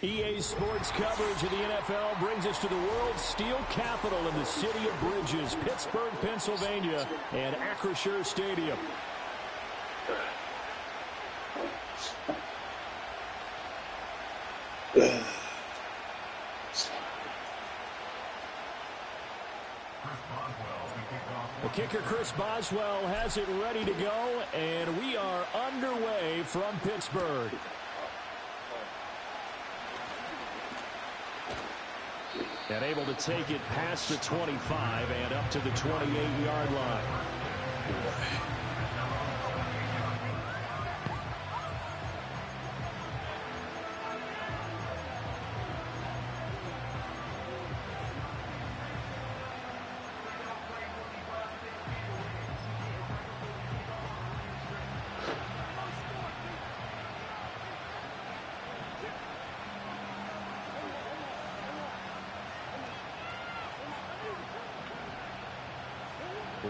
EA Sports coverage of the NFL brings us to the world's steel capital in the city of Bridges, Pittsburgh, Pennsylvania, and Acrisure Stadium. The kicker, Chris Boswell, has it ready to go, and we are underway from Pittsburgh. And able to take it past the 25 and up to the 28-yard line.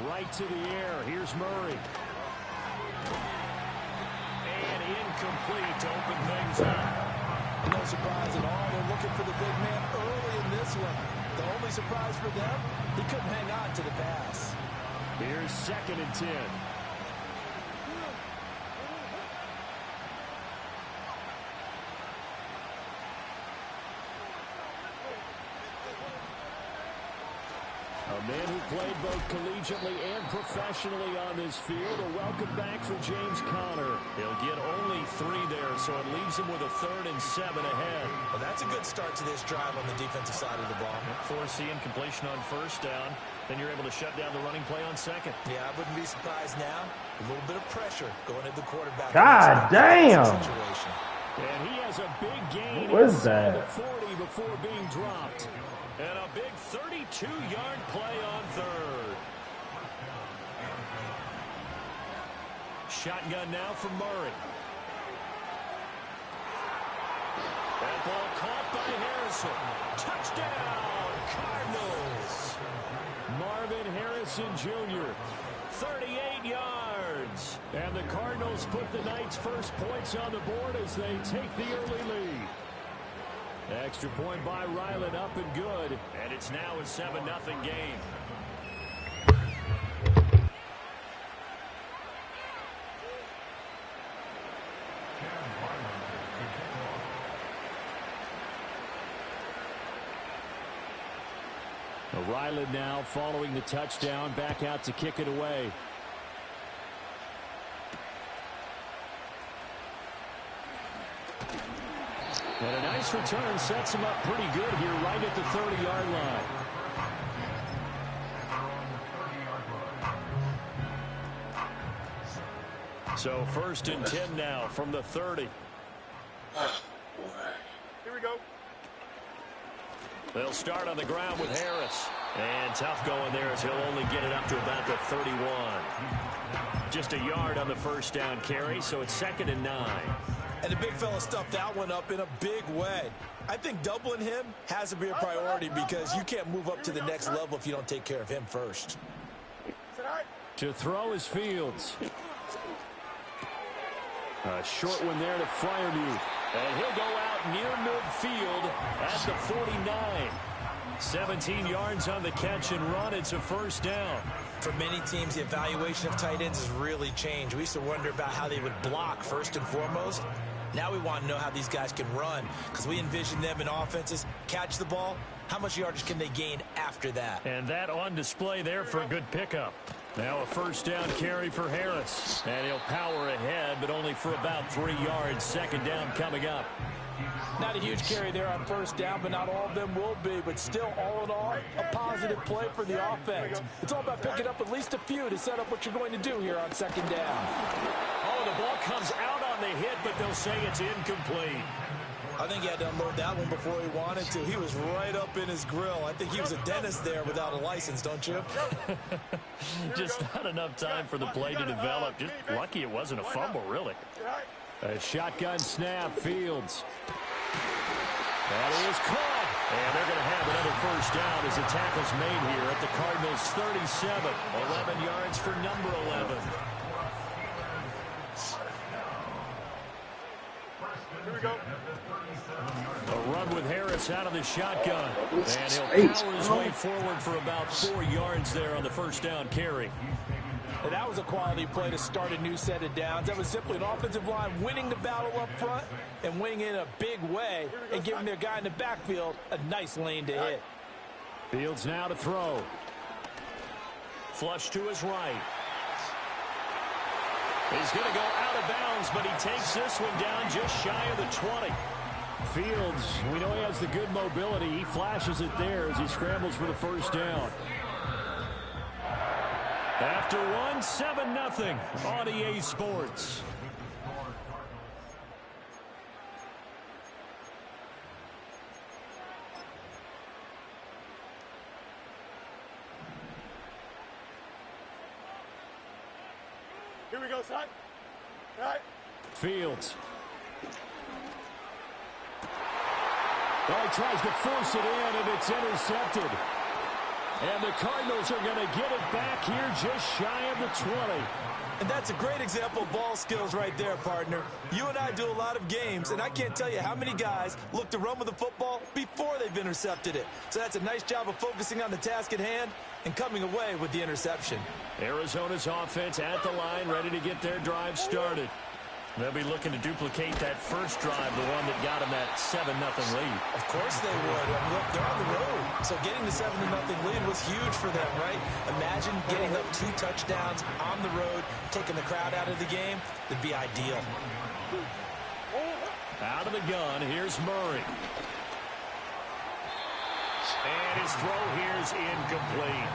Right to the air. Here's Murray. And incomplete to open things up. No surprise at all. They're looking for the big man early in this one. The only surprise for them, he couldn't hang on to the pass. Here's 2nd and 10. A man who played both collegiately and professionally on this field. A welcome back for James Conner. He'll get only 3 there, so it leaves him with a 3rd and 7 ahead. Well, that's a good start to this drive on the defensive side of the ball. Forcing completion on 1st down. Then you're able to shut down the running play on 2nd. Yeah, I wouldn't be surprised now. A little bit of pressure going at the quarterback. God damn. Situation. And he has a big gain. What is that? The 40 before being dropped. And a big 32-yard play on 3rd. Shotgun now for Murray. That ball caught by Harrison. Touchdown, Cardinals. Marvin Harrison Jr., 38 yards. And the Cardinals put the Knights' first points on the board as they take the early lead. Extra point by Ryland, up and good. And it's now a 7-0 game. Ryland now following the touchdown, back out to kick it away. And a nice return sets him up pretty good here right at the 30-yard line. So 1st and 10 now from the 30. Here we go. They'll start on the ground with Harris. And tough going there as he'll only get it up to about the 31. Just a yard on the 1st down carry, so it's 2nd and 9. And the big fella stuffed that one up in a big way. I think doubling him has to be a priority because you can't move up to the next level if you don't take care of him first. To throw is Fields. A short one there to Freiermuth. And he'll go out near midfield at the 49. 17 yards on the catch and run. It's a 1st down. For many teams, the evaluation of tight ends has really changed. We used to wonder about how they would block first and foremost. Now we want to know how these guys can run because we envision them in offenses. Catch the ball. How much yardage can they gain after that? And that on display there for a good pickup. Now a 1st down carry for Harris. And he'll power ahead, but only for about 3 yards. 2nd down coming up. Not a huge carry there on 1st down, but not all of them will be. But still, all in all, a positive play for the offense. It's all about picking up at least a few to set up what you're going to do here on 2nd down. Oh, the ball comes out on the hit, but they'll say it's incomplete. I think he had to unload that one before he wanted to. He was right up in his grill. I think he was a dentist there without a license, don't you? Just not enough time for the play to develop. Just lucky it wasn't a fumble, really. A shotgun snap, Fields. That is caught. And they're going to have another 1st down as the tackle's made here at the Cardinals' 37. 11 yards for number 11. Here we go. A Harris out of the shotgun. And he'll power his way forward for about 4 yards there on the first down carry. And that was a quality play to start a new set of downs. That was simply an offensive line winning the battle up front and winning in a big way and giving their guy in the backfield a nice lane to hit. Fields now to throw. Flush to his right. He's going to go out of bounds, but he takes this one down just shy of the 20. Fields, we know he has the good mobility. He flashes it there as he scrambles for the first down. After one, 7-0 on EA Sports. Here we go, son. All right. Fields. Well, he tries to force it in, and it's intercepted. And the Cardinals are going to get it back here just shy of the 20. And that's a great example of ball skills right there, partner. You and I do a lot of games, and I can't tell you how many guys look to run with the football before they've intercepted it. So that's a nice job of focusing on the task at hand and coming away with the interception. Arizona's offense at the line, ready to get their drive started. They'll be looking to duplicate that first drive, the one that got them that 7-0 lead. Of course they would. I mean, look, they're on the road. So getting the 7-0 lead was huge for them, right? Imagine getting up 2 touchdowns on the road, taking the crowd out of the game. It'd be ideal. Out of the gun, here's Murray. And his throw here's incomplete.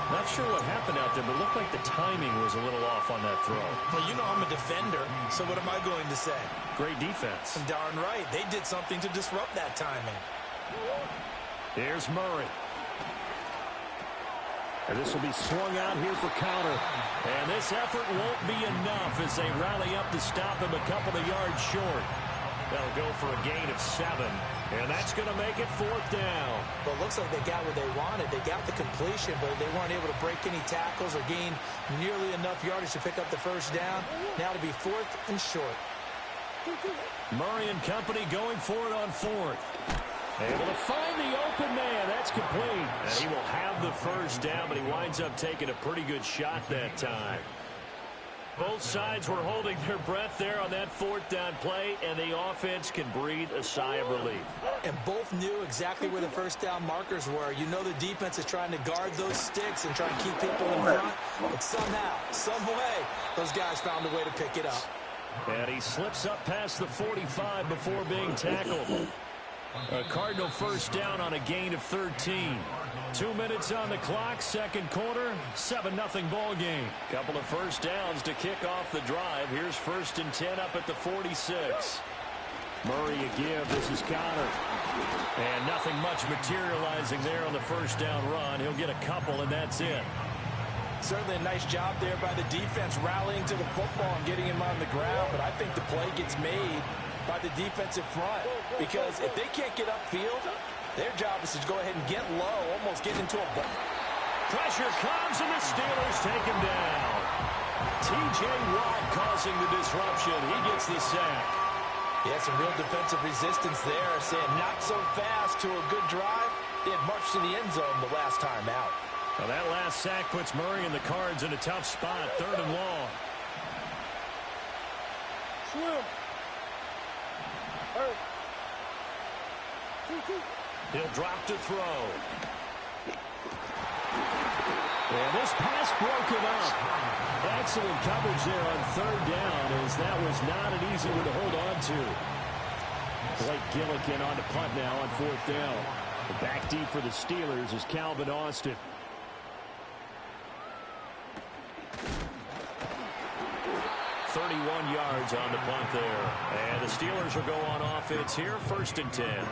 Not sure what happened out there, but it looked like the timing was a little off on that throw. Well, you know I'm a defender, so what am I going to say? Great defense. Darn right. They did something to disrupt that timing. Here's Murray. And this will be swung out here for counter. And this effort won't be enough as they rally up to stop him a couple of yards short. They'll go for a gain of 7. And that's going to make it 4th down. Well, it looks like they got what they wanted. They got the completion, but they weren't able to break any tackles or gain nearly enough yardage to pick up the first down. Now to be 4th and short. Murray and company going for it on 4th. Able to find the open man. That's complete. And he will have the first down, but he winds up taking a pretty good shot that time. Both sides were holding their breath there on that 4th down play, and the offense can breathe a sigh of relief. And both knew exactly where the first down markers were. You know the defense is trying to guard those sticks and try and keep people in front. But somehow, some way, those guys found a way to pick it up. And he slips up past the 45 before being tackled. A Cardinal first down on a gain of 13. 2 minutes on the clock, second quarter, 7-0 ball game. Couple of first downs to kick off the drive. Here's 1st and 10 up at the 46. Murray a give. This is counter. And nothing much materializing there on the first down run. He'll get a couple, and that's it. Certainly a nice job there by the defense rallying to the football and getting him on the ground, but I think the play gets made by the defensive front because if they can't get upfield, their job is to go ahead and get low, almost get into a ball. Pressure comes, and the Steelers take him down. T.J. Watt causing the disruption. He gets the sack. Yeah, some real defensive resistance there, saying not so fast to a good drive. They had marched to the end zone the last time out. Now that last sack puts Murray and the Cards in a tough spot, 3rd and long. Swim. Hurry. He'll drop to throw. And this pass broken up. Excellent coverage there on 3rd down, as that was not an easy one to hold on to. Blake Gillikin on the punt now on 4th down. Back deep for the Steelers is Calvin Austin. .31 yards on the punt there. And the Steelers will go on offense here, 1st and 10.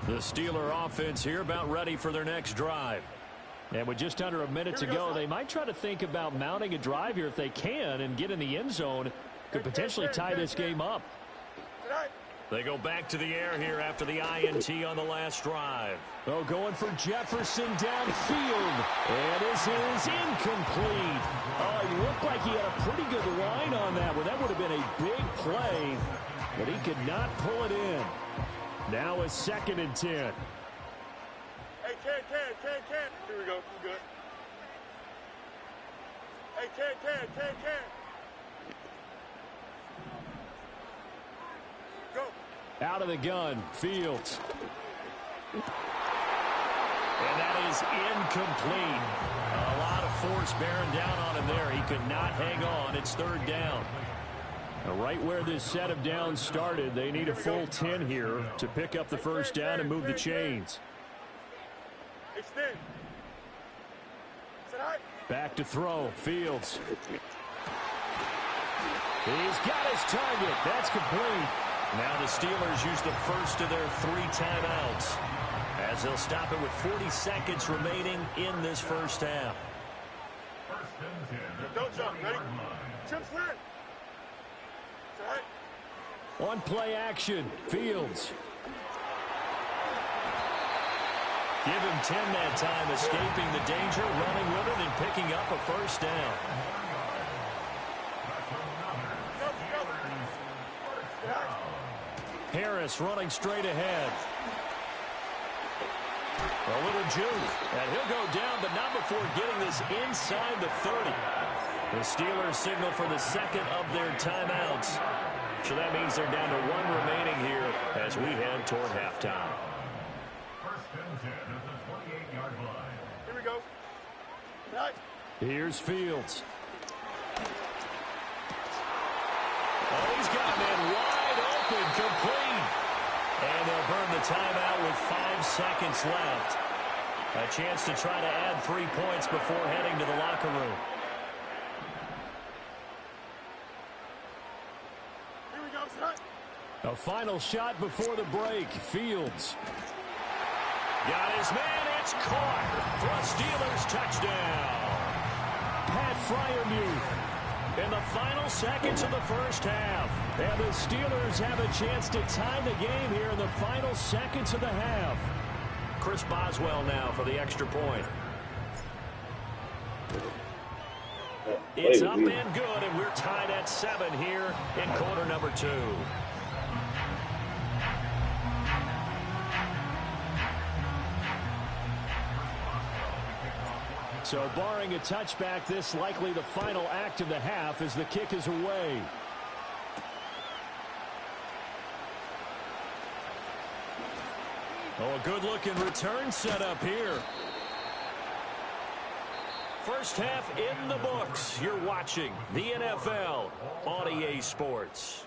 The Steeler offense here about ready for their next drive. And with just under a minute to go, they might try to think about mounting a drive here if they can and get in the end zone. Could potentially tie this game up. They go back to the air here after the INT on the last drive. Oh, going for Jefferson downfield. And this is incomplete. Oh, he looked like he had a pretty good line on that one. That would have been a big play, but he could not pull it in. Now a 2nd and 10. Hey, Ken. Here we go. You good? Hey, Ken. Go. Out of the gun, Fields. And that is incomplete. A lot of force bearing down on him there. He could not hang on. It's 3rd down. Right where this set of downs started, they need a full 10 here to pick up the first down and move the chains. Extend. Sit high. Back to throw, Fields. He's got his target. That's complete. Now the Steelers use the first of their 3 timeouts, as they'll stop it with 40 seconds remaining in this first half. Don't jump. Ready? Jump slant. On play action, Fields. Give him 10 that time, escaping the danger, running with it, and picking up a first down. Harris running straight ahead. A little juke, and he'll go down, but not before getting this inside the 30. The Steelers signal for the 2nd of their timeouts. So that means they're down to 1 remaining here as we head toward halftime. Here we go. Right. Here's Fields. Oh, he's got a man wide open, complete. And they'll burn the timeout with 5 seconds left. A chance to try to add 3 points before heading to the locker room. A final shot before the break. Fields. Got his man. It's caught for a Steelers touchdown. Pat Freiermuth in the final seconds of the first half. And the Steelers have a chance to tie the game here in the final seconds of the half. Chris Boswell now for the extra point. It's up and good, and we're tied at 7 here in quarter number 2. So barring a touchback, this likely the final act of the half as the kick is away. Oh, a good-looking return set up here. First half in the books. You're watching the NFL on EA Sports.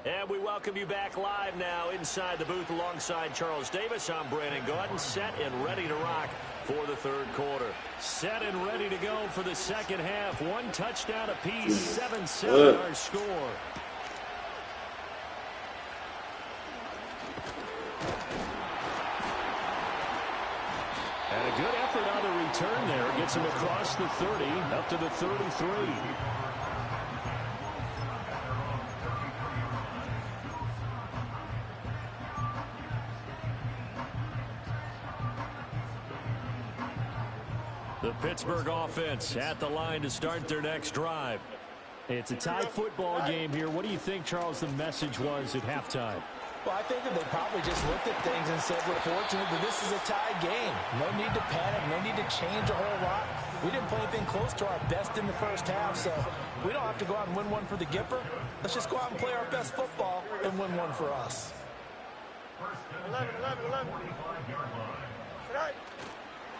And we welcome you back live now inside the booth alongside Charles Davis. I'm Brandon Gaudin, set and ready to rock for the 3rd quarter. Set and ready to go for the 2nd half. 1 touchdown apiece, 7-7 our score. And a good effort on the return there. Gets him across the 30, up to the 33. The Pittsburgh offense at the line to start their next drive. It's a tie football game here. What do you think, Charles, the message was at halftime? Well, I think that they probably just looked at things and said, we're fortunate that this is a tie game. No need to panic, no need to change a whole lot. We didn't play anything close to our best in the first half, so we don't have to go out and win one for the Gipper. Let's just go out and play our best football and win one for us. 11. Right.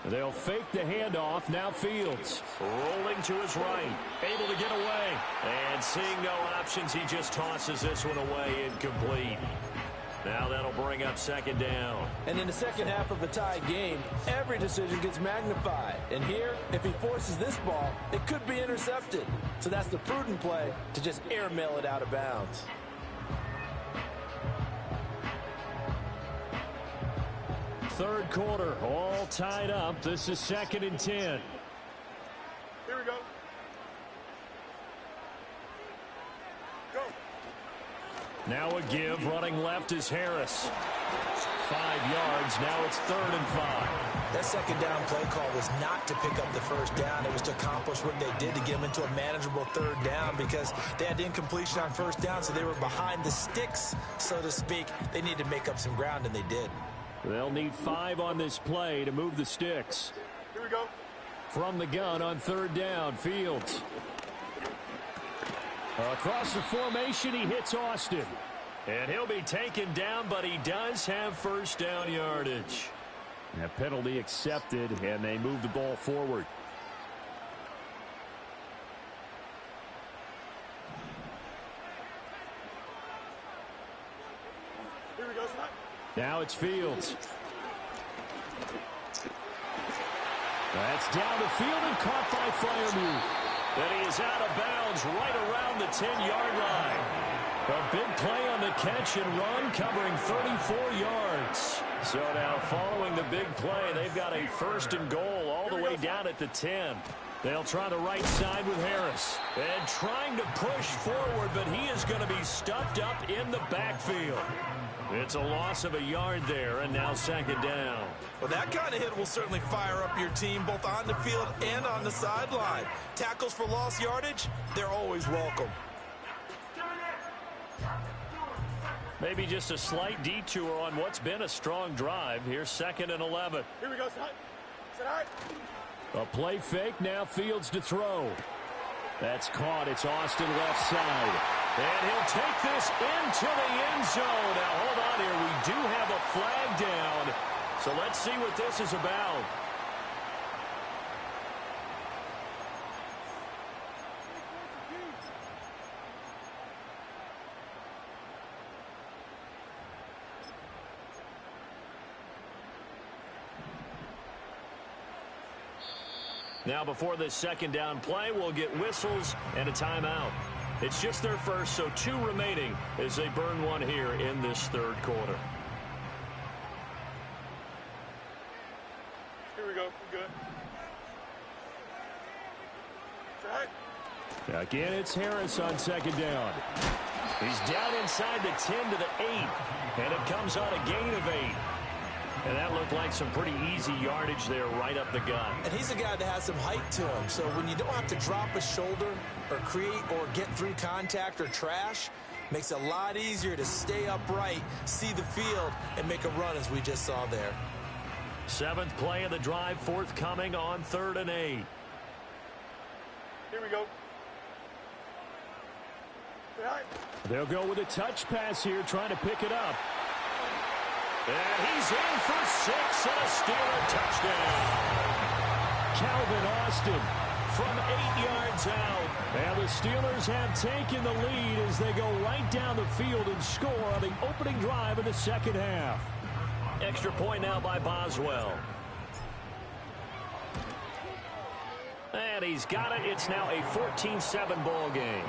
They'll fake the handoff. Now Fields rolling to his right. Able to get away. And seeing no options, he just tosses this one away, incomplete. Now that'll bring up 2nd down. And in the second half of a tie game, every decision gets magnified. And here, if he forces this ball, it could be intercepted. So that's the prudent play to just airmail it out of bounds. Third quarter, all tied up. This is 2nd and 10. Here we go. Go. Now a give. Running left is Harris. 5 yards. Now it's 3rd and 5. That second down play call was not to pick up the first down. It was to accomplish what they did to get them into a manageable 3rd down because they had incompletion on 1st down, so they were behind the sticks, so to speak. They needed to make up some ground, and they did. They'll need 5 on this play to move the sticks. Here we go. From the gun on 3rd down, Fields. Across the formation, he hits Austin. And he'll be taken down, but he does have 1st down yardage. A penalty accepted, and they move the ball forward. Here we go, son. Now it's Fields. That's down the field and caught by Freiermuth. And he is out of bounds right around the 10-yard line. A big play on the catch and run, covering 34 yards. So now following the big play, they've got a 1st and goal all the way down at the 10. They'll try the right side with Harris. And trying to push forward, but he is going to be stuffed up in the backfield. It's a loss of a yard there, and now 2nd down. Well, that kind of hit will certainly fire up your team, both on the field and on the sideline. Tackles for lost yardage, they're always welcome. Maybe just a slight detour on what's been a strong drive. Here's 2nd and 11. Here we go, son. Sit hard. A play fake, now Fields to throw. That's caught. It's Austin left side. And he'll take this into the end zone. Now, hold on here. We do have a flag down. So let's see what this is about. Now, before this 2nd down play, we'll get whistles and a timeout. It's just their first, so 2 remaining as they burn one here in this 3rd quarter. Here we go. We're good. Sit hard. Again, it's Harris on 2nd down. He's down inside the 10 to the 8, and it comes on a gain of 8. And that looked like some pretty easy yardage there right up the gut. And he's a guy that has some height to him, so when you don't have to drop a shoulder or create or get through contact or trash, makes it a lot easier to stay upright, see the field, and make a run as we just saw there. 7th play of the drive forthcoming on 3rd and 8. Here we go. Sit hard. They'll go with a touch pass here, trying to pick it up. And he's in for 6 and a Steeler touchdown. Calvin Austin from 8 yards out. And the Steelers have taken the lead as they go right down the field and score on the opening drive of the 2nd half. Extra point now by Boswell. And he's got it. It's now a 14-7 ball game.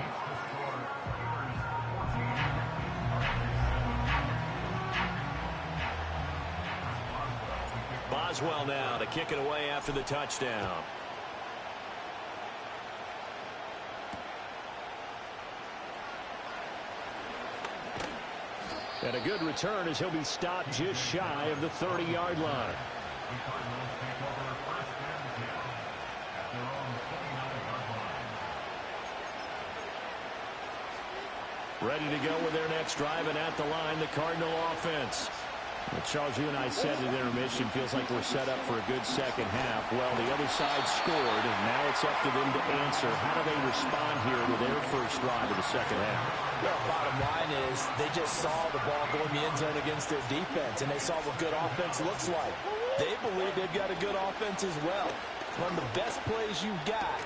Boswell now to kick it away after the touchdown. And a good return as he'll be stopped just shy of the 30-yard line. Ready to go with their next drive, and at the line, the Cardinal offense. Well, Charles, you and I said at intermission, feels like we're set up for a good 2nd half. Well, the other side scored, and now it's up to them to answer. How do they respond here with their first drive of the 2nd half? Well, bottom line is they just saw the ball go in the end zone against their defense, and they saw what good offense looks like. They believe they've got a good offense as well. Run the best plays you've got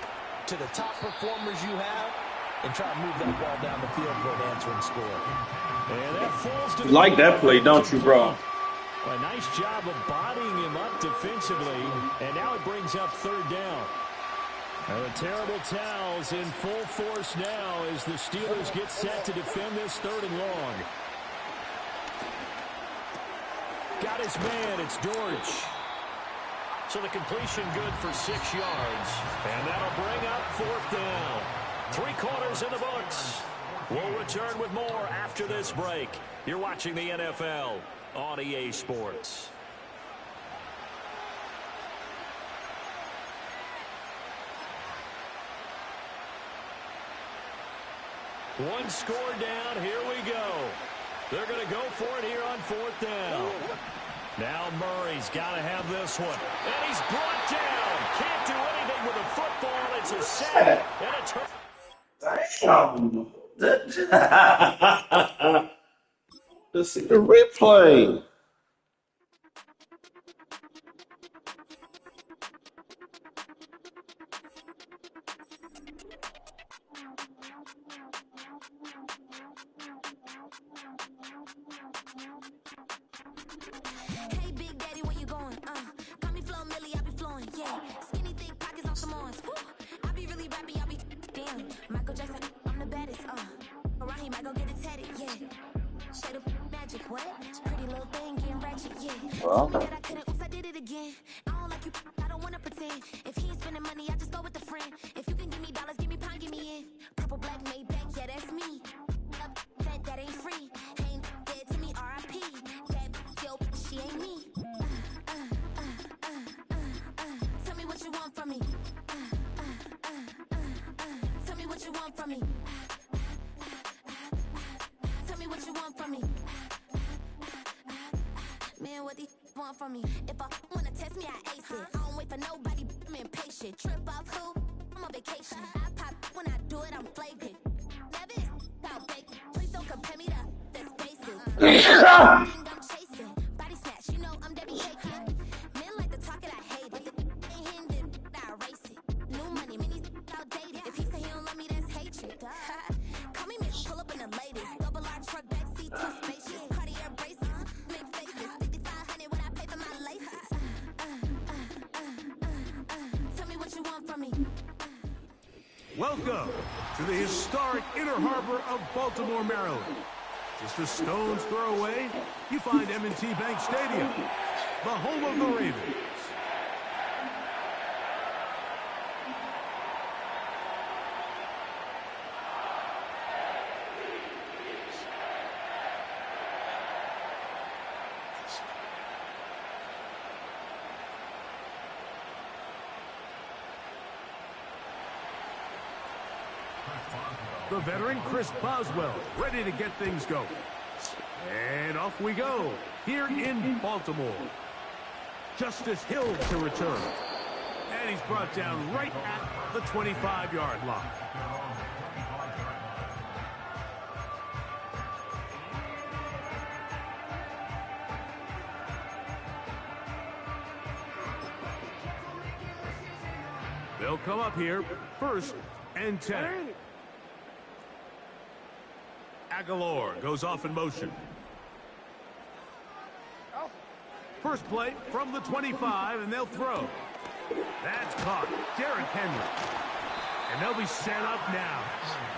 to the top performers you have, and try to move that ball down the field for an answering score. And that falls to You like that play, don't you, bro? A nice job of bodying him up defensively, and now it brings up 3rd down. And the terrible towels in full force now as the Steelers get set to defend this 3rd and long. Got his man, it's Dortch. So the completion good for 6 yards, and that'll bring up 4th down. 3 quarters in the books. We'll return with more after this break. You're watching the NFL on EA Sports. One score down. Here we go. They're going to go for it here on 4th down. Now Murray's got to have this one. And he's brought down. Can't do anything with the football. It's a sack and a turn. Damn. Let's see the replay. Hey, Big Daddy, where you going? Call me Flo Millie, I be flowing, yeah. Skinny, thick pockets on some arms. I be really rapping, I be damn. Michael Jackson, I'm the baddest, Around here, might go get it tatted, yeah. Shade of magic, what? Pretty little thing, getting ratchet, yeah. Told me that I couldn't, oops, I did it again. I don't like you, I don't wanna pretend. If he ain't spending money, I just go with a friend. If you can give me dollars, give me pound, give me in. Purple, black, Maybach, yeah, that's me. That ain't free. Ain't dead to me, R.I.P. That yo, she ain't me. Tell me what you want from me. Tell me what you want from me. Tell me what you want from me. Man, what do you want from me? If I wanna test me, I ace it. I don't wait for nobody, I'm impatient. Trip off who? I'm on vacation. I pop when I do it, I'm flagrant. Never is out bacon. Please don't compare me to that's basic. I'm chasing. Body snatch, you know I'm Debbie Shaking. Men like to talk it, I hate it. Ain't hitting it, I erase it. New money, minis outdated. If he say he don't love me, that's hatred. Call me Miss, pull up in the latest. Double R truck, backseat, too spacious. Cartier braces, make faces. 5,500 when I pay for my laces. Tell me what you want from me. Welcome to the historic Inner Harbor of Baltimore, Maryland. Just a stone's throw away, you find M&T Bank Stadium, the home of the Ravens. The veteran Chris Boswell ready to get things going. And off we go here in Baltimore. Justice Hill to return. And he's brought down right at the 25-yard line. They'll come up here, 1st and 10. Aguilar goes off in motion. First play from the 25, and they'll throw. That's caught. Derrick Henry. And they'll be set up now.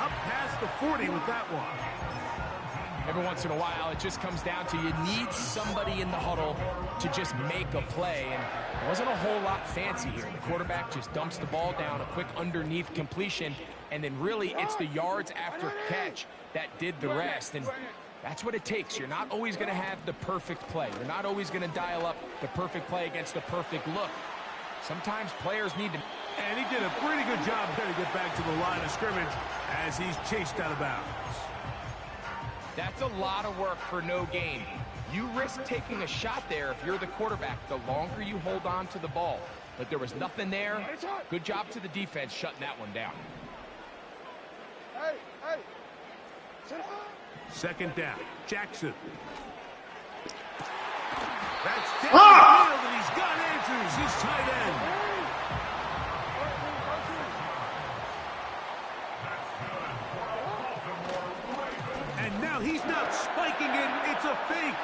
Up past the 40 with that one. Every once in a while, it just comes down to you need somebody in the huddle to just make a play. And it wasn't a whole lot fancy here. The quarterback just dumps the ball down, a quick underneath completion, and then really it's the yards after catch that did the rest. And that's what it takes. You're not always going to have the perfect play. You're not always going to dial up the perfect play against the perfect look. Sometimes players need to... And he did a pretty good job there to get back to the line of scrimmage as he's chased out of bounds. That's a lot of work for no gain. You risk taking a shot there if you're the quarterback the longer you hold on to the ball. But there was nothing there. Good job to the defense shutting that one down. Second down, Jackson. That's downfield, and he's got Andrews, his tight end. And now he's not spiking it, it's a fake.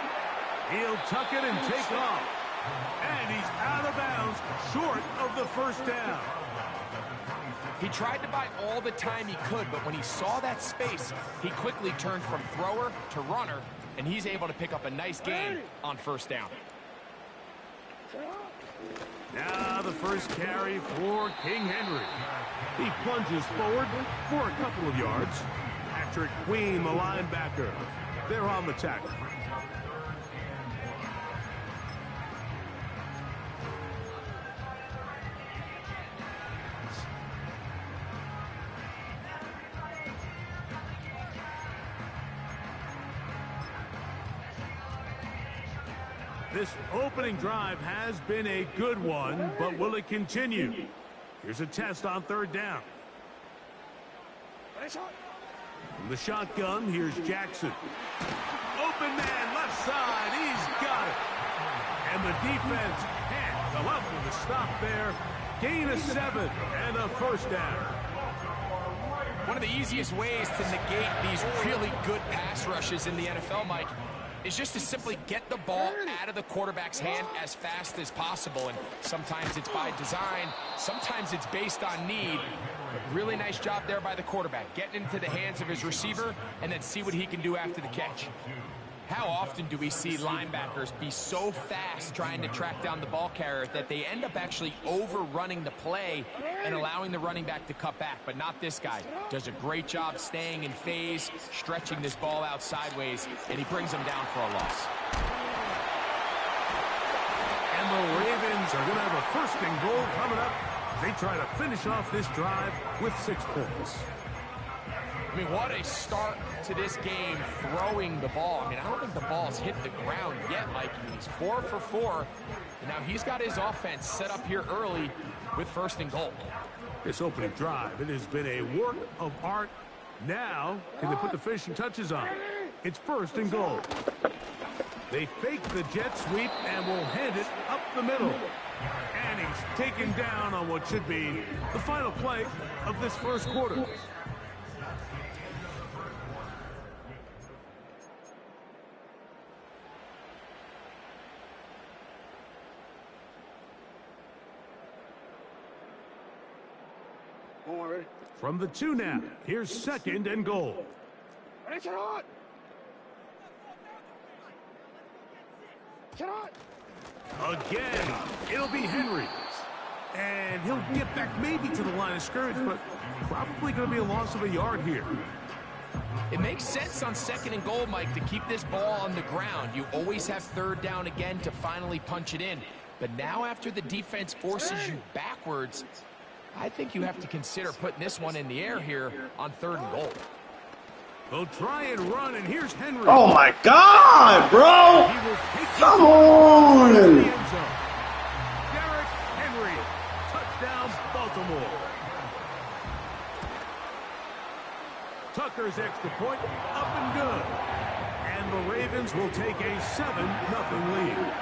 He'll tuck it and take off. And he's out of bounds, short of the first down. He tried to buy all the time he could, but when he saw that space, he quickly turned from thrower to runner, and he's able to pick up a nice gain on first down. Now the first carry for King Henry. He plunges forward for a couple of yards at Patrick Queen, the linebacker. They're on the tackle. This opening drive has been a good one, but will it continue? Here's a test on third down. From the shotgun, here's Jackson. Open man, left side, he's got it. And the defense can't come up with a stop there. Gain of 7 and a first down. One of the easiest ways to negate these really good pass rushes in the NFL, Mike, is just to simply get the ball out of the quarterback's hand as fast as possible. And sometimes it's by design, sometimes it's based on need. But really nice job there by the quarterback, getting into the hands of his receiver and then see what he can do after the catch. How often do we see linebackers be so fast trying to track down the ball carrier that they end up actually overrunning the play and allowing the running back to cut back? But not this guy. Does a great job staying in phase, stretching this ball out sideways, and he brings him down for a loss. And the Ravens are going to have a first and goal coming up. They try to finish off this drive with 6 points. I mean, what a start to this game throwing the ball. I mean, I don't think the ball's hit the ground yet, Mike. He's 4 for 4. And now he's got his offense set up here early with first and goal. This opening drive, it has been a work of art. Now, can they put the finishing touches on? It's first and goal. They fake the jet sweep and will hand it up the middle. And he's taken down on what should be the final play of this first quarter. From the 2 now, here's second and goal. Again, it'll be Henry. And he'll get back maybe to the line of scrimmage, but probably going to be a loss of a yard here. It makes sense on second and goal, Mike, to keep this ball on the ground. You always have third down again to finally punch it in. But now after the defense forces you backwards, I think you have to consider putting this one in the air here on third and goal. They'll try and run, and here's Henry. Oh, my God, bro. Come on. Derrick Henry. Touchdown, Baltimore. Tucker's extra point up and good. And the Ravens will take a 7-0 lead.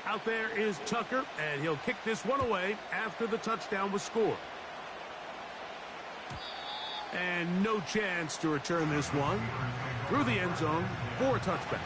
Out there is Tucker, and he'll kick this one away after the touchdown was scored. And no chance to return this one through the end zone for a touchback.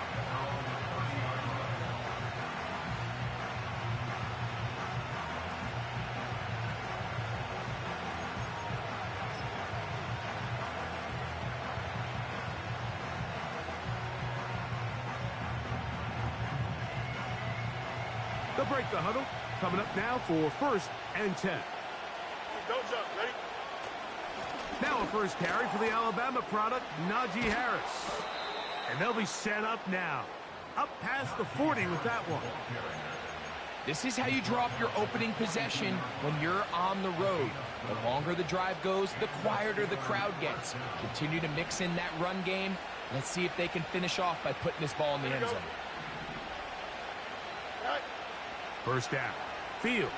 They'll break the huddle. Coming up now for first and 10. Don't jump. Ready? Now a first carry for the Alabama product, Najee Harris. And they'll be set up now. Up past the 40 with that one. This is how you draw up your opening possession when you're on the road. The longer the drive goes, the quieter the crowd gets. Continue to mix in that run game. Let's see if they can finish off by putting this ball in the end zone. First down. Fields.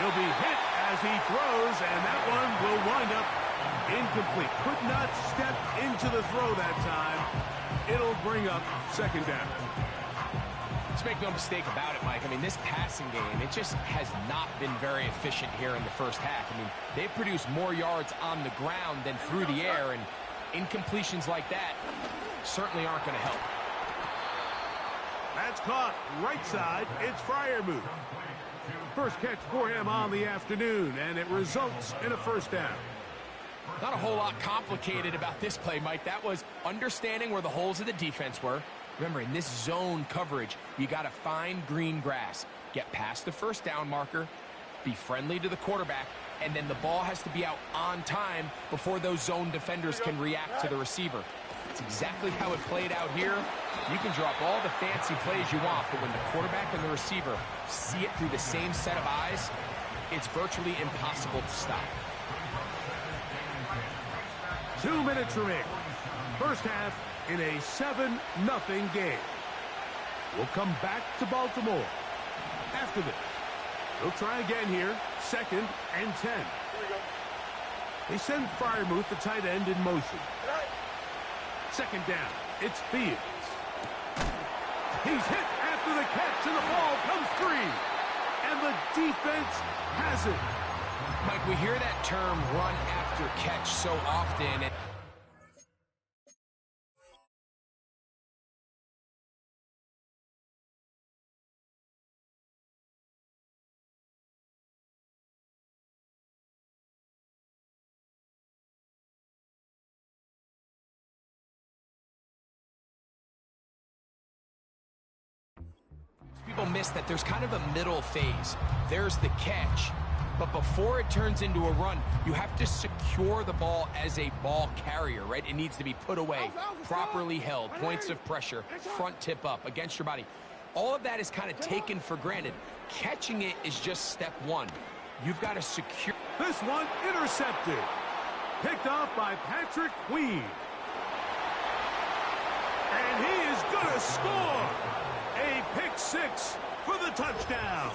He'll be hit as he throws, and that one will wind up incomplete. Could not step into the throw that time. It'll bring up second down. Let's make no mistake about it, Mike. I mean, this passing game, it just has not been very efficient here in the first half. I mean, they've produced more yards on the ground than through the air, and incompletions like that certainly aren't going to help. That's caught right side. It's Freiermuth. First catch for him on the afternoon, and it results in a first down. Not a whole lot complicated about this play, Mike. That was understanding where the holes of the defense were. Remember, in this zone coverage, you got to find green grass, get past the first down marker, be friendly to the quarterback, and then the ball has to be out on time before those zone defenders can react to the receiver. That's exactly how it played out here. You can drop all the fancy plays you want, but when the quarterback and the receiver see it through the same set of eyes, it's virtually impossible to stop. 2 minutes remaining. First half in a 7-0 game. We'll come back to Baltimore after this. They'll try again here. 2nd and 10. They send Freiermuth, the tight end, in motion. 2nd down. It's Fields. He's hit after the catch, and the ball comes free. And the defense has it. Mike, we hear that term run after catch so often. People miss that there's kind of a middle phase. There's the catch, but before it turns into a run, you have to secure the ball as a ball carrier, right? It needs to be put away, properly held, points of pressure, front tip up against your body. All of that is kind of taken for granted. Catching it is just step one. You've got to secure. This one intercepted. Picked off by Patrick Queen. And he is going to score. A pick six for the touchdown.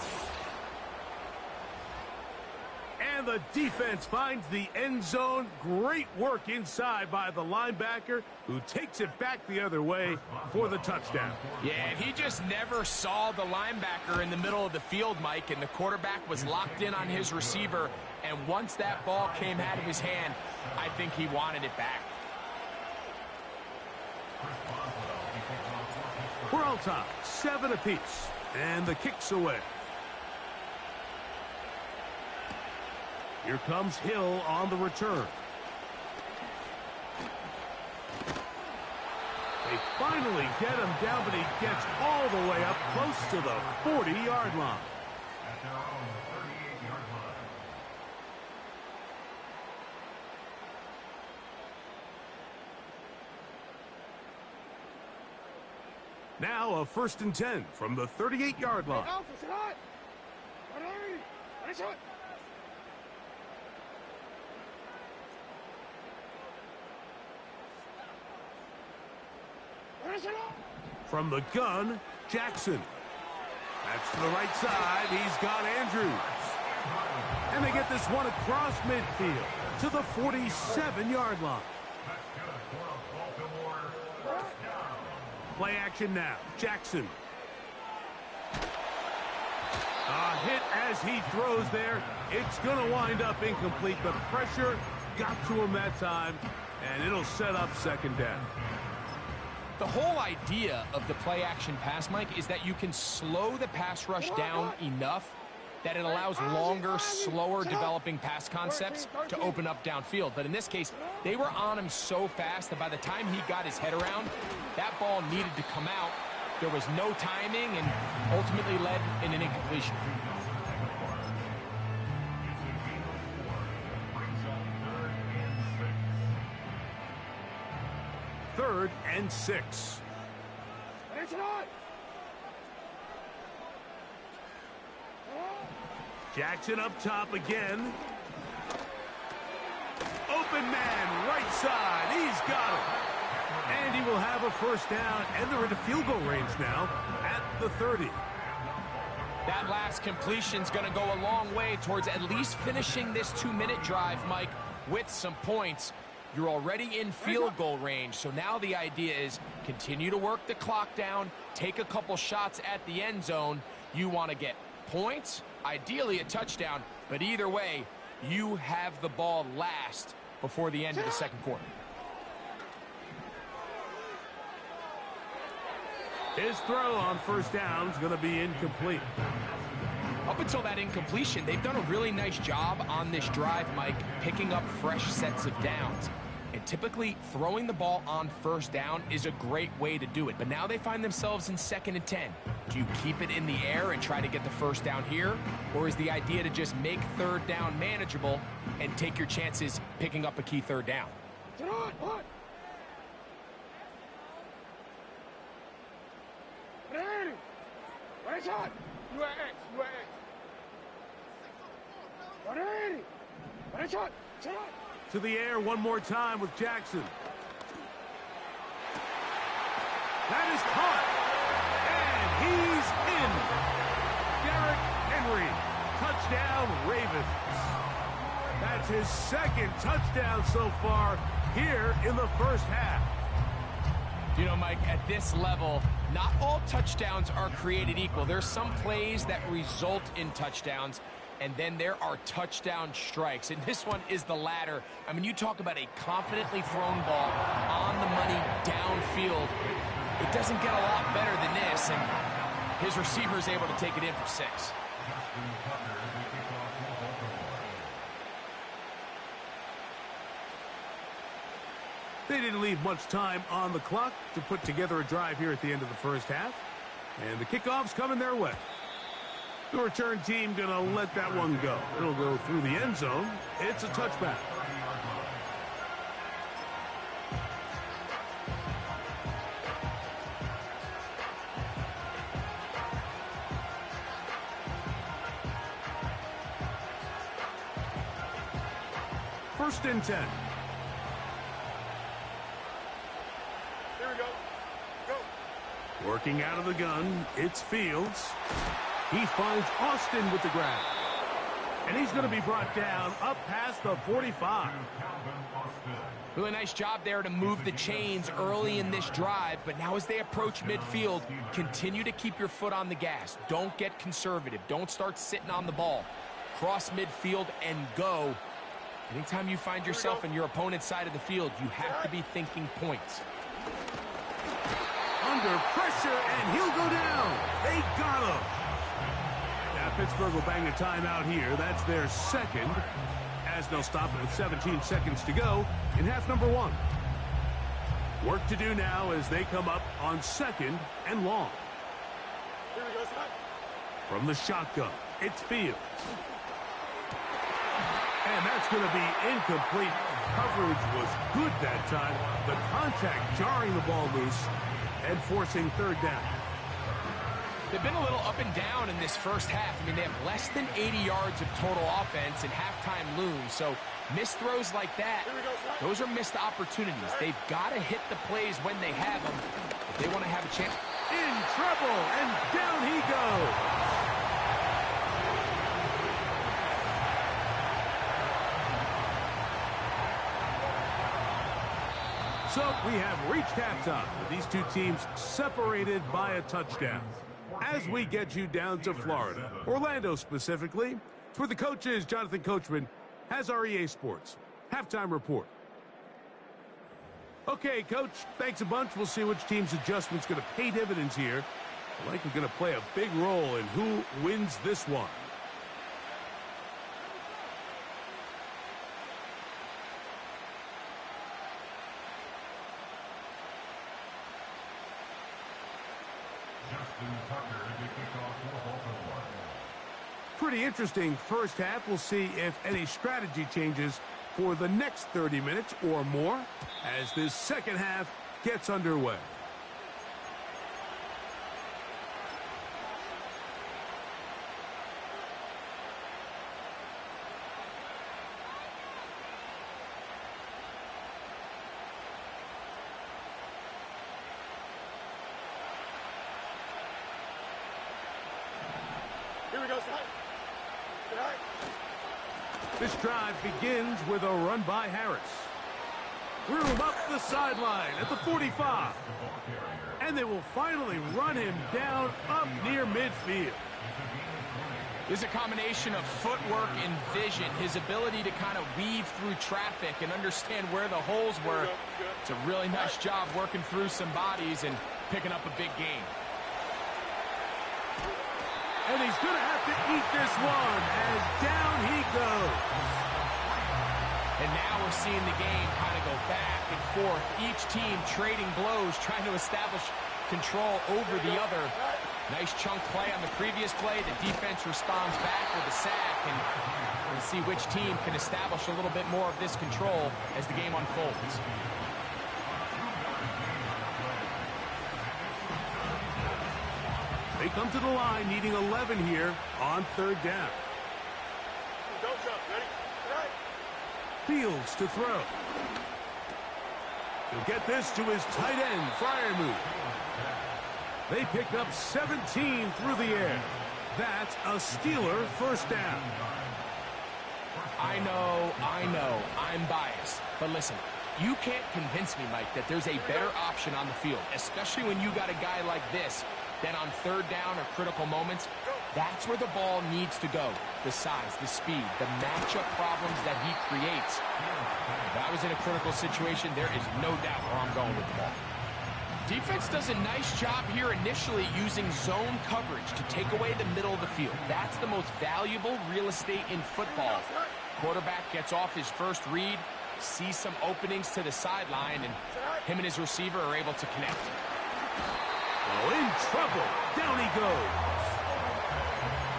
And the defense finds the end zone. Great work inside by the linebacker, who takes it back the other way for the touchdown. Yeah, he just never saw the linebacker in the middle of the field, Mike, and the quarterback was locked in on his receiver. And once that ball came out of his hand, I think he wanted it back. We're all tied, 7 apiece, and the kick's away. Here comes Hill on the return. They finally get him down, but he gets all the way up close to the 40-yard line. Now a 1st and 10 from the 38-yard line. From the gun, Jackson. That's to the right side. He's got Andrews. And they get this one across midfield to the 47-yard line. Play action now. Jackson. A hit as he throws there. It's going to wind up incomplete. The pressure got to him that time, and it'll set up 2nd down. The whole idea of the play action pass, Mike, is that you can slow the pass rush down enough that it allows longer, slower developing pass concepts to open up downfield. But in this case, they were on him so fast that by the time he got his head around, that ball needed to come out. There was no timing and ultimately led in an incompletion. Third and 6. Jackson up top again. Open man, right side. He's got it. And he will have a 1st down, and they're into field goal range now at the 30. That last completion's going to go a long way towards at least finishing this 2-minute drive, Mike, with some points. You're already in field goal range, so now the idea is continue to work the clock down, take a couple shots at the end zone. You want to get points, ideally a touchdown, but either way, you have the ball last before the end of the 2nd quarter. His throw on 1st down is going to be incomplete. Up until that incompletion, they've done a really nice job on this drive, Mike, picking up fresh sets of downs. And typically, throwing the ball on first down is a great way to do it. But now they find themselves in 2nd and 10. Do you keep it in the air and try to get the first down here? Or is the idea to just make 3rd down manageable and take your chances picking up a key 3rd down? To the air one more time with Jackson. That is caught. And he's in. Derrick Henry. Touchdown, Ravens. That's his 2nd touchdown so far here in the first half. You know, Mike, at this level, not all touchdowns are created equal. There's some plays that result in touchdowns, and then there are touchdown strikes. And this one is the latter. I mean, you talk about a confidently thrown ball on the money downfield. It doesn't get a lot better than this, and his receiver is able to take it in for 6. They didn't leave much time on the clock to put together a drive here at the end of the first half. And the kickoff's coming their way. The return team going to let that one go. It'll go through the end zone. It's a touchback. First and 10. Here we go. Go. Working out of the gun, it's Fields. He finds Austin with the grab. And he's going to be brought down up past the 45. Really nice job there to move the chains early in this drive, but now as they approach midfield, continue to keep your foot on the gas. Don't get conservative. Don't start sitting on the ball. Cross midfield and go. Anytime you find yourself in your opponent's side of the field, you have to be thinking points. Under pressure, and he'll go down. They got him. Now, Pittsburgh will bang a timeout here. That's their 2nd, as they'll stop it with 17 seconds to go in half number 1. Work to do now as they come up on 2nd and long. Here we go, son. From the shotgun, it's Fields. And that's going to be incomplete. Coverage was good that time. The contact jarring the ball loose and forcing 3rd down. They've been a little up and down in this first half. I mean, they have less than 80 yards of total offense and halftime looms. So missed throws like that, those are missed opportunities. They've got to hit the plays when they have them if they want to have a chance. In trouble, and down he goes. So we have reached halftime with these two teams separated by a touchdown. As we get you down to Florida, Orlando specifically, for the coaches, Jonathan Coachman has our EA Sports halftime report. Okay, Coach, thanks a bunch. We'll see which team's adjustment's going to pay dividends here. Likely going to play a big role in who wins this one. Pretty interesting first half. We'll see if any strategy changes for the next 30 minutes or more as this second half gets underway. Here we go, son. This drive begins with a run by Harris. Room up the sideline at the 45. And they will finally run him down up near midfield. There's a combination of footwork and vision, his ability to kind of weave through traffic and understand where the holes were. It's a really nice job working through some bodies and picking up a big gain. And he's going to have to eat this one as down he goes. And now we're seeing the game kind of go back and forth. Each team trading blows, trying to establish control over the other. Nice chunk play on the previous play. The defense responds back with a sack. And we'll see which team can establish a little bit more of this control as the game unfolds. They come to the line needing 11 here on third down. Don't jump. Ready? Right. Fields to throw. He'll get this to his tight end, Freiermuth. They pick up 17 through the air. That's a Steeler first down. I know, I'm biased. But listen, you can't convince me, Mike, that there's a better option on the field, especially when you got a guy like this, then on third down or critical moments, that's where the ball needs to go. The size, the speed, the matchup problems that he creates. If I was in a critical situation, there is no doubt where I'm going with the ball. Defense does a nice job here initially using zone coverage to take away the middle of the field. That's the most valuable real estate in football. Quarterback gets off his first read, sees some openings to the sideline, and him and his receiver are able to connect. Oh, in trouble. Down he goes.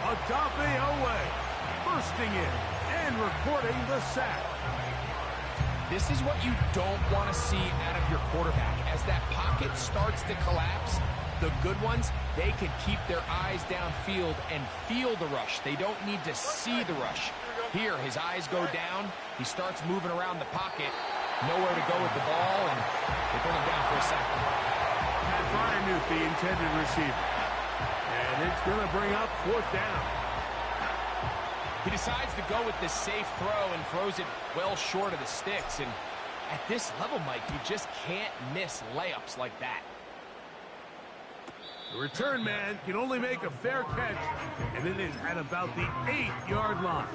Odafe Oweh bursting in and recording the sack. This is what you don't want to see out of your quarterback. As that pocket starts to collapse, the good ones, they can keep their eyes downfield and feel the rush. They don't need to see the rush. Here, his eyes go down. He starts moving around the pocket. Nowhere to go with the ball, and they bring him down for a sack. Pat Freiermuth, the intended receiver. And it's going to bring up fourth down. He decides to go with this safe throw and throws it well short of the sticks. And at this level, Mike, you just can't miss layups like that. The return man can only make a fair catch, and it is at about the 8-yard line.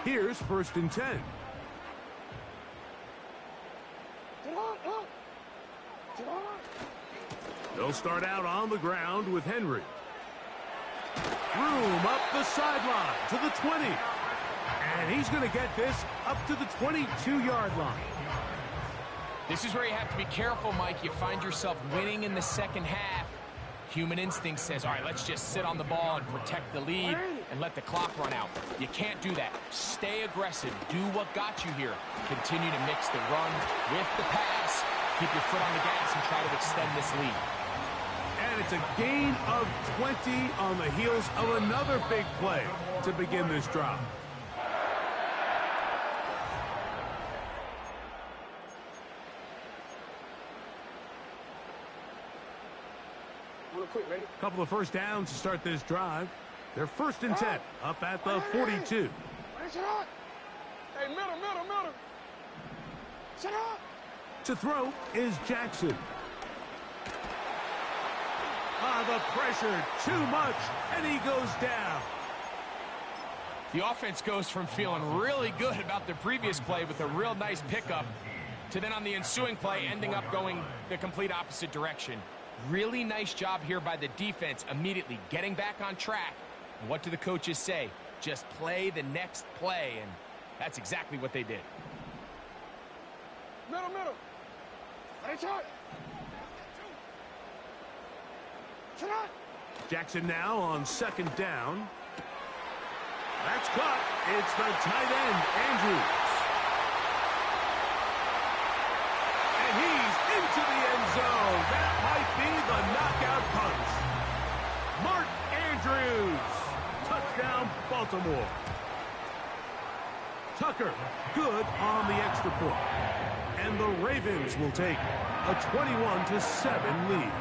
Here's first and 10. They'll start out on the ground with Henry. Room up the sideline to the 20. And he's going to get this up to the 22-yard line. This is where you have to be careful, Mike. You find yourself winning in the second half. Human instinct says, all right, let's just sit on the ball and protect the lead and let the clock run out. You can't do that. Stay aggressive. Do what got you here. Continue to mix the run with the pass. Keep your foot on the gas and try to extend this lead. And it's a gain of 20 on the heels of another big play to begin this drive. A couple of first downs to start this drive. They're first and 10, up at the 42. Hey, middle. Shut up. To throw is Jackson. The pressure, too much, and he goes down. The offense goes from feeling really good about the previous play with a real nice pickup to then on the ensuing play ending up going the complete opposite direction. Really nice job here by the defense, immediately getting back on track. And what do the coaches say? Just play the next play, and that's exactly what they did. Middle. Hey, shot. Jackson now on second down. That's caught. It's the tight end, Andrews. And he's into the end zone. That might be the knockout punch. Mark Andrews. Touchdown, Baltimore. Tucker, good on the extra point. And the Ravens will take a 21-7 lead.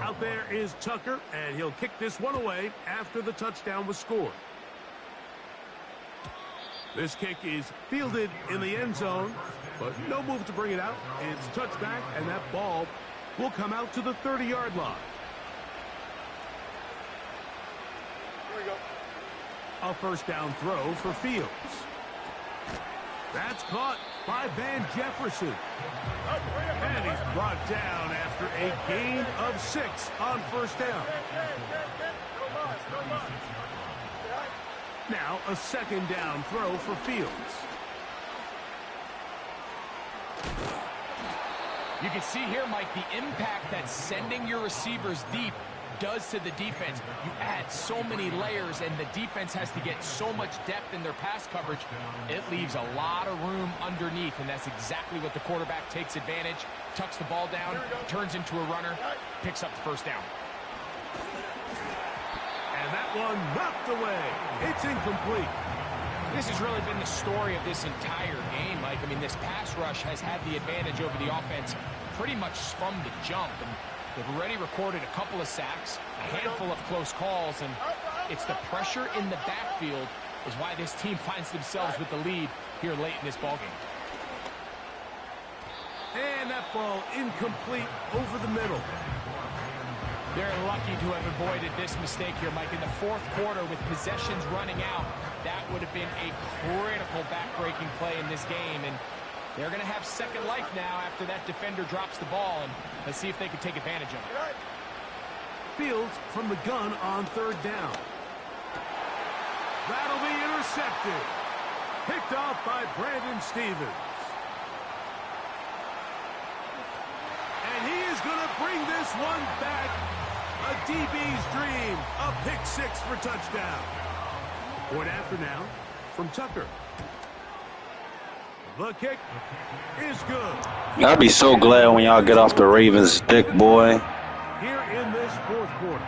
Out there is Tucker, and he'll kick this one away after the touchdown was scored. This kick is fielded in the end zone, but no move to bring it out. It's touchback, and that ball will come out to the 30-yard line. Here we go. A first down throw for Fields. That's caught by Van Jefferson. And he's brought down after a gain of 6 on first down. Now a second down throw for Fields. You can see here, Mike, the impact that sending your receivers deep does to the defense. You add so many layers, and the defense has to get so much depth in their pass coverage. It leaves a lot of room underneath, and that's exactly what the quarterback takes advantage. Tucks the ball down, turns into a runner, picks up the first down. And that one knocked away. It's incomplete. This has really been the story of this entire game, Mike. I mean, this pass rush has had the advantage over the offense pretty much from the jump. And they've already recorded a couple of sacks, a handful of close calls, and it's the pressure in the backfield is why this team finds themselves with the lead here late in this ballgame. And that ball incomplete over the middle. They're lucky to have avoided this mistake here, Mike. In the fourth quarter, with possessions running out, that would have been a critical back-breaking play in this game. And they're going to have second life now after that defender drops the ball. And let's see if they can take advantage of it. Fields from the gun on third down. That'll be intercepted. Picked off by Brandon Stephens. And he is going to bring this one back. A DB's dream. A pick 6 for touchdown. Point after now from Tucker. The kick is good. I'd be so glad when y'all get off the Ravens' dick, boy. Here in this fourth quarter.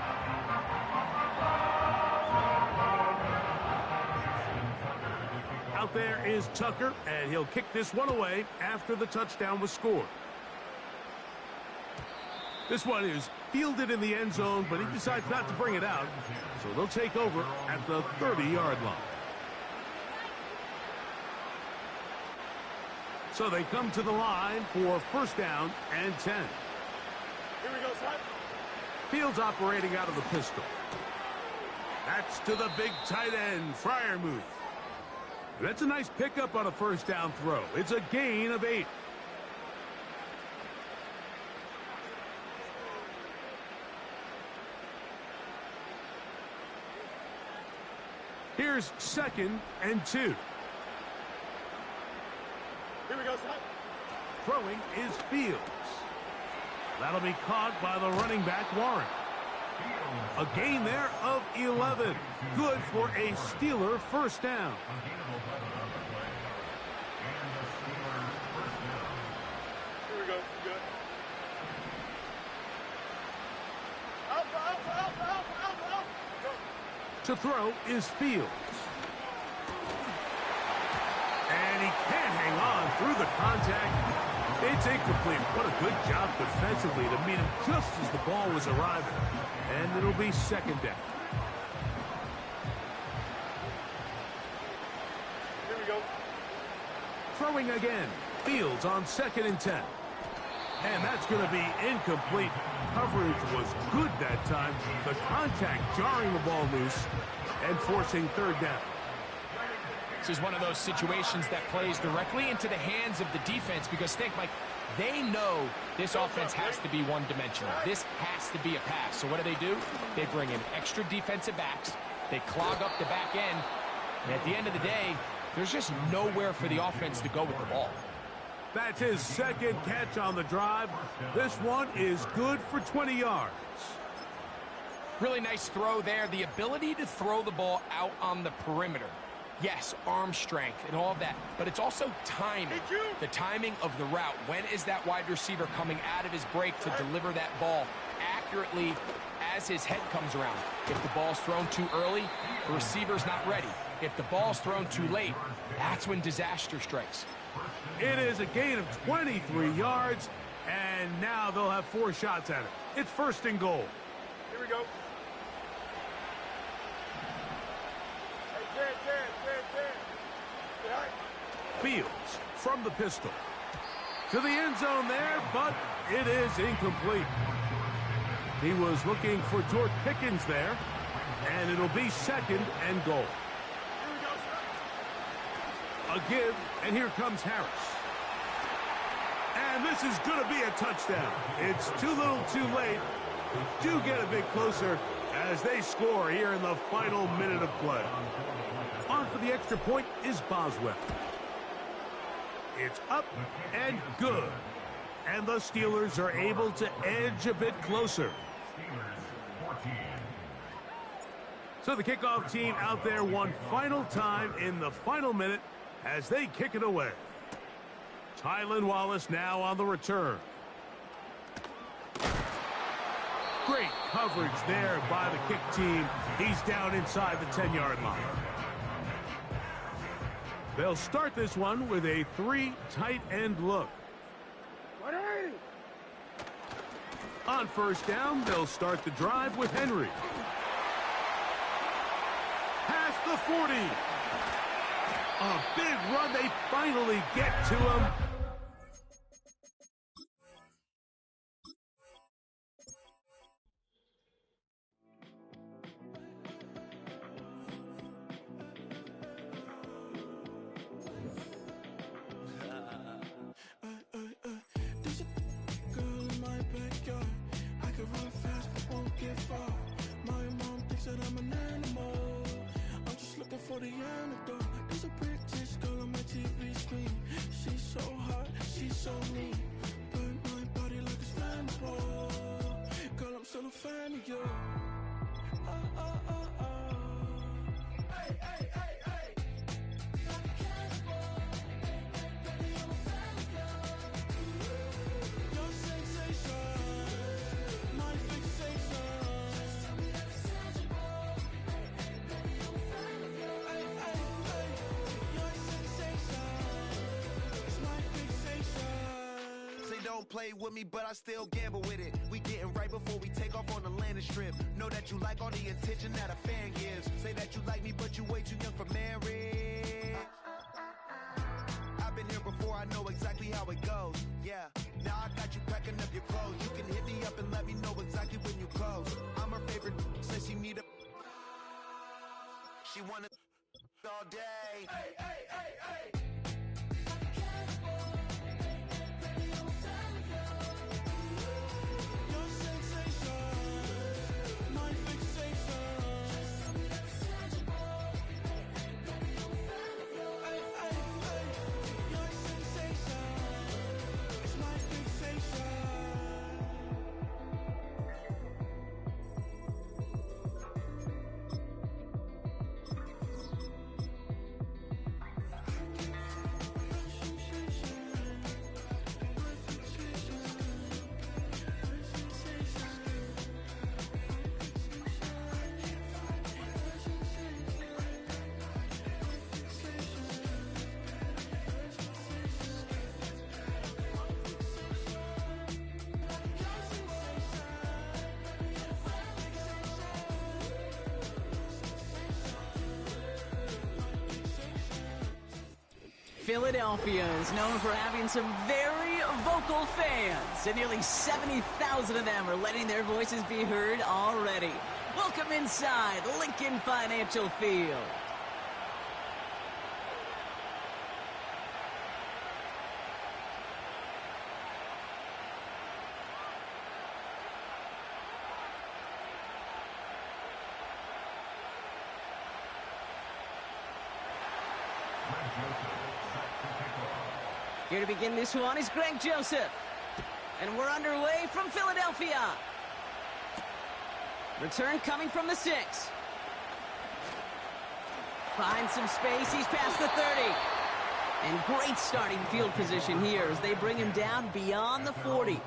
Out there is Tucker, and he'll kick this one away after the touchdown was scored. This one is fielded in the end zone, but he decides not to bring it out. So they'll take over at the 30-yard line. So they come to the line for first down and 10. Here we go, son. Fields operating out of the pistol. That's to the big tight end, Freiermuth. That's a nice pickup on a first down throw. It's a gain of 8. Here's second and 2. Here we go, son. Throwing is Fields. That'll be caught by the running back, Warren. A gain there of 11. Good for a Steeler first down. Here we go. Good. Out. Go. To throw is Fields. And he can't hang on through the contact. It's incomplete. What a good job defensively to meet him just as the ball was arriving. And it'll be second down. Here we go. Throwing again. Fields on second and 10. And that's going to be incomplete. Coverage was good that time. The contact jarring the ball loose and forcing third down. This is one of those situations that plays directly into the hands of the defense because, think, Mike, they know this offense has to be one-dimensional. This has to be a pass. So what do? They bring in extra defensive backs. They clog up the back end. And at the end of the day, there's just nowhere for the offense to go with the ball. That's his second catch on the drive. This one is good for 20 yards. Really nice throw there. The ability to throw the ball out on the perimeter. Yes, arm strength and all of that, but it's also timing. The timing of the route. When is that wide receiver coming out of his break to deliver that ball accurately as his head comes around? If the ball's thrown too early, the receiver's not ready. If the ball's thrown too late, that's when disaster strikes. It is a gain of 23 yards, and now they'll have 4 shots at it. It's first and goal. Here we go. Fields from the pistol. To the end zone there, but it is incomplete. He was looking for George Pickens there, and it'll be second and goal. A give, and here comes Harris. And this is going to be a touchdown. It's too little too late. They do get a bit closer as they score here in the final minute of play. On for the extra point is Boswell. It's up and good. And the Steelers are able to edge a bit closer. So the kickoff team out there one final time in the final minute as they kick it away. Tylan Wallace now on the return. Great coverage there by the kick team. He's down inside the 10-yard line. They'll start this one with a 3 tight end look. On first down, they'll start the drive with Henry. Past the 40. A big run. They finally get to him. For the antidote, there's a British girl on my TV screen. She's so hot, she's so mean. Burn my body like it's flammable. Girl, I'm still a fan of you. Hey, hey, hey, hey. Like a cannibal. Baby, I'm a fan of you. Your sensation, my fixation. Don't play with me, but I still gamble with it. We getting right before we take off on the landing strip. Know that you like all the attention that a fan gives. Say that you like me, but you way too young for marriage. I've been here before, I know exactly how it goes. Yeah, now I got you packing up your clothes. You can hit me up and let me know exactly when you close. I'm her favorite, says she need a... She wanna all day. Hey, hey, hey, hey. Philadelphia is known for having some very vocal fans, and nearly 70,000 of them are letting their voices be heard already. Welcome inside Lincoln Financial Field. Here to begin this one is Greg Joseph. And we're underway from Philadelphia. Return coming from the 6. Finds some space. He's past the 30. And great starting field position here as they bring him down beyond the 40.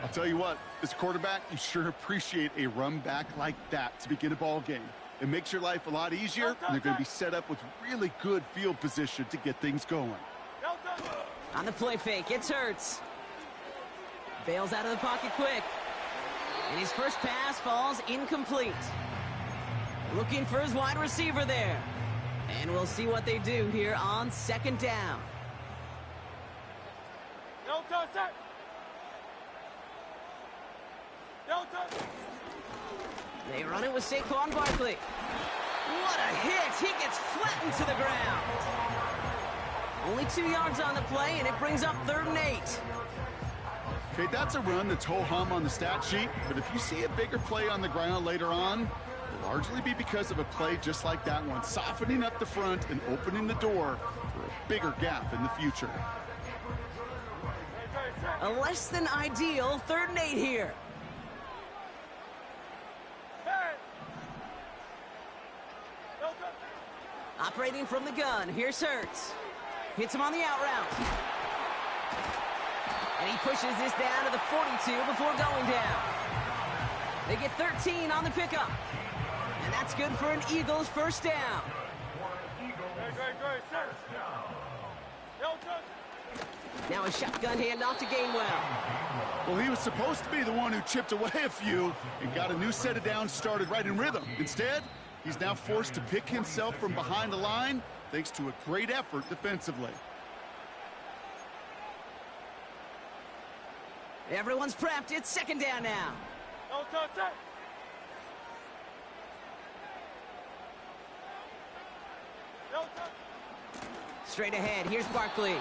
I'll tell you what, as a quarterback, you sure appreciate a run back like that to begin a ball game. It makes your life a lot easier, and they're going to be set up with really good field position to get things going. On the play fake, it's Hurts. Bails out of the pocket quick. And his first pass falls incomplete. Looking for his wide receiver there. And we'll see what they do here on second down. They run it with Saquon Barkley. What a hit! He gets flattened to the ground. Only 2 yards on the play, and it brings up 3rd and 8. Okay, that's a run that's ho-hum on the stat sheet, but if you see a bigger play on the ground later on, it'll largely be because of a play just like that one, softening up the front and opening the door for a bigger gap in the future. A less than ideal 3rd and 8 here. Operating from the gun, here's Hurts. Hits him on the out route. And he pushes this down to the 42 before going down. They get 13 on the pickup. And that's good for an Eagles first down. Now a shotgun handoff to Gainwell. Well, he was supposed to be the one who chipped away a few and got a new set of downs started right in rhythm. Instead, he's now forced to pick himself from behind the line thanks to a great effort defensively. Everyone's prepped. It's 2nd down now. Straight ahead, here's Barkley.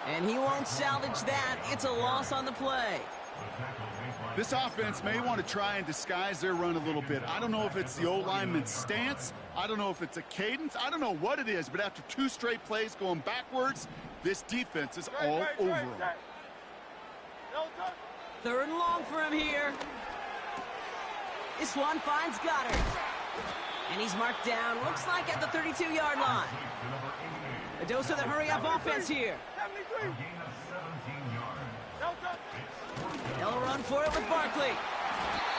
And he won't salvage that. It's a loss on the play. This offense may want to try and disguise their run a little bit. I don't know if it's the O-lineman's stance. I don't know if it's a cadence. I don't know what it is, but after 2 straight plays going backwards, this defense is all over them. 3rd and long for him here. This one finds Goddard. And he's marked down, looks like at the 32-yard line. A dose of the hurry-up offense here. They'll run for it with Barkley.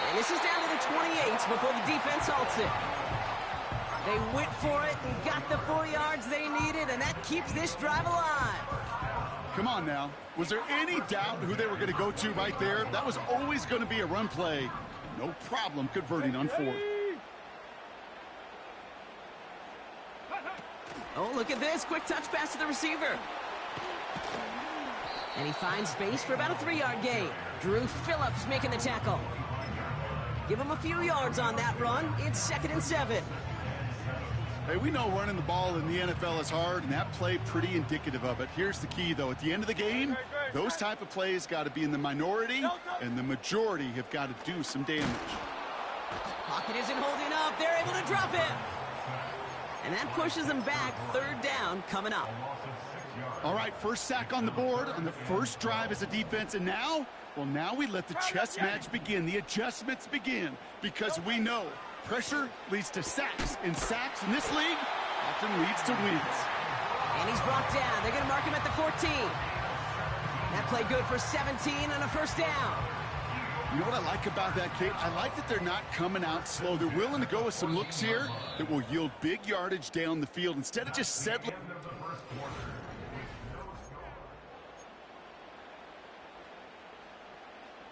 And this is down to the 28 before the defense halts it. They went for it and got the 4 yards they needed, and that keeps this drive alive. Come on now. Was there any doubt who they were going to go to right there? That was always going to be a run play. No problem converting on 4th. Oh, look at this. Quick touch pass to the receiver. And he finds space for about a 3-yard gain. Drew Phillips making the tackle. Give him a few yards on that run. It's 2nd and 7. Hey, we know running the ball in the NFL is hard, and that play pretty indicative of it. Here's the key, though. At the end of the game, those type of plays got to be in the minority, and the majority have got to do some damage. Pocket isn't holding up. They're able to drop him. And that pushes them back. 3rd down coming up. All right, first sack on the board on the first drive as a defense, and now, well, now we let the chess match begin. The adjustments begin, because we know pressure leads to sacks, and sacks in this league often leads to wins. And he's brought down. They're going to mark him at the 14. That play good for 17 and a first down. You know what I like about that, Kate? I like that they're not coming out slow. They're willing to go with some looks here that will yield big yardage down the field instead of just settling.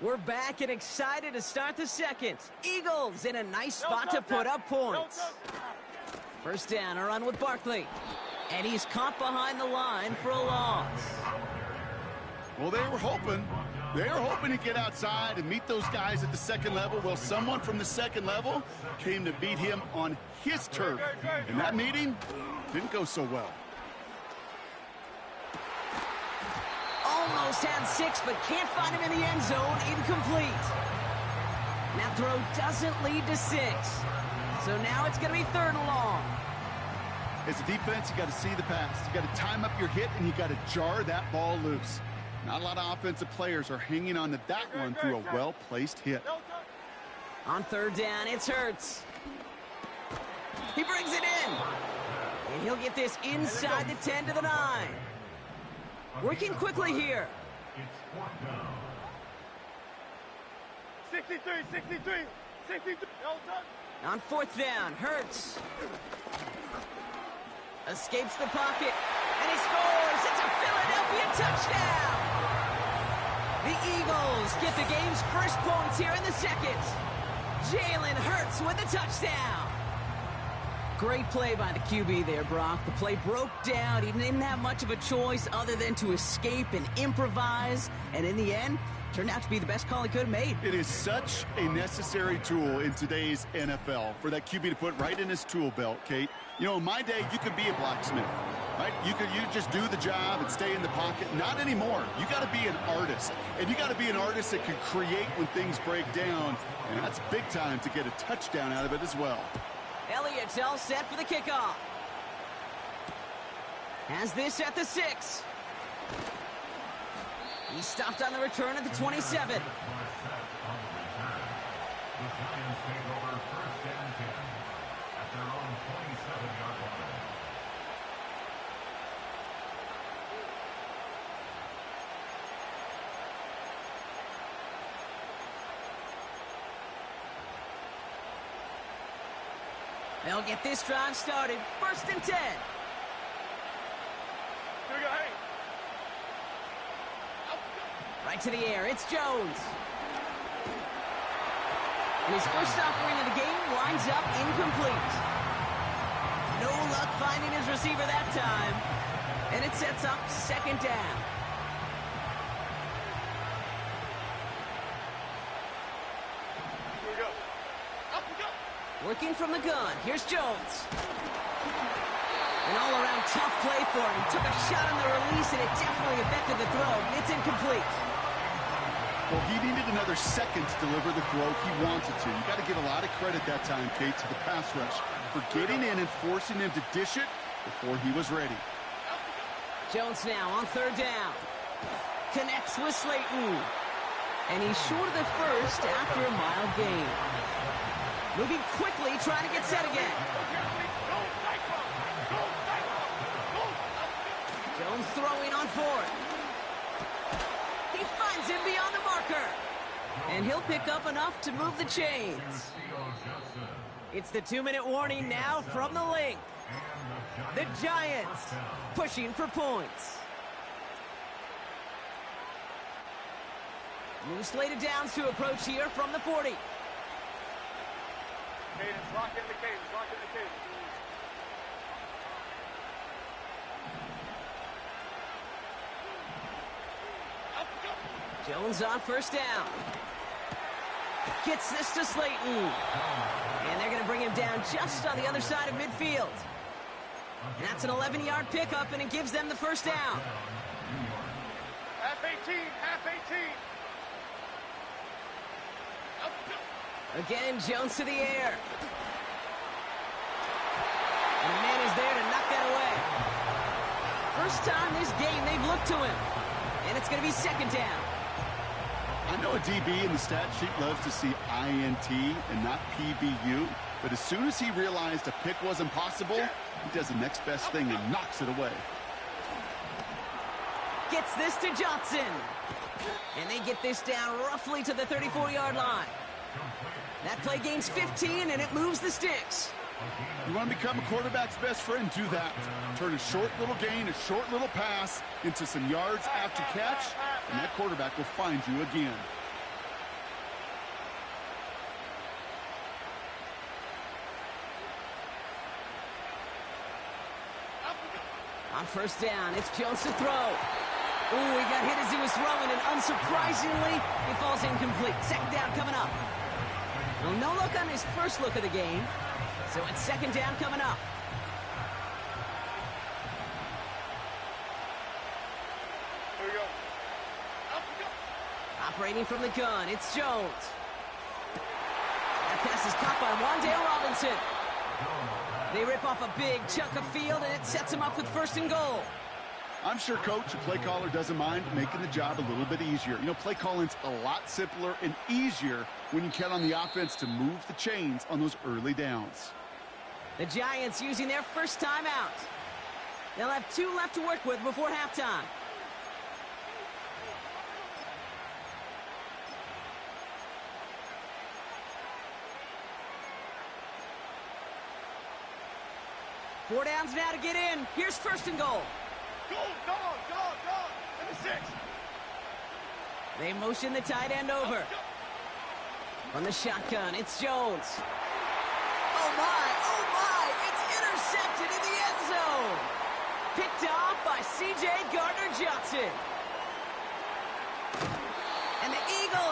We're back and excited to start the second. Eagles in a nice spot to put up points. First down, a run with Barkley. And he's caught behind the line for a loss. Well, they were hoping to get outside and meet those guys at the second level. Well, someone from the second level came to beat him on his turf. And that meeting didn't go so well. Almost had 6, but can't find him in the end zone. Incomplete. That throw doesn't lead to 6. So now it's going to be 3rd and long. As a defense, you got to see the pass. You got to time up your hit, and you got to jar that ball loose. Not a lot of offensive players are hanging on to that one through a well-placed hit. On 3rd down, it's Hurts. He brings it in. And he'll get this inside the 10 to the 9. Working quickly here. 63. On 4th down, Hurts. Escapes the pocket. And he scores. It's a Philadelphia touchdown. The Eagles get the game's first points here in the second. Jalen Hurts with the touchdown. Great play by the QB there, Brock. The play broke down. He didn't have much of a choice other than to escape and improvise. And in the end, Turned out to be the best call he could have made. It is such a necessary tool in today's NFL for that QB to put right in his tool belt, Kate. You know, in my day, you could be a blacksmith, right? You just do the job and stay in the pocket. Not anymore. You got to be an artist, and you got to be an artist that can create when things break down, and that's big time to get a touchdown out of it as well. Elliott's all set for the kickoff. Has this at the 6. He stopped on the return at the 27. They'll get this drive started. 1st and 10. Here we go, hey. Right to the air, it's Jones. And his first offering of the game winds up incomplete. No luck finding his receiver that time. And it sets up 2nd down. Here we go. Up we go. Working from the gun, here's Jones. An all-around tough play for him. He took a shot on the release, and it definitely affected the throw. It's incomplete. Well, he needed another second to deliver the throw he wanted to. You got to give a lot of credit that time, Kate, to the pass rush for getting in and forcing him to dish it before he was ready. Jones now on 3rd down. Connects with Slayton. And he's short of the first after a mild gain. Moving quickly, trying to get set again. Jones throwing on 4th. He finds him beyond the marker. And he'll pick up enough to move the chains. It's the 2-minute warning now from the link. The Giants pushing for points. New slate of downs to approach here from the 40. Cadence, lock in the cadence, lock in the cadence. Jones on 1st down. Gets this to Slayton. And they're going to bring him down just on the other side of midfield. That's an 11-yard pickup, and it gives them the 1st down. Half 18, half 18. Again, Jones to the air. And the man is there to knock that away. First time this game they've looked to him. And it's going to be 2nd down. I know a DB in the stat sheet loves to see INT and not PBU, but as soon as he realized a pick wasn't possible, he does the next best thing and knocks it away. Gets this to Johnson. And they get this down roughly to the 34-yard line. That play gains 15, and it moves the sticks. You want to become a quarterback's best friend? Do that. Turn a short little gain, a short little pass into some yards after catch, and that quarterback will find you again. On 1st down, it's Jones to throw. Ooh, he got hit as he was throwing, and unsurprisingly, he falls incomplete. 2nd down coming up. Well, no look on his first look of the game, so it's 2nd down coming up. Here we go. Up we go. Operating from the gun, it's Jones. That pass is caught by Wan'Dale Robinson. They rip off a big chunk of field, and it sets him up with 1st and goal. I'm sure Coach, a play caller, doesn't mind making the job a little bit easier. You know, play calling's a lot simpler and easier when you count on the offense to move the chains on those early downs. The Giants using their first timeout. They'll have 2 left to work with before halftime. Four downs now to get in. Here's 1st and goal. Go, dog, dog, dog. And the 6. They motion the tight end over. From the shotgun, it's Jones. Oh my, it's intercepted in the end zone. Picked off by C.J. Gardner-Johnson. And the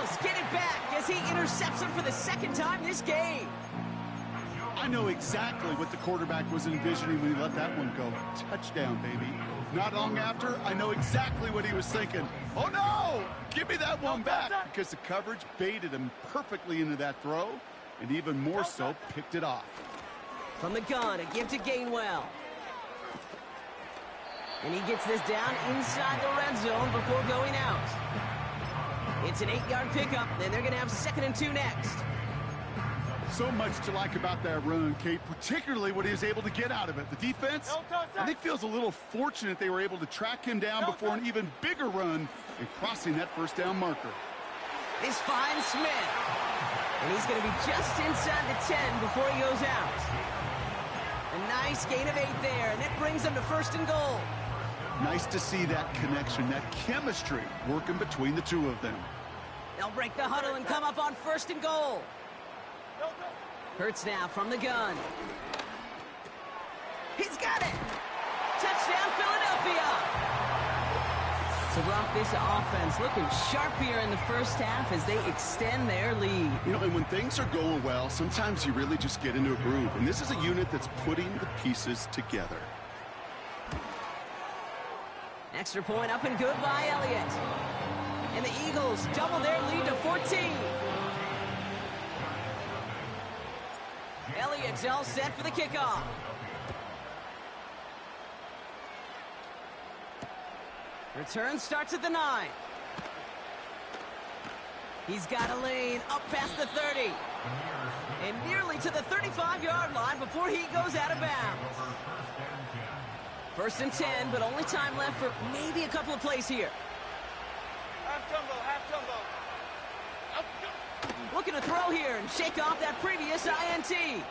Bales get it back as he intercepts him for the second time this game. I know exactly what the quarterback was envisioning when he let that one go. Touchdown, baby. Not long after, I know exactly what he was thinking. Oh, no! Give me that one back, because the coverage baited him perfectly into that throw, and even more so, picked it off. From the gun, a give to Gainwell. And he gets this down inside the red zone before going out. It's an 8-yard pickup, and they're going to have 2nd and 2 next. So much to like about that run, Kate, particularly what he was able to get out of it. The defense, I think, feels a little fortunate they were able to track him down before an even bigger run and crossing that first down marker. This finds Smith. And he's going to be just inside the 10 before he goes out. A nice gain of 8 there, and that brings them to 1st and goal. Nice to see that connection, that chemistry working between the two of them. They'll break the huddle and come up on 1st and goal. Hurts now from the gun. He's got it! Touchdown, Philadelphia! So, Brock, this offense looking sharp here in the first half as they extend their lead. You know, and when things are going well, sometimes you really just get into a groove. And this is a unit that's putting the pieces together. Extra point up and good by Elliott. And the Eagles double their lead to 14. Elliott's all set for the kickoff. Return starts at the 9. He's got a lane up past the 30. And nearly to the 35-yard line before he goes out of bounds. 1st and 10, but only time left for maybe a couple of plays here. Half tumble, half tumble. Looking to throw here and shake off that previous INT. And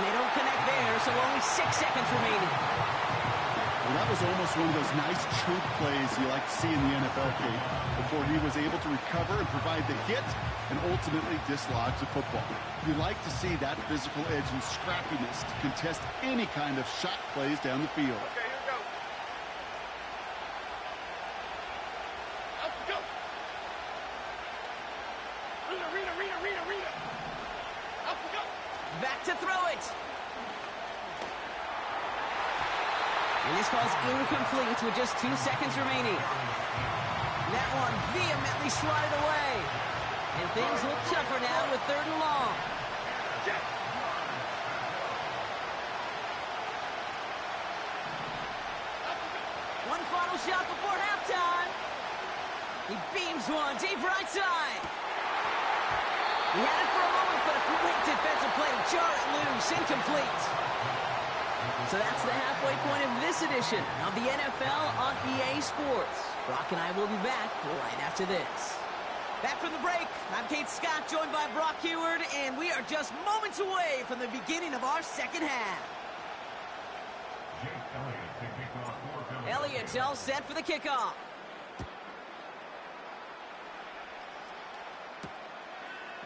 they don't connect there, so only 6 seconds remaining. Well, that was almost one of those nice chunk plays you like to see in the NFL, Kate, before he was able to recover and provide the hit and ultimately dislodge the football. You like to see that physical edge and scrappiness to contest any kind of shot plays down the field. Okay, here we go. Up we go. Rita. Up we go. Back to throw it. And this falls incomplete with just 2 seconds remaining. That one vehemently swatted away. And things look tougher now with 3rd and long. One final shot before halftime. He beams one deep right side. He had it for a moment, but a great defensive play to jar it loose, incomplete. So that's the halfway point of this edition of the NFL on EA Sports. Brock and I will be back right after this. Back from the break, I'm Kate Scott, joined by Brock Huard, and we are just moments away from the beginning of our second half. Elliott's all set for the kickoff.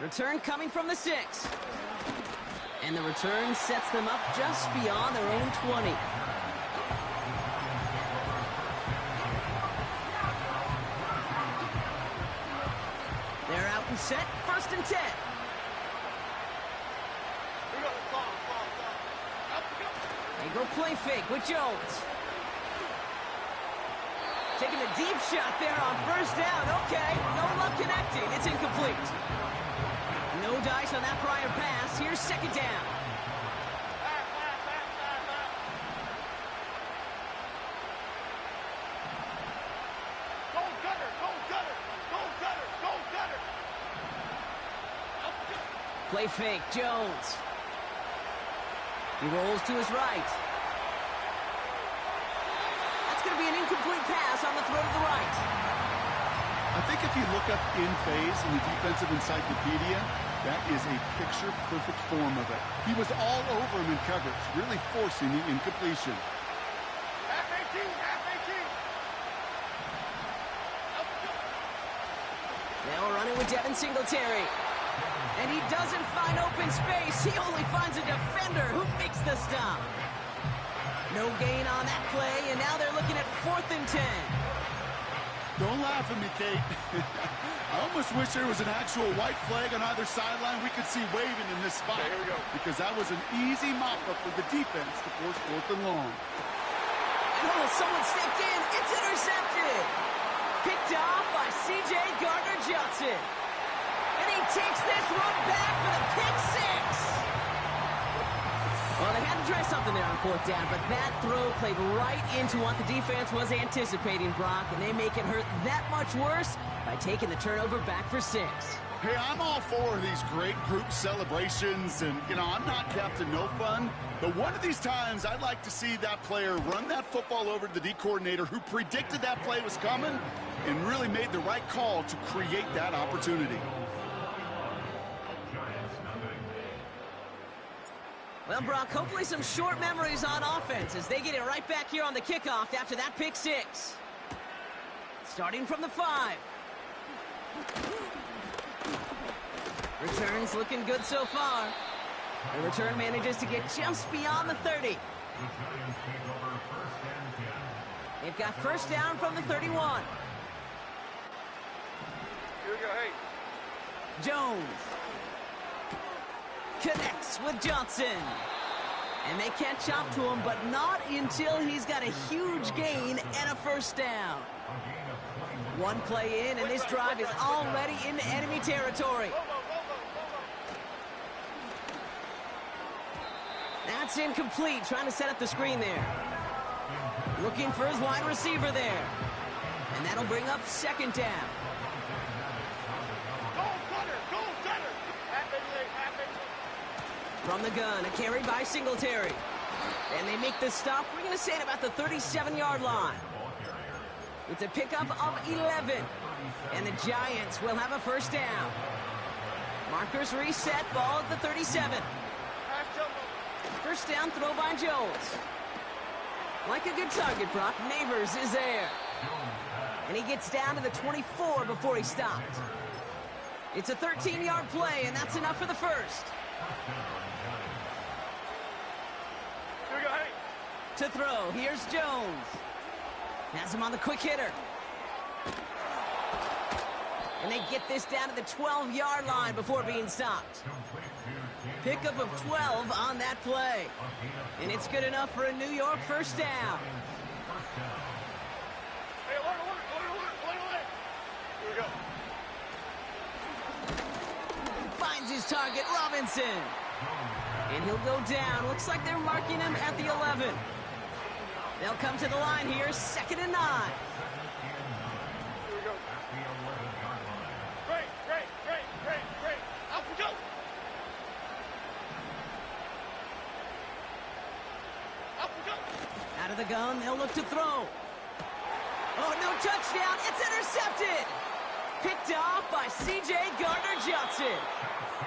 Return coming from the 6. And the return sets them up just beyond their own 20. They're out and set, 1st and 10. They go play fake with Jones. Taking a deep shot there on 1st down. Okay, no luck connecting. It's incomplete. No dice on that prior pass. Here's 2nd down. Play fake, Jones. He rolls to his right. That's going to be an incomplete pass on the throw to the right. I think if you look up in phase in the defensive encyclopedia, that is a picture-perfect form of it. He was all over him in coverage, really forcing the incompletion. Half 18. Now we're running with Devin Singletary. And he doesn't find open space. He only finds a defender who makes the stop. No gain on that play, and now they're looking at 4th and 10. Don't laugh at me, Kate. I almost wish there was an actual white flag on either sideline we could see waving in this spot. Okay, here we go. Because that was an easy mop-up for the defense to force 4th and long. And someone stepped in. It's intercepted. Picked off by C.J. Gardner-Johnson. And he takes this one back for the pick 6. Well, they had to try something there on 4th down, but that throw played right into what the defense was anticipating, Brock, and they make it hurt that much worse by taking the turnover back for 6. Hey, I'm all for these great group celebrations, and, you know, I'm not Captain No Fun, but one of these times I'd like to see that player run that football over to the D coordinator who predicted that play was coming and really made the right call to create that opportunity. Well, Brock, hopefully some short memories on offense as they get it right back here on the kickoff after that pick 6. Starting from the 5. Returns looking good so far. The return manages to get just beyond the 30. They've got 1st down from the 31. Here we go, hey. Jones connects with Johnson. And they catch up to him, but not until he's got a huge gain and a 1st down. One play in, and this drive is already into enemy territory. That's incomplete, trying to set up the screen there. Looking for his wide receiver there. And that'll bring up 2nd down. From the gun, a carry by Singletary. And they make the stop, we're going to say at about the 37-yard line. It's a pickup of 11. And the Giants will have a 1st down. Markers reset, ball at the 37. 1st down throw by Jones. Like a good target, Brock. Neighbors is there. And he gets down to the 24 before he stopped. It's a 13-yard play, and that's enough for the 1st. Here we go, hey. To throw, here's Jones. Has him on the quick hitter. And they get this down to the 12-yard line before being stopped. Pickup of 12 on that play. And it's good enough for a New York 1st down. Hey, alert. Here we go. Finds his target, Robinson. And he'll go down. Looks like they're marking him at the 11. They'll come to the line here, 2nd and 9. Here we go. Great. Out we go. Out of the gun, they'll look to throw. Oh, no touchdown. It's intercepted. Picked off by C.J. Gardner-Johnson.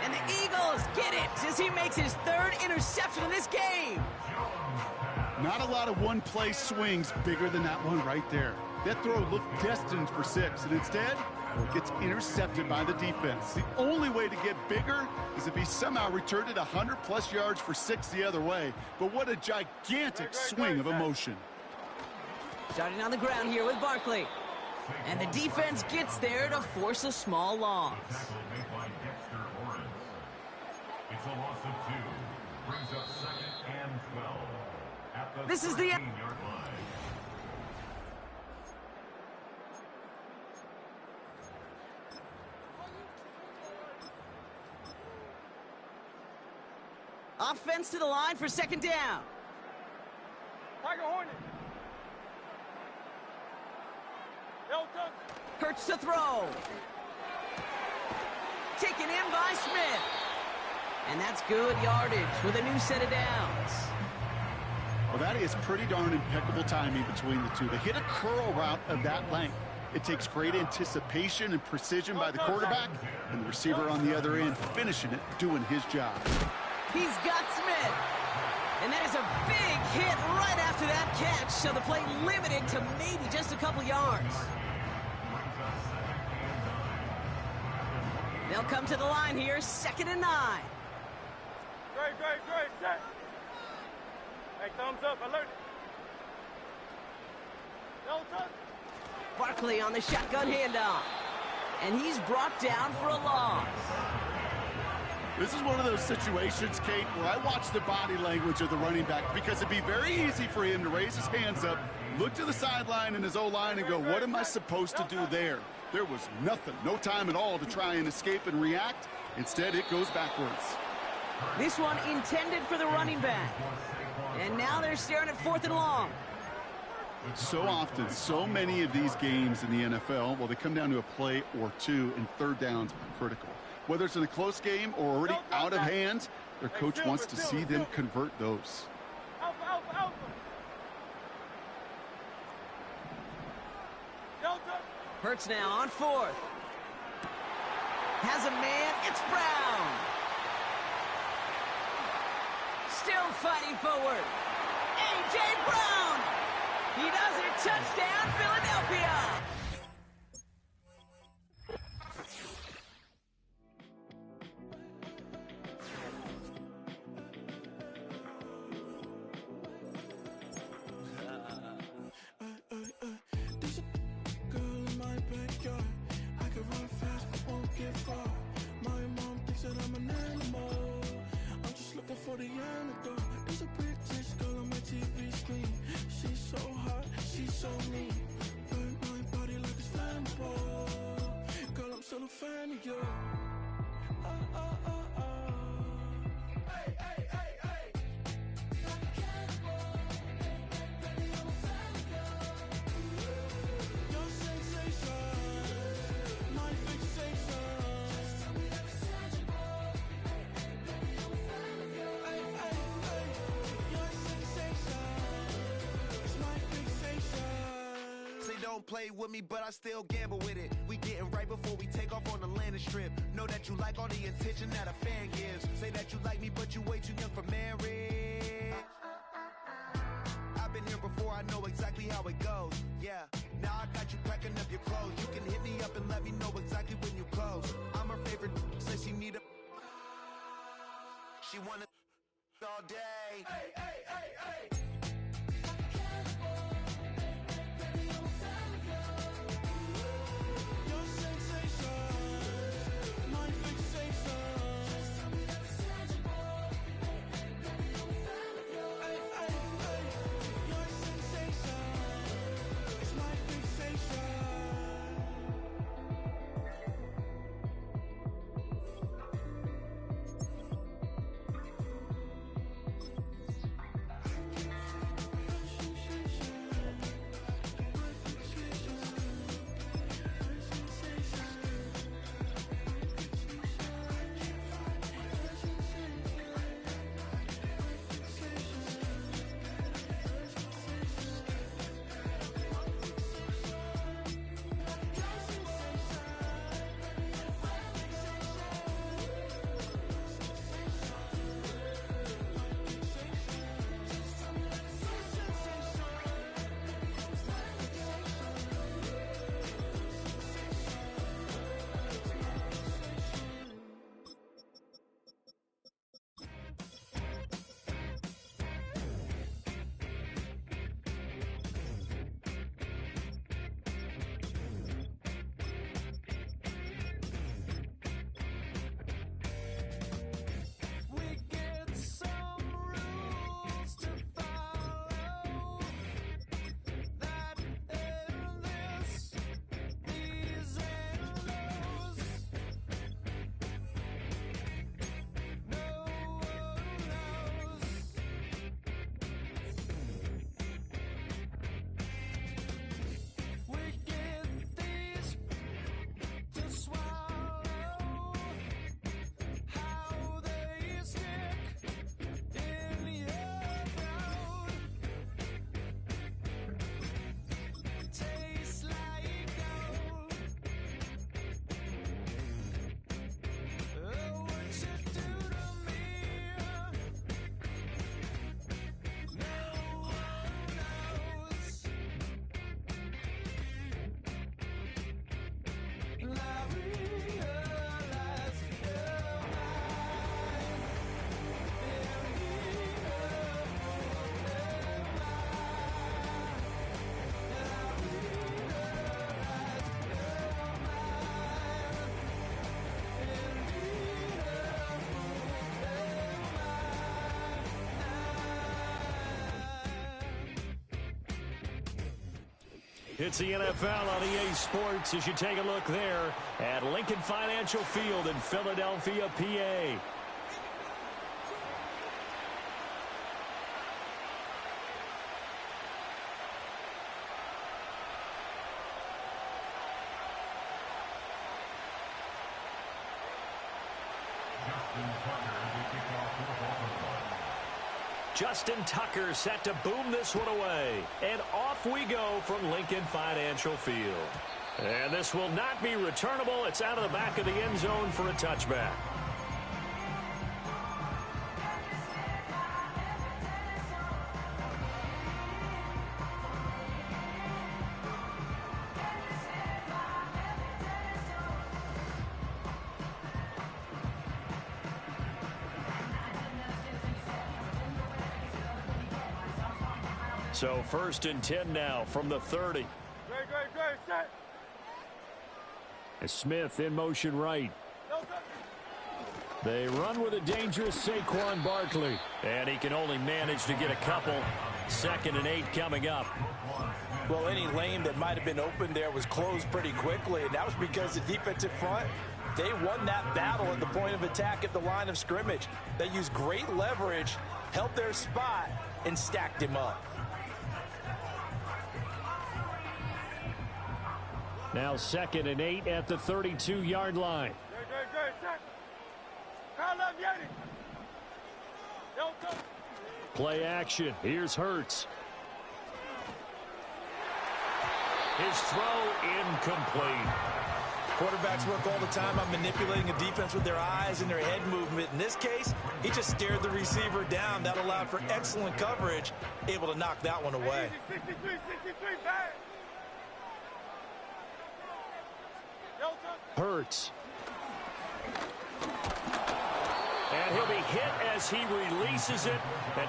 And the Eagles get it as he makes his 3rd interception in this game. Not a lot of one-play swings bigger than that one right there. That throw looked destined for 6, and instead, it gets intercepted by the defense. The only way to get bigger is if he somehow returned it 100-plus yards for 6 the other way. But what a gigantic swing of emotion. Starting on the ground here with Barkley. And the defense gets there to force a small loss. It's a loss of 2. Brings up 2nd and 12. At the This is the 13-yard line. offense to the line for 2nd down. Tiger Hornet. Hurts to throw. Taken in by Smith. And that's good yardage with a new set of downs. Well, that is pretty darn impeccable timing between the two. They hit a curl route of that length. It takes great anticipation and precision by the quarterback, and the receiver on the other end finishing it, doing his job. He's got Smith. And that is a big hit right after that catch, so the play limited to maybe just a couple yards. They'll come to the line here, 2nd and 9. Great. Set. Hey, thumbs up. Alert. No touch. Barkley on the shotgun handoff. And he's brought down for a loss. This is one of those situations, Kate, where I watch the body language of the running back because it'd be very easy for him to raise his hands up, look to the sideline in his O-line and go, what am I supposed to do there? There was nothing, no time at all to try and escape and react. Instead, it goes backwards. This one intended for the running back. And now they're staring at 4th and long. So often, so many of these games in the NFL, well, they come down to a play or two, and third downs are critical. Whether it's in a close game or already out of hand, their coach wants to see them convert those. Hurts now on 4th. Has a man, it's Brown. Still fighting forward. A.J. Brown. He does it. Touchdown, Philadelphia. For the antidote, there's a British girl on my TV screen. She's so hot, she's so mean. Burn my body like it's flammable. Girl, I'm still a fan of you. Hey, hey, hey, hey. Like a cannibal. Baby, I'm a fan of you. Your sensation, my fixation. Just tell me that it's tangible. Baby, I'm a fan of you. Don't play with me, but I still gamble with it. We getting right before we take off on the landing strip. Know that you like all the attention that a fan gives. Say that you like me, but you way too young for marriage. I've been here before, I know exactly how it goes. Yeah, now I got you packing up your clothes. You can hit me up and let me know exactly when you close. I'm her favorite, say she need a... She wanna all day. Hey, hey, hey, hey. It's the NFL on EA Sports as you take a look there at Lincoln Financial Field in Philadelphia, PA. Justin Tucker set to boom this one away. And off we go from Lincoln Financial Field. And this will not be returnable. It's out of the back of the end zone for a touchback. So 1st and 10 now from the 30. Great, set. As Smith in motion right. They run with a dangerous Saquon Barkley. And he can only manage to get a couple. 2nd and 8 coming up. Well, any lane that might have been open there was closed pretty quickly. And that was because the defensive front, they won that battle at the point of attack at the line of scrimmage. They used great leverage, held their spot, and stacked him up. Now 2nd and 8 at the 32-yard line. Play action. Here's Hurts. His throw incomplete. Quarterbacks work all the time on manipulating a defense with their eyes and their head movement. In this case, he just stared the receiver down. That allowed for excellent coverage, able to knock that one away. 63, back. Hurts. And he'll be hit as he releases it. And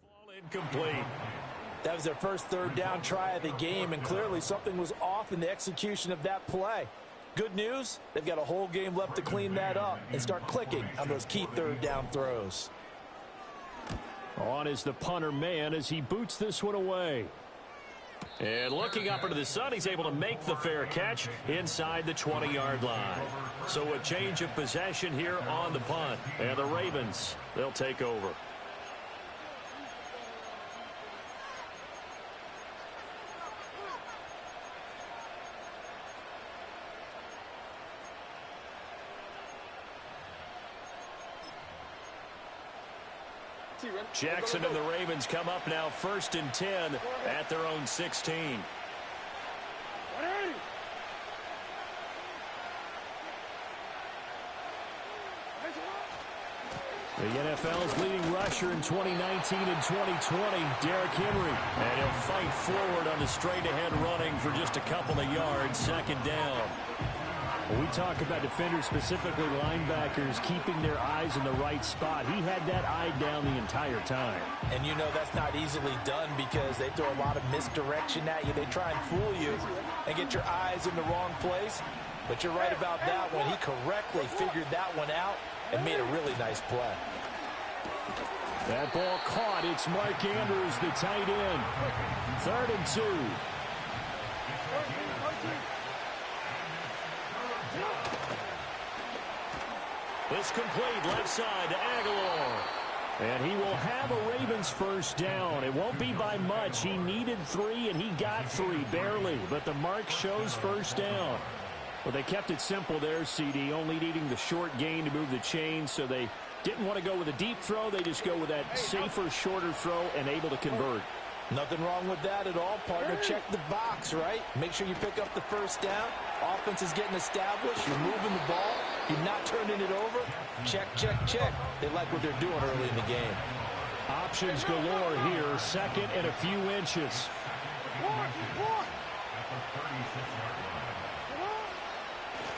ball incomplete. That was their first 3rd down try of the game, and clearly something was off in the execution of that play. Good news, they've got a whole game left to clean that up and start clicking on those key 3rd down throws. On is the punter man as he boots this one away. And looking up into the sun, he's able to make the fair catch inside the 20-yard line. So a change of possession here on the punt. And the Ravens, they'll take over. Jackson and the Ravens come up now 1st and 10 at their own 16. The NFL's leading rusher in 2019 and 2020, Derrick Henry. And he'll fight forward on the straight-ahead running for just a couple of yards, 2nd down. When we talk about defenders, specifically linebackers, keeping their eyes in the right spot, he had that eye down the entire time. And you know that's not easily done because they throw a lot of misdirection at you. They try and fool you and get your eyes in the wrong place. But you're right about that one. He correctly figured that one out and made a really nice play. That ball caught. It's Mark Andrews, the tight end. 3rd and 2. It's complete left side to Aguilar. And he will have a Ravens 1st down. It won't be by much. He needed 3, and he got 3, barely. But the mark shows 1st down. Well, they kept it simple there, CD, only needing the short gain to move the chain, so they didn't want to go with a deep throw. They just go with that safer, shorter throw and able to convert. Nothing wrong with that at all, partner. Check the box, right? Make sure you pick up the 1st down. Offense is getting established. You're moving the ball. You're not turning it over. Check, check, check. They like what they're doing early in the game. Options galore here. 2nd and a few inches.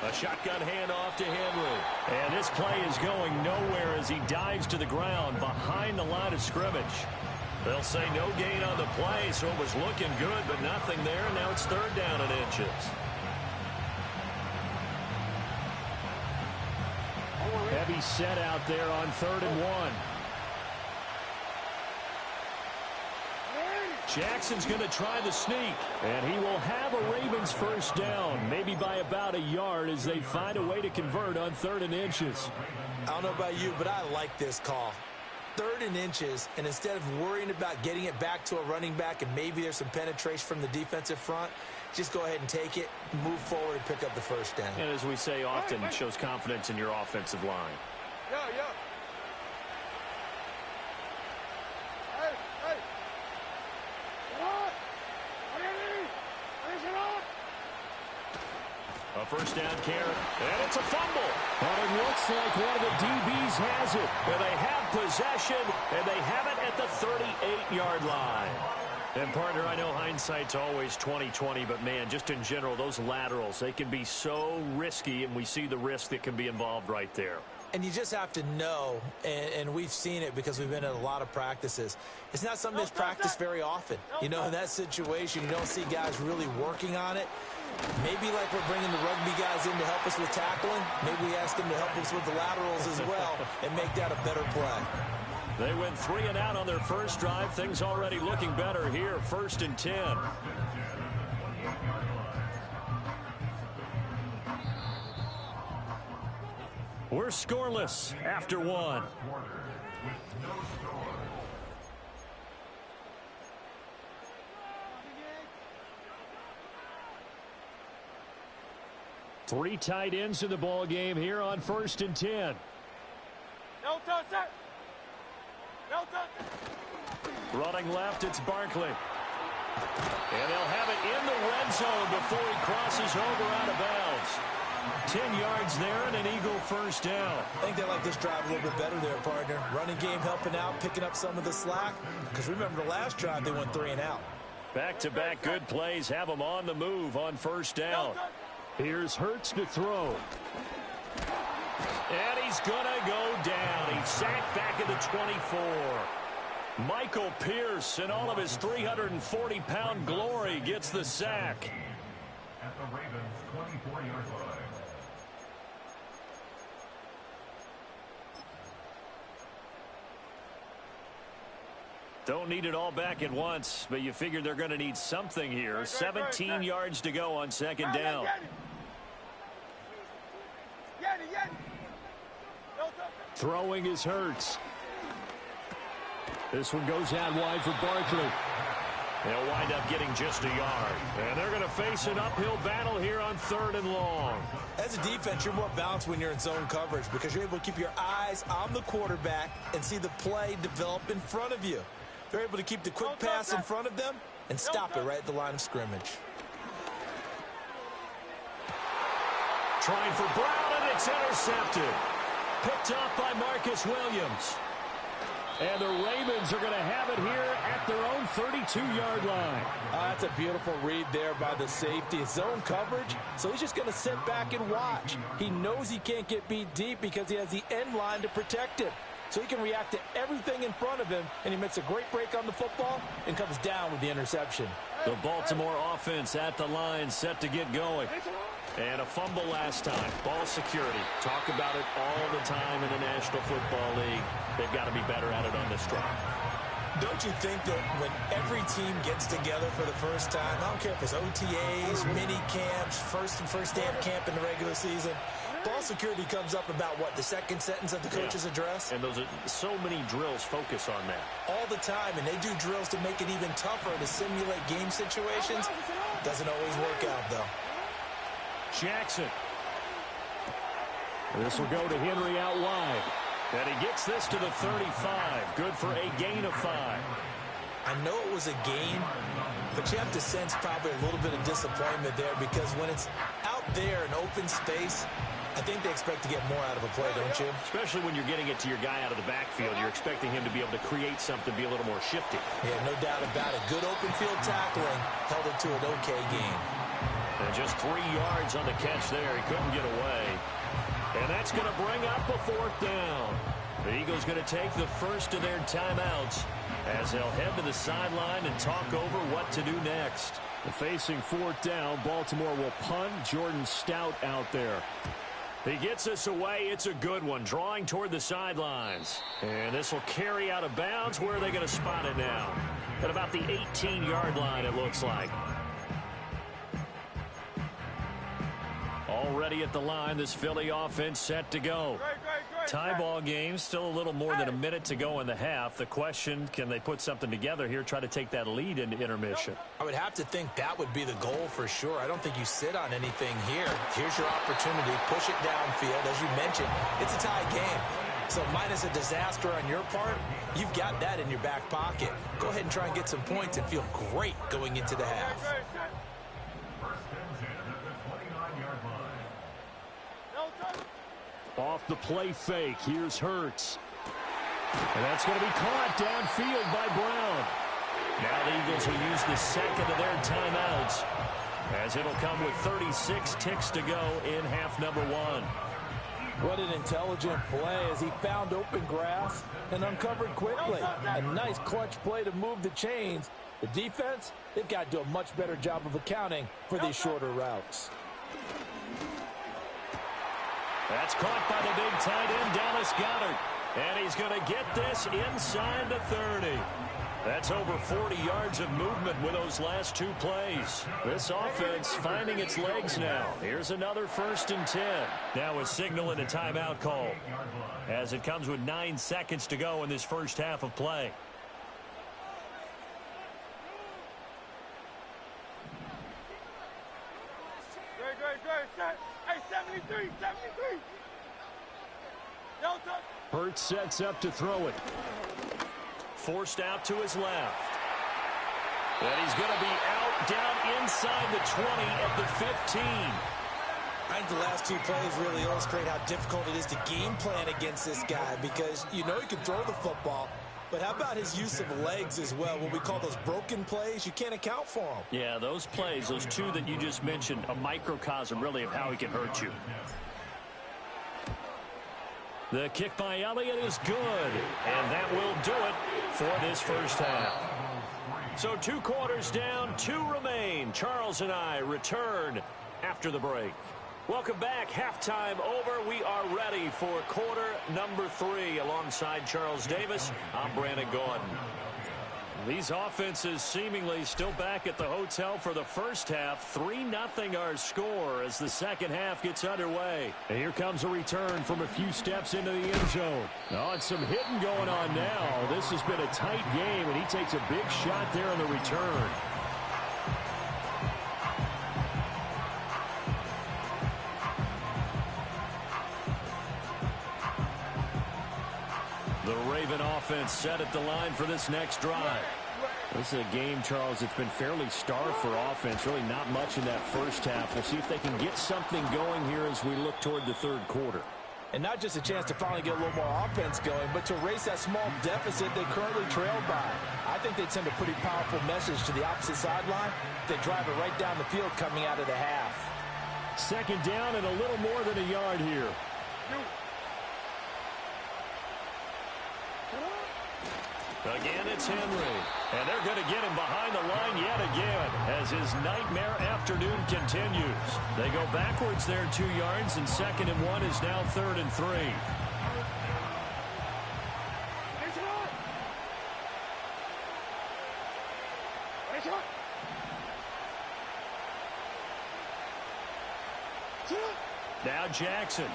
A shotgun handoff to Henry. And this play is going nowhere as he dives to the ground behind the line of scrimmage. They'll say no gain on the play, so it was looking good, but nothing there. Now it's 3rd down and inches. Heavy set out there on 3rd and 1. Jackson's going to try the sneak, and he will have a Ravens first down, maybe by about a yard as they find a way to convert on 3rd and inches. I don't know about you, but I like this call. 3rd and inches, and instead of worrying about getting it back to a running back and maybe there's some penetration from the defensive front, just go ahead and take it, move forward, and pick up the first down. And as we say often, it shows confidence in your offensive line. A first down carry, and it's a fumble. But it looks like one of the DBs has it. And they have possession, and they have it at the 38-yard line. And, partner, I know hindsight's always 20/20, but, man, just in general, those laterals, they can be so risky, and we see the risk that can be involved right there. And you just have to know, and we've seen it because we've been in a lot of practices, it's not something that's practiced very often. You know, in that situation, you don't see guys really working on it. Maybe like we're bringing the rugby guys in to help us with tackling, maybe we ask them to help us with the laterals as well and make that a better play. They went 3 and out on their first drive. Things already looking better here. 1st and 10. We're scoreless after 1. Three tight ends in the ball game here on 1st and 10. No touch it. No touch it. Running left, it's Barkley. And they'll have it in the red zone before he crosses over out of bounds. 10 yards there and an Eagle first down. I think they like this drive a little bit better there, partner. Running game helping out, picking up some of the slack. Because remember the last drive, they went 3 and out. Back-to-back good plays have them on the move on first down. Here's Hurts to throw. And he's going to go down. He's sacked back at the 24. Michael Pierce, in all of his 340-pound glory, gets the sack. At the Ravens' 24-yard line. Don't need it all back at once, but you figure they're going to need something here. 17 yards to go on 2nd down. Throwing is Hurts. This one goes out wide for Barkley. They'll wind up getting just a yard. And they're going to face an uphill battle here on 3rd and long. As a defense, you're more balanced when you're in zone coverage because you're able to keep your eyes on the quarterback and see the play develop in front of you. They're able to keep the quick pass in front of them and stop it right at the line of scrimmage. Trying for Brown, and it's intercepted. Picked up by Marcus Williams. And the Ravens are going to have it here at their own 32-yard line. That's a beautiful read there by the safety. Zone coverage, so he's just going to sit back and watch. He knows he can't get beat deep because he has the end line to protect him. So he can react to everything in front of him, and he makes a great break on the football and comes down with the interception. The Baltimore offense at the line, set to get going. And a fumble last time. Ball security. Talk about it all the time in the National Football League. They've got to be better at it on this drive. Don't you think that when every team gets together for the first time, I don't care if it's OTAs, mini camps, first day of camp in the regular season, ball security comes up about, what, the second sentence of the coach's address? And those are so many drills focus on that. All the time, and they do drills to make it even tougher to simulate game situations. Doesn't always work out, though. Jackson. This will go to Henry out wide. And he gets this to the 35. Good for a gain of 5. I know it was a gain, but you have to sense probably a little bit of disappointment there because when it's out there in open space, I think they expect to get more out of a play, don't you? Especially when you're getting it to your guy out of the backfield. You're expecting him to be able to create something, be a little more shifty. Yeah, no doubt about it. Good open field tackling held it to an okay gain. And just 3 yards on the catch there. He couldn't get away. And that's going to bring up a 4th down. The Eagles going to take the first of their timeouts as they'll head to the sideline and talk over what to do next. Facing 4th down, Baltimore will punt. Jordan Stout out there. He gets us away. It's a good one. Drawing toward the sidelines. And this will carry out of bounds. Where are they going to spot it now? At about the 18-yard line, it looks like. Already at the line, this Philly offense set to go. Tie ball game, still a little more than a minute to go in the half. The question, can they put something together here, try to take that lead into intermission? I would have to think that would be the goal for sure. I don't think you sit on anything here. Here's your opportunity. Push it downfield. As you mentioned, it's a tie game. So minus a disaster on your part, you've got that in your back pocket. Go ahead and try and get some points and feel great going into the half. Off the play fake, here's Hurts. And that's going to be caught downfield by Brown. Now the Eagles will use the second of their timeouts, as it'll come with 36 ticks to go in half number 1. What an intelligent play as he found open grass and uncovered quickly. A nice clutch play to move the chains. The defense, they've got to do a much better job of accounting for these shorter routes. That's caught by the big tight end, Dallas Goedert. And he's going to get this inside the 30. That's over 40 yards of movement with those last 2 plays. This offense finding its legs now. Here's another 1st and 10. Now a signal and a timeout call, as it comes with 9 seconds to go in this first half of play. Great. Hey, 73. Hurts sets up to throw it. Forced out to his left. And he's going to be out down inside the 20 at the 15. I think the last 2 plays really illustrate how difficult it is to game plan against this guy, because you know he can throw the football, but how about his use of legs as well? What we call those broken plays, you can't account for them. Yeah, those plays, those 2 that you just mentioned, a microcosm really of how he can hurt you. The kick by Elliott is good, and that will do it for this first half. So 2 quarters down, 2 remain. Charles and I return after the break. Welcome back. Halftime over. We are ready for quarter number 3. Alongside Charles Davis, I'm Brandon Gordon. These offenses seemingly still back at the hotel for the first half. 3-0 our score as the second half gets underway. And here comes a return from a few steps into the end zone. Oh, and some hitting going on now. This has been a tight game, and he takes a big shot there on the return. The Raven offense set at the line for this next drive. This is a game, Charles, it's been fairly starved for offense. Really not much in that first half. We'll see if they can get something going here as we look toward the third quarter. And not just a chance to finally get a little more offense going, but to erase that small deficit they currently trailed by. I think they'd send a pretty powerful message to the opposite sideline. They drive it right down the field coming out of the half. Second down and a little more than a yard here. Again, it's Henry. And they're going to get him behind the line yet again as his nightmare afternoon continues. They go backwards there 2 yards, and 2nd and 1 is now 3rd and 3. Now Jackson.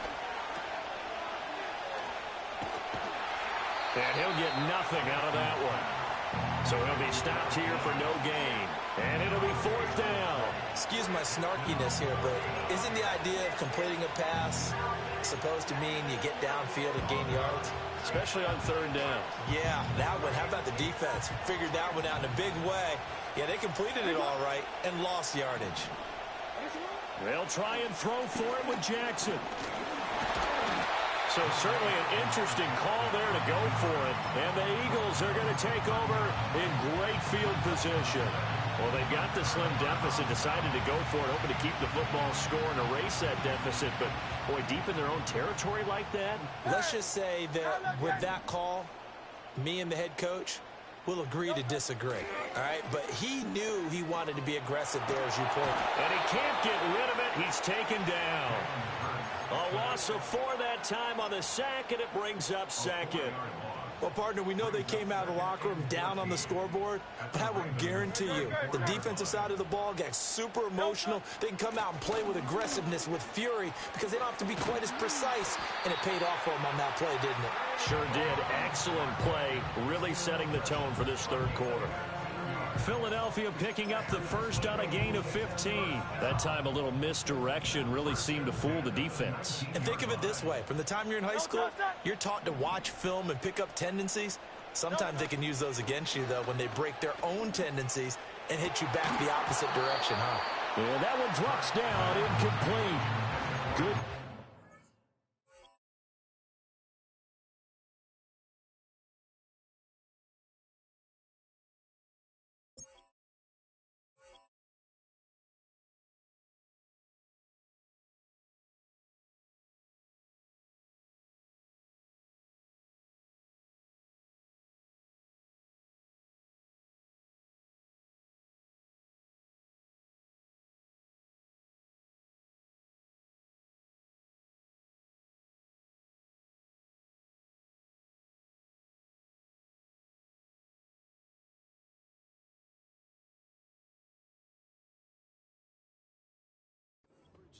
And he'll get nothing out of that one. So he'll be stopped here for no gain. And it'll be 4th down. Excuse my snarkiness here, but isn't the idea of completing a pass supposed to mean you get downfield and gain yards? Especially on 3rd down. Yeah, that one. How about the defense? Figured that one out in a big way. Yeah, they completed it all right and lost yardage. They'll try and throw for it with Jackson. So certainly an interesting call there to go for it. And the Eagles are going to take over in great great field position. Well, they've got the slim deficit, decided to go for it, hoping to keep the football score and erase that deficit. But, boy, deep in their own territory like that. Let's just say that with that call, me and the head coach will agree to disagree. All right? But he knew he wanted to be aggressive there, as you pointed. And he can't get rid of it. He's taken down. A loss of 4 that time on the sack, and it brings up second. Well, partner, we know they came out of the locker room down on the scoreboard, but I will guarantee you the defensive side of the ball got super emotional. They can come out and play with aggressiveness, with fury, because they don't have to be quite as precise, and it paid off for them on that play, didn't it? Sure did. Excellent play, really setting the tone for this third quarter. Philadelphia picking up the first on a gain of 15. That time a little misdirection really seemed to fool the defense. And think of it this way. From the time you're in high school, you're taught to watch film and pick up tendencies. Sometimes they can use those against you, though, when they break their own tendencies and hit you back the opposite direction, huh? Yeah, that one drops down, incomplete. Good.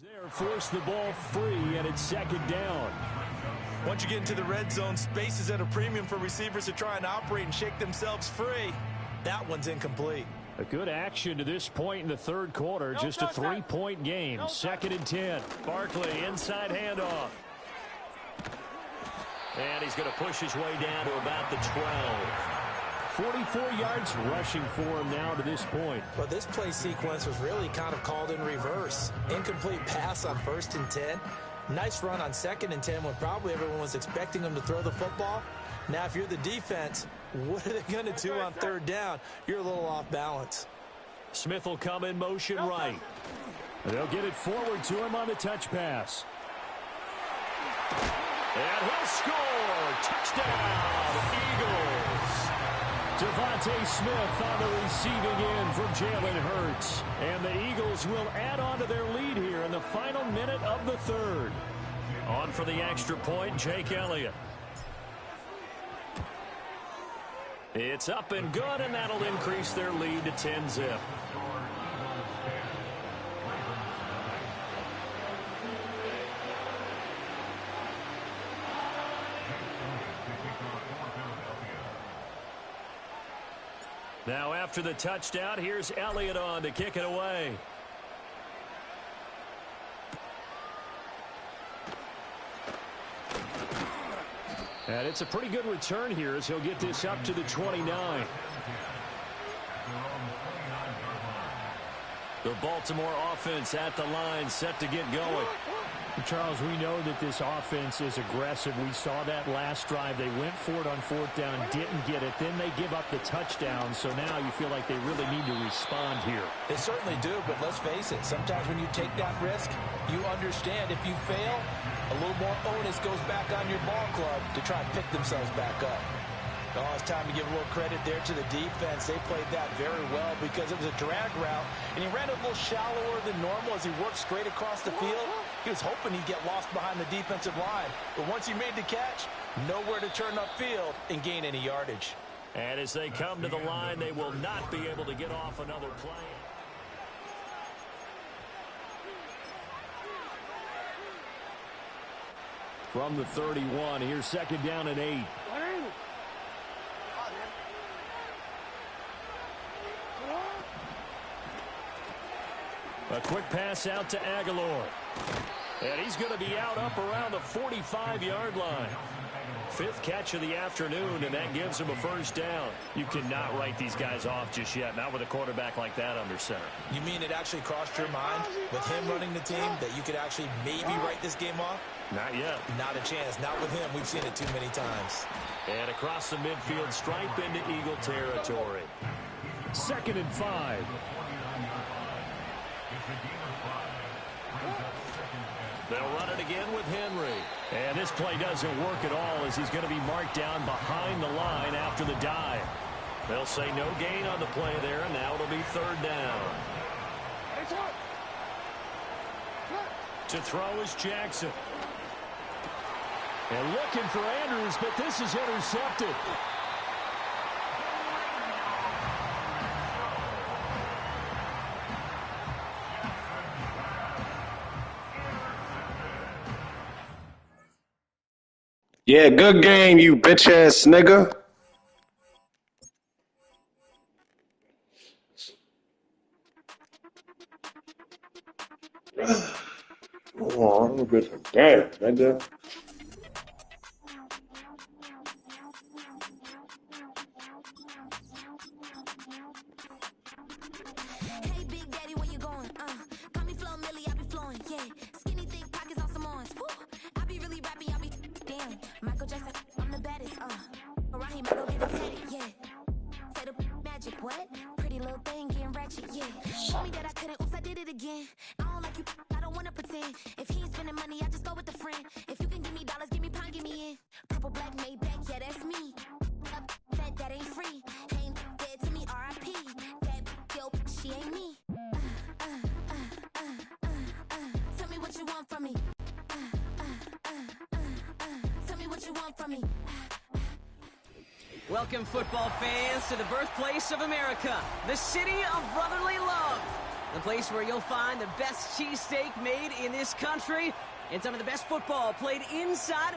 There, force the ball free, and it's second down. Once you get into the red zone, space is at a premium for receivers to try and operate and shake themselves free. That one's incomplete. A good action to this point in the third quarter. Just a 3-point game. Second and 10. Barkley, inside handoff. And he's going to push his way down to about the 12. 44 yards rushing for him now to this point. But this play sequence was really kind of called in reverse. Incomplete pass on 1st and 10. Nice run on 2nd and 10 when probably everyone was expecting him to throw the football. Now, if you're the defense, what are they going to do on 3rd down? You're a little off balance. Smith will come in motion right. They'll get it forward to him on the touch pass. And he'll score. Touchdown, Eagles. Devontae Smith on the receiving end from Jalen Hurts. And the Eagles will add on to their lead here in the final minute of the third. On for the extra point, Jake Elliott. It's up and good, and that'll increase their lead to 10-zip. Now after the touchdown, here's Elliott on to kick it away. And it's a pretty good return here as he'll get this up to the 29. The Baltimore offense at the line, set to get going. Charles, we know that this offense is aggressive. We saw that last drive. They went for it on 4th down, didn't get it. Then they give up the touchdown. So now you feel like they really need to respond here. They certainly do, but let's face it. Sometimes when you take that risk, you understand if you fail, a little more onus goes back on your ball club to try and pick themselves back up. Oh, it's time to give a little credit there to the defense. They played that very well because it was a drag route, and he ran a little shallower than normal as he worked straight across the field. He was hoping he'd get lost behind the defensive line, but once he made the catch, nowhere to turn upfield and gain any yardage. And as they come to the line, they will not be able to get off another play. From the 31, here's second down and 8. A quick pass out to Aguilar. And he's going to be out up around the 45-yard line. 5th catch of the afternoon, and that gives him a first down. You cannot write these guys off just yet, not with a quarterback like that under center. You mean it actually crossed your mind with him running the team that you could actually maybe write this game off? Not yet. Not a chance. Not with him. We've seen it too many times. And across the midfield stripe into Eagle territory. 2nd and 5. They'll run it again with Henry. And this play doesn't work at all as he's going to be marked down behind the line after the dive. They'll say no gain on the play there, and now it'll be 3rd down. To throw is Jackson. And looking for Andrews, but this is intercepted. Yeah, good game, you bitch-ass nigga. Oh, I'm a bit of damn, nigga. Hey, Big Daddy, where you going? Call me Flo Millie, I be flowing, yeah. Skinny, thick pockets on Samoans. Woo! I be really rapping, I be damn. Michael Jackson, I'm the baddest, Raheem, I go get it tatted, yeah. Say the magic, what? Pretty little thing, getting ratchet, yeah. Told me that I couldn't, oops, I did it again. I don't like you, I don't wanna pretend. If he ain't spending money, I just go with a friend. If you can give me dollars, give me pound, give me in. Purple, black, made back, yeah, that's me. That ain't free. Ain't dead to me, R.I.P. That yo, she ain't me. Tell me what you want from me. Tell me what you want from me. Welcome, football fans, to the birthplace of America, the city of brotherly love. The place where you'll find the best cheesesteak made in this country and some of the best football played inside.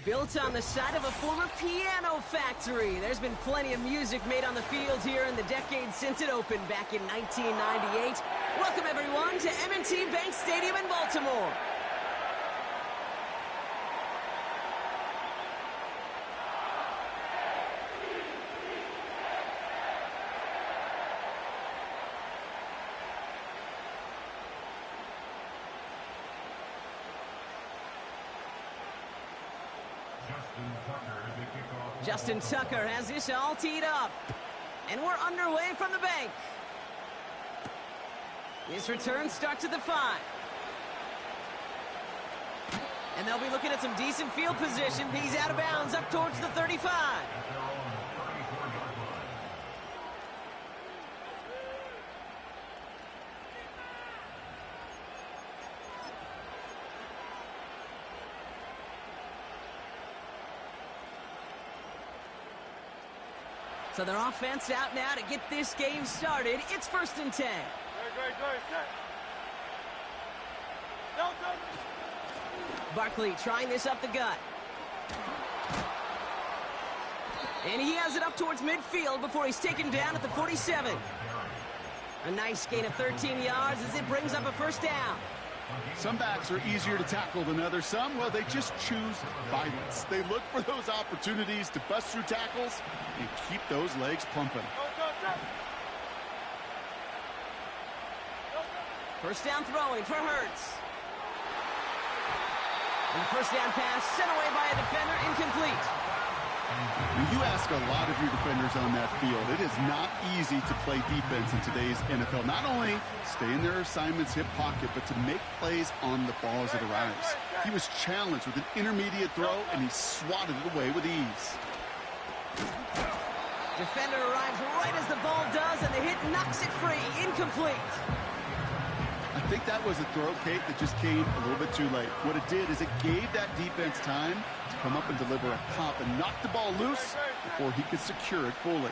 Built on the side of a former piano factory, there's been plenty of music made on the field here in the decades since it opened back in 1998. Welcome, everyone, to M&T Bank Stadium in Baltimore. Justin Tucker has this all teed up. And we're underway from the bank. This return starts at the 5. And they'll be looking at some decent field position. He's out of bounds up towards the 35. So their offense out now to get this game started. It's 1st and 10. Barkley trying this up the gut. And he has it up towards midfield before he's taken down at the 47. A nice gain of 13 yards as it brings up a 1st down. Some backs are easier to tackle than others. Some, well, they just choose violence. They look for those opportunities to bust through tackles and keep those legs pumping. 1st down throwing for Hurts. And the 1st down pass sent away by a defender, incomplete. You ask a lot of your defenders on that field. It is not easy to play defense in today's NFL. Not only stay in their assignments, hip pocket, but to make plays on the ball as it arrives. He was challenged with an intermediate throw, and he swatted it away with ease. Defender arrives right as the ball does, and the hit knocks it free. Incomplete. I think that was a throw, Kate, that just came a little bit too late. What it did is it gave that defense time to come up and deliver a pop and knock the ball loose before he could secure it fully.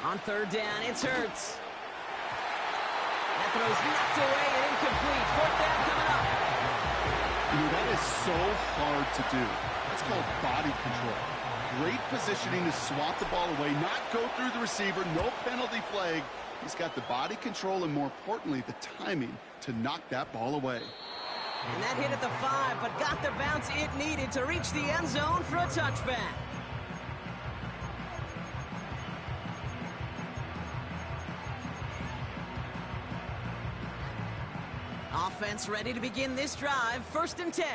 On third down, it's Hurts. That throw's knocked away and incomplete. Fourth down coming up. You know, that is so hard to do. That's called body control. Great positioning to swat the ball away, not go through the receiver, no penalty flag. He's got the body control and, more importantly, the timing to knock that ball away. And that hit at the 5, but got the bounce it needed to reach the end zone for a touchback. Offense ready to begin this drive. 1st and 10.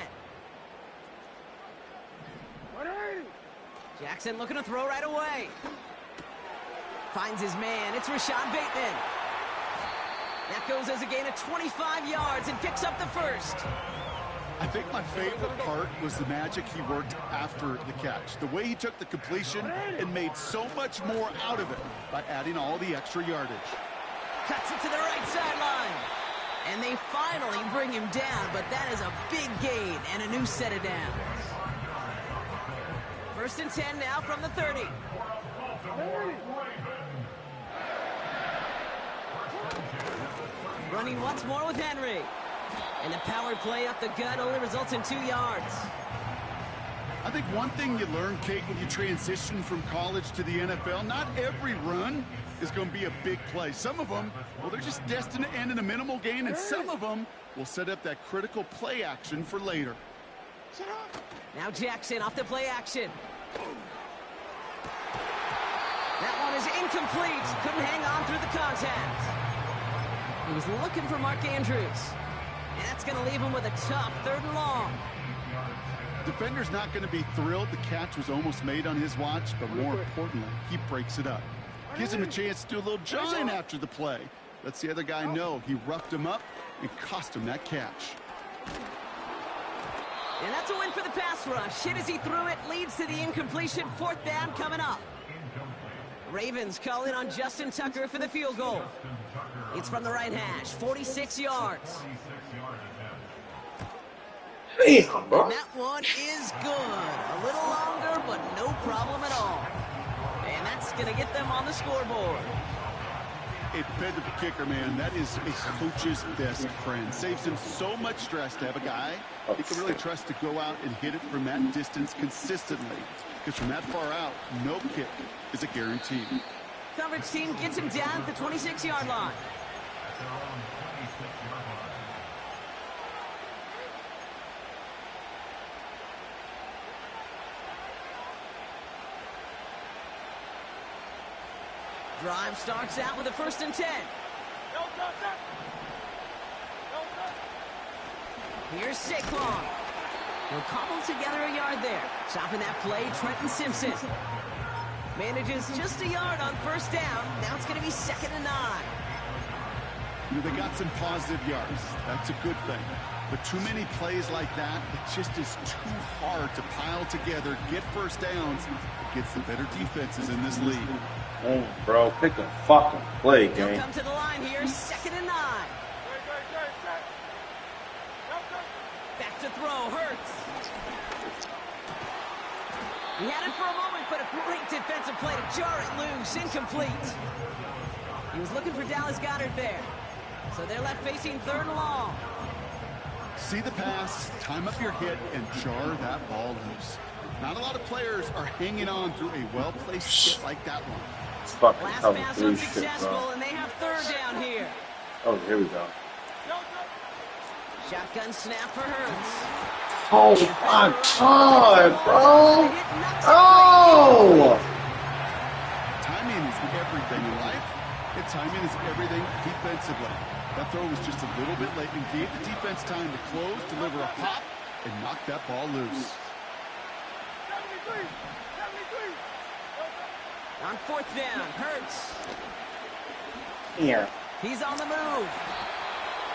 Jackson looking to throw right away. Finds his man. It's Rashad Bateman. That goes as a gain of 25 yards and picks up the first. I think my favorite part was the magic he worked after the catch. The way he took the completion and made so much more out of it by adding all the extra yardage. Cuts it to the right sideline. And they finally bring him down, but that is a big gain and a new set of downs. 1st and 10 now from the 30. Running once more with Henry. And the power play up the gut only results in 2 yards. I think one thing you learn, Kate, when you transition from college to the NFL, not every run is going to be a big play. Some of them, well, they're just destined to end in a minimal gain, and some of them will set up that critical play action for later. Now Jackson off the play action. That one is incomplete. Couldn't hang on through the contact. He was looking for Mark Andrews. And that's going to leave him with a tough 3rd and long. Defender's not going to be thrilled the catch was almost made on his watch, but more importantly, he breaks it up. Gives him a chance to do a little jawing after the play. Lets the other guy know he roughed him up and cost him that catch. And that's a win for the pass rush. Hit as he threw it, leads to the incompletion. 4th down coming up. Ravens calling on Justin Tucker for the field goal. It's from the right hash, 46 yards. Damn, bro. And that one is good. A little longer, but no problem at all. And that's going to get them on the scoreboard. A dependable kicker, man. That is a coach's best friend. Saves him so much stress to have a guy he can really trust to go out and hit it from that distance consistently. Because from that far out, no kick is a guarantee. Coverage team gets him down at the 26-yard line. Drive starts out with a 1st and 10. Here's Saquon. He'll cobble together a yard there. Stopping that play, Trenton Simpson. Manages just a yard on 1st down. Now it's going to be 2nd and 9. You know, they got some positive yards. That's a good thing. But too many plays like that, it just is too hard to pile together, get 1st downs against the better defenses in this league. Hey, bro, pick a fucking play, They'll game. come to the line here, 2nd and 9. Back to throw, Hurts. He had it for a moment, but a great defensive play to jar it loose, incomplete. He was looking for Dallas Goedert there. So they're left facing 3rd and long. See the pass, time up your hit, and jar that ball loose. Not a lot of players are hanging on through a well-placed hit like that one. Fucking Last cover pass 3 unsuccessful, shit, bro. and they have 3rd down here. Oh, here we go. Shotgun snap for Hurts. Oh my God, bro! Oh! Timing is everything in life, and timing is everything defensively. That throw was just a little bit late and gave the defense time to close, deliver a pop, and knock that ball loose. On 4th down, Hurts. Here. He's on the move.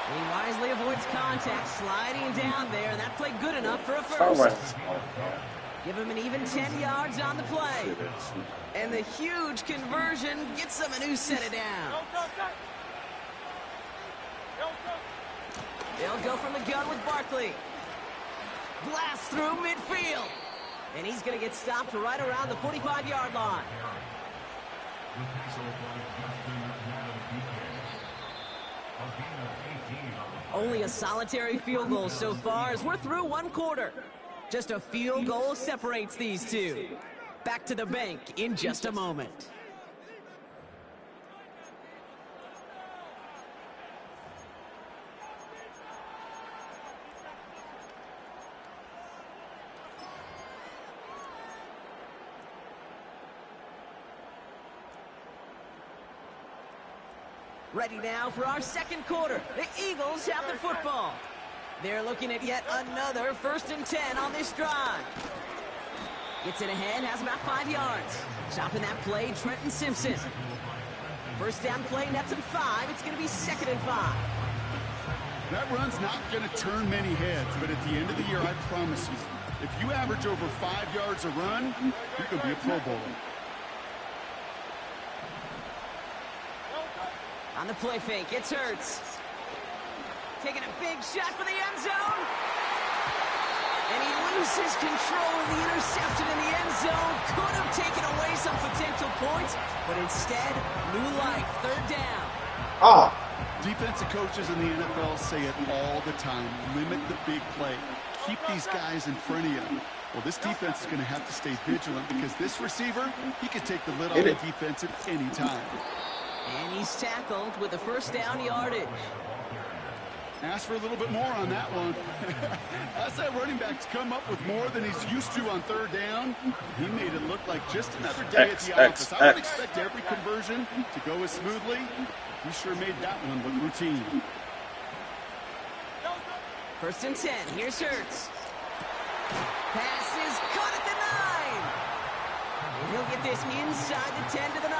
He wisely avoids contact, sliding down there, and that played good enough for a 1st. Give him an even 10 yards on the play. And the huge conversion gets them a new set of down. They'll go from the gun with Barkley. Blast through midfield. And he's going to get stopped right around the 45-yard line. Only a solitary field goal so far as we're through one quarter. Just a field goal separates these two. Back to the bank in just a moment. Ready now for our second quarter. The Eagles have the football. They're looking at yet another 1st and 10 on this drive. Gets it ahead, has about 5 yards. Stopping that play, Trenton Simpson. First down play, nets him 5. It's going to be 2nd and 5. That run's not going to turn many heads, but at the end of the year, I promise you, if you average over 5 yards a run, you're going to be a Pro Bowler. On the play fake, it's Hurts. Taking a big shot for the end zone. And he loses control of the interception in the end zone. Could have taken away some potential points, but instead, new life, 3rd down. Defensive coaches in the NFL say it all the time. Limit the big play. Keep these guys in front of you. Well, this defense is going to have to stay vigilant because this receiver, he could take the lid off the defense at any time. And he's tackled with the 1st down yardage. Ask for a little bit more on that one. As that running back's come up with more than he's used to on 3rd down, he made it look like just another day at the office. I would expect every conversion to go as smoothly. He sure made that one look routine. 1st and 10. Here's Hurts. Pass is caught at the 9. And he'll get this inside the 10 to the 9.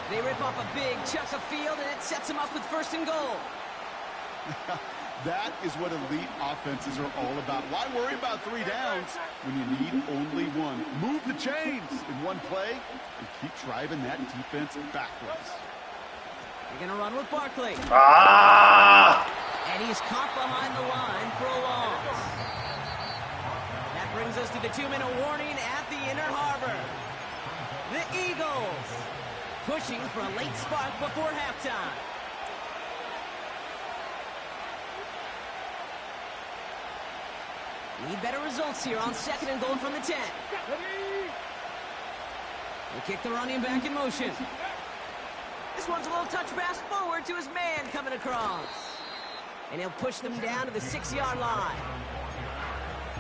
They rip off a big chunk of field, and it sets them up with 1st and goal. That is what elite offenses are all about. Why worry about 3 downs when you need only 1? Move the chains in one play and keep driving that defense backwards. They're going to run with Barkley. And he's caught behind the line for a loss. That brings us to the 2-minute warning at the Inner Harbor. The Eagles pushing for a late spark before halftime. Need better results here on 2nd and goal from the 10. They kick the running back in motion. This one's a little touch pass forward to his man coming across. And he'll push them down to the 6-yard line.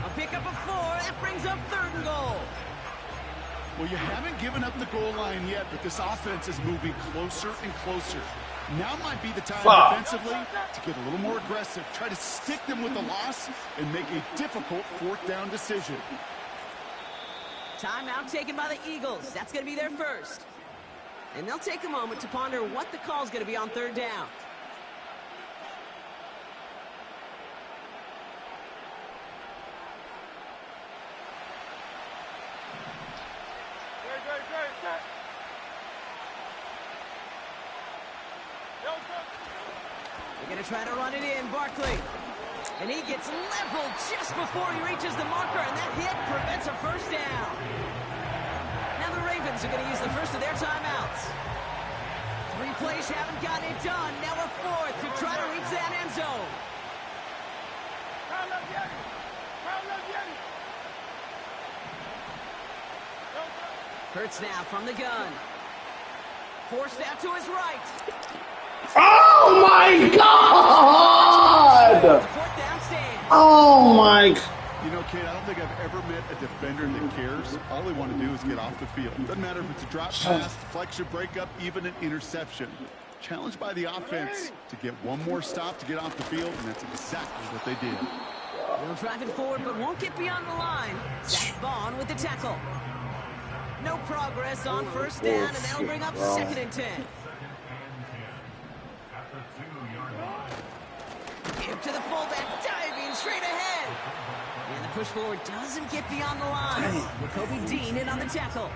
A pickup of 4. That brings up 3rd and goal. Well, you haven't given up the goal line yet, but this offense is moving closer and closer. Now might be the time defensively to get a little more aggressive, try to stick them with the loss, and make a difficult 4th down decision. Timeout taken by the Eagles. That's going to be their first. And they'll take a moment to ponder what the call's going to be on 3rd down. They're going to try to run it in, Barkley. And he gets leveled just before he reaches the marker, and that hit prevents a 1st down. Now the Ravens are going to use the first of their timeouts. 3 plays haven't gotten it done. Now a 4th to try to reach that end zone. Hurts now from the gun. Forced out to his right. Oh my God! Oh my! You know, Kate, I don't think I've ever met a defender that cares. All they want to do is get off the field. Doesn't matter if it's a drop pass, deflection, breakup, even an interception. Challenged by the offense to get one more stop to get off the field, and that's exactly what they did. They'll drive it forward, but won't get beyond the line. Zach Vaughn with the tackle. No progress on 1st down, and that'll bring up 2nd and 10. Give to the fullback, diving straight ahead. And the push forward doesn't get beyond the line. Jacoby Dean in on the tackle.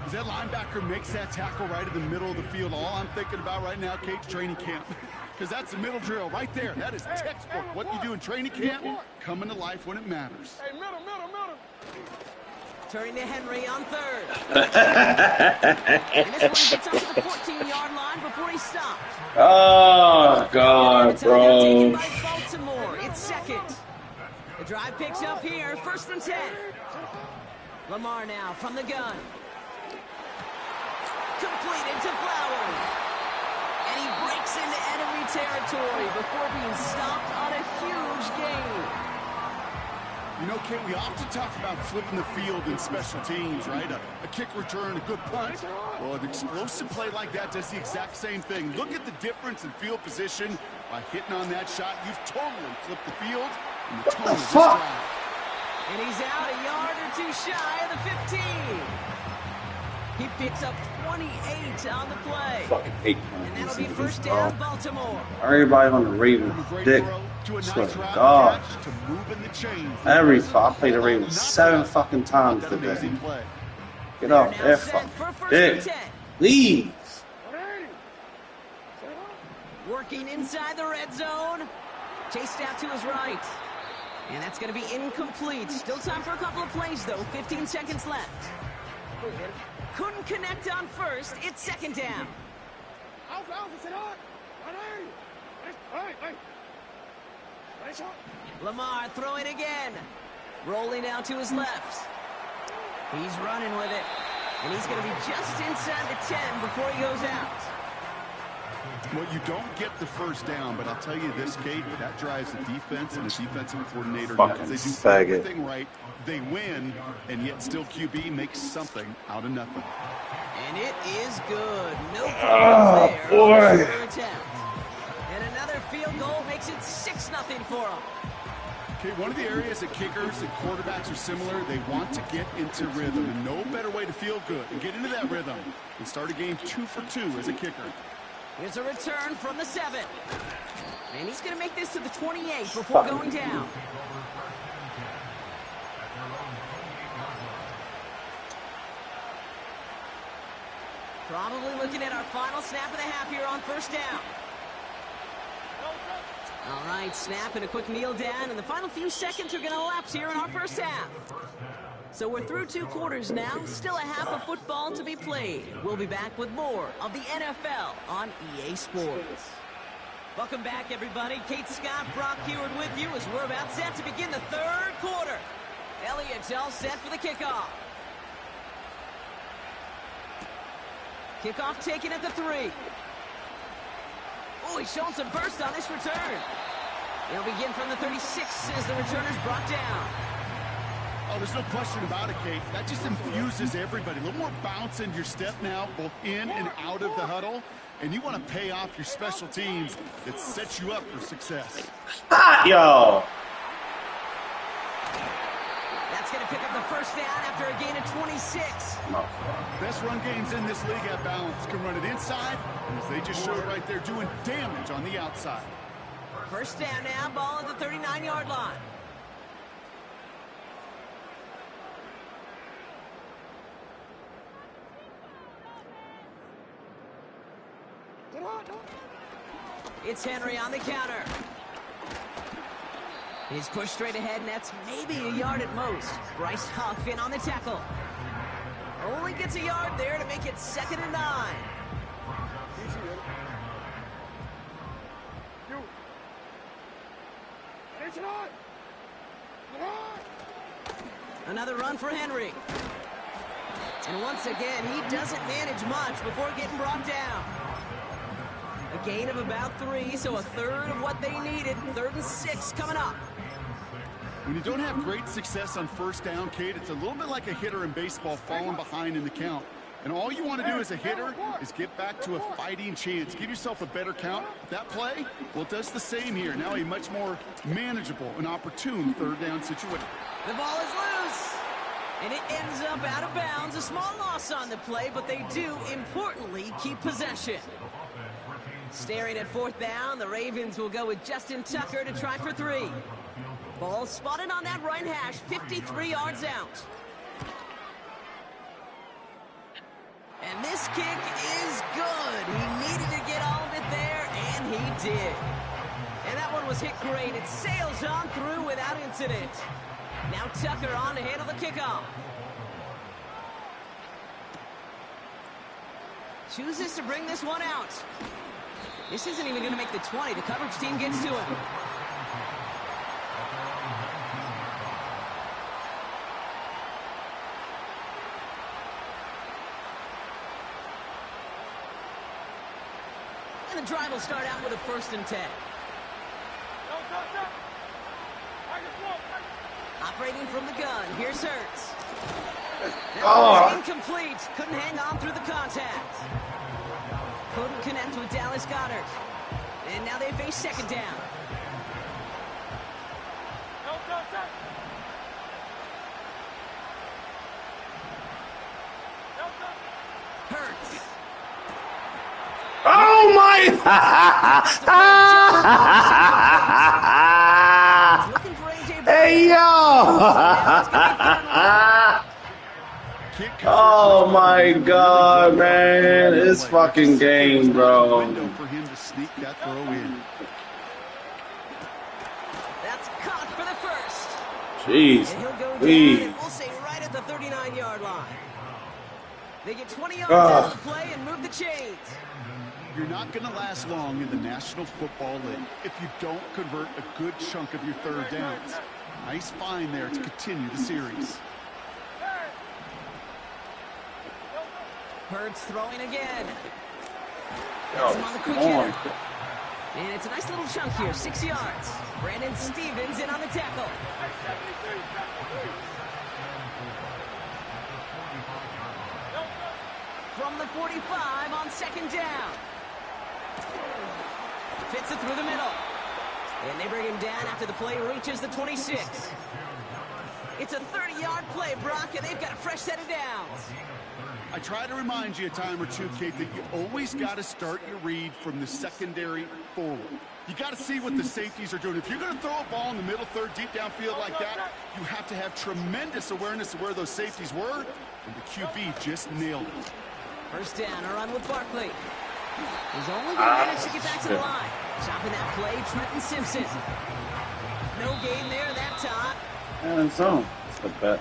As that linebacker makes that tackle right in the middle of the field, all I'm thinking about right now, Kate's training camp. Because that's the middle drill right there. That is textbook. What you do in training camp, coming to life when it matters. Hey, middle. Turning to Henry on third. And this one gets up to the 14-yard line before he stopped. Oh, God, bro. Taken by Baltimore. It's second. The drive picks up here, 1st and 10. Lamar now from the gun. Completed to Flowers. And he breaks into enemy territory before being stopped on a huge gain. You know, Kate, we often talk about flipping the field in special teams, right? A kick return, a good punt. Well, an explosive play like that does the exact same thing. Look at the difference in field position. By hitting on that shot, you've totally flipped the field and the tone of this drive. And he's out a yard or two shy of the 15. He picks up 28 on the play. Fucking hate and that'll be 1st down, Baltimore. Everybody on the Ravens dick. Swear to God. I played the Ravens 7 fucking times today. Get off their fucking dick. Please. Working inside the red zone. Chased out to his right. And that's going to be incomplete. Still time for a couple of plays, though. 15 seconds left. Couldn't connect on 1st. It's 2nd down. Lamar throwing again. Rolling out to his left. He's running with it. And he's going to be just inside the 10 before he goes out. Well, you don't get the 1st down, but I'll tell you this, Kate, that drives the defense and the defensive coordinator nuts. They do everything right. They win, and yet still QB makes something out of nothing. And it is good. No problem there. Boy. And another field goal makes it 6-0 for them. Okay, one of the areas that kickers and quarterbacks are similar, they want to get into rhythm, and no better way to feel good and get into that rhythm and start a game 2 for 2 as a kicker. Here's a return from the 7. And he's going to make this to the 28 before going down. Probably looking at our final snap of the half here on 1st down. All right, snap and a quick kneel down, and the final few seconds are going to elapse here in our 1st half. So we're through 2 quarters now, still a half of football to be played. We'll be back with more of the NFL on EA Sports. Welcome back, everybody. Kate Scott, Brock Heward with you as we're about set to begin the 3rd quarter. Elliott's all set for the kickoff. Kickoff taken at the 3. Oh, he's showing some burst on this return. They'll begin from the 36 as the returner's brought down. Oh, there's no question about it, Kate. That just infuses everybody. A little more bounce in your step now, both in and out of the huddle. And you want to pay off your special teams that sets you up for success. Hot, yo! That's going to pick up the 1st down after a gain of 26. No. Best run games in this league at balance. Can run it inside, and as they just showed right there, doing damage on the outside. 1st down now, ball at the 39-yard line. It's Henry on the counter. He's pushed straight ahead, and that's maybe a yard at most. Bryce Huff in on the tackle. Only gets a yard there to make it 2nd and 9. Another run for Henry. And once again, he doesn't manage much before getting brought down. A gain of about 3, so a 1/3 of what they needed. 3rd and 6 coming up. When you don't have great success on 1st down, Kate, it's a little bit like a hitter in baseball falling behind in the count. And all you want to do as a hitter is get back to a fighting chance. Give yourself a better count. That play, well, it does the same here. Now a much more manageable and opportune 3rd down situation. The ball is loose. And it ends up out of bounds. A small loss on the play, but they do, importantly, keep possession. Staring at 4th down, the Ravens will go with Justin Tucker to try for 3. Ball spotted on that right hash, 53 yards out. kick is good. He needed to get all of it there, and he did. And that one was hit great. It sails on through without incident. Now Tucker on to handle the kickoff. Chooses to bring this one out. This isn't even going to make the 20. The coverage team gets to him. And the drive will start out with a 1st and 10. Operating from the gun. Here's Hurts. That was incomplete. Couldn't hang on through the contact. Couldn't connect with Dallas Goedert. And now they face 2nd down. Hurts. Oh my! Hey yo! Oh my God, man! This fucking game, bro. For him to sneak that throw in. That's caught for the 1st. Jeez. And he'll go down, and we'll say right at the 39-yard line. They get 20 yards out of the play and move the chains. You're not going to last long in the National Football League if you don't convert a good chunk of your 3rd downs. Nice find there to continue the series. Hurts throwing again. Gets him on the quick hitter. And it's a nice little chunk here, 6 yards. Brandon Stevens in on the tackle. From the 45 on 2nd down. Fits it through the middle. And they bring him down after the play reaches the 26. It's a 30-yard play, Brock, and they've got a fresh set of downs. I try to remind you a time or two, Kate, that you always got to start your read from the secondary forward. You got to see what the safeties are doing. If you're going to throw a ball in the middle 3rd, deep downfield like that, you have to have tremendous awareness of where those safeties were, and the QB just nailed it. 1st down, a run with Barkley. He's only going to manage to get back to the line. Chopping that play, Trenton Simpson. No gain there that time. And zone. That's the bet.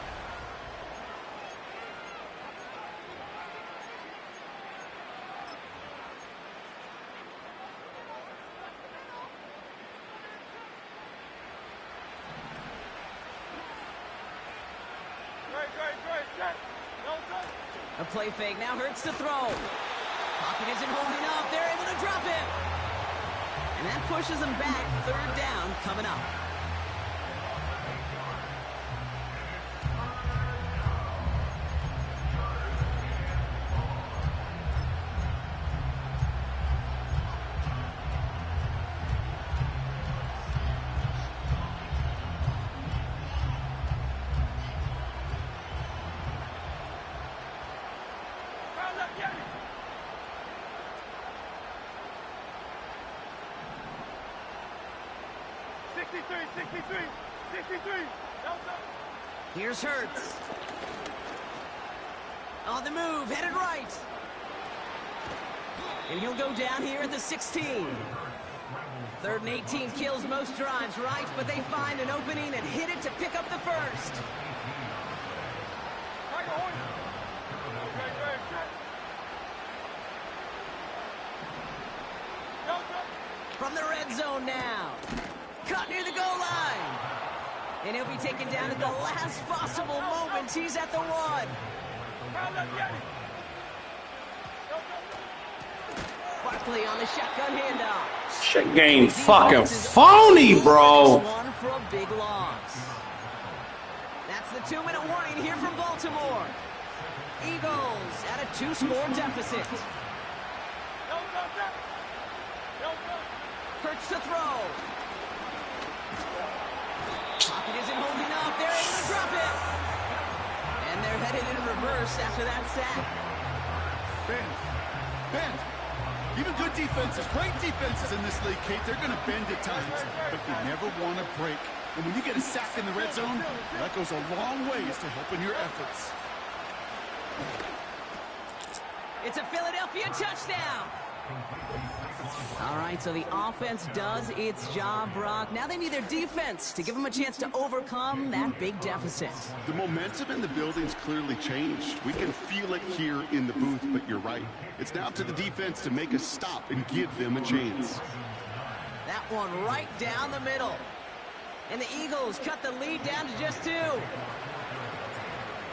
A play fake now Hurts to throw. Pocket isn't holding up. They're able to drop him. And that pushes them back. 3rd down coming up. Here's Hurts. On the move, headed right. And he'll go down here at the 16. 3rd and 18 kills most drives, right? But they find an opening and hit it to pick up the 1st. From the red zone now. Caught near the goal line. And he'll be taken down at the last possible moment. He's at the 1. Barkley on the shotgun handoff. Shit game fucking phony, bro. One for a big loss. That's the 2-minute warning here from Baltimore. Eagles at a 2-score deficit. Hurts to throw. Pocket isn't holding up. They're able to drop it. And they're headed in reverse after that sack. Bend. Even good defenses, great defenses in this league, Kate, they're going to bend at times, but you never want to break. And when you get a sack in the red zone, that goes a long ways to helping your efforts. It's a Philadelphia touchdown. All right, so the offense does its job, Brock. Now they need their defense to give them a chance to overcome that big deficit. The momentum in the building's clearly changed. We can feel it here in the booth, but you're right. It's now to the defense to make a stop and give them a chance. That one right down the middle. And the Eagles cut the lead down to just 2.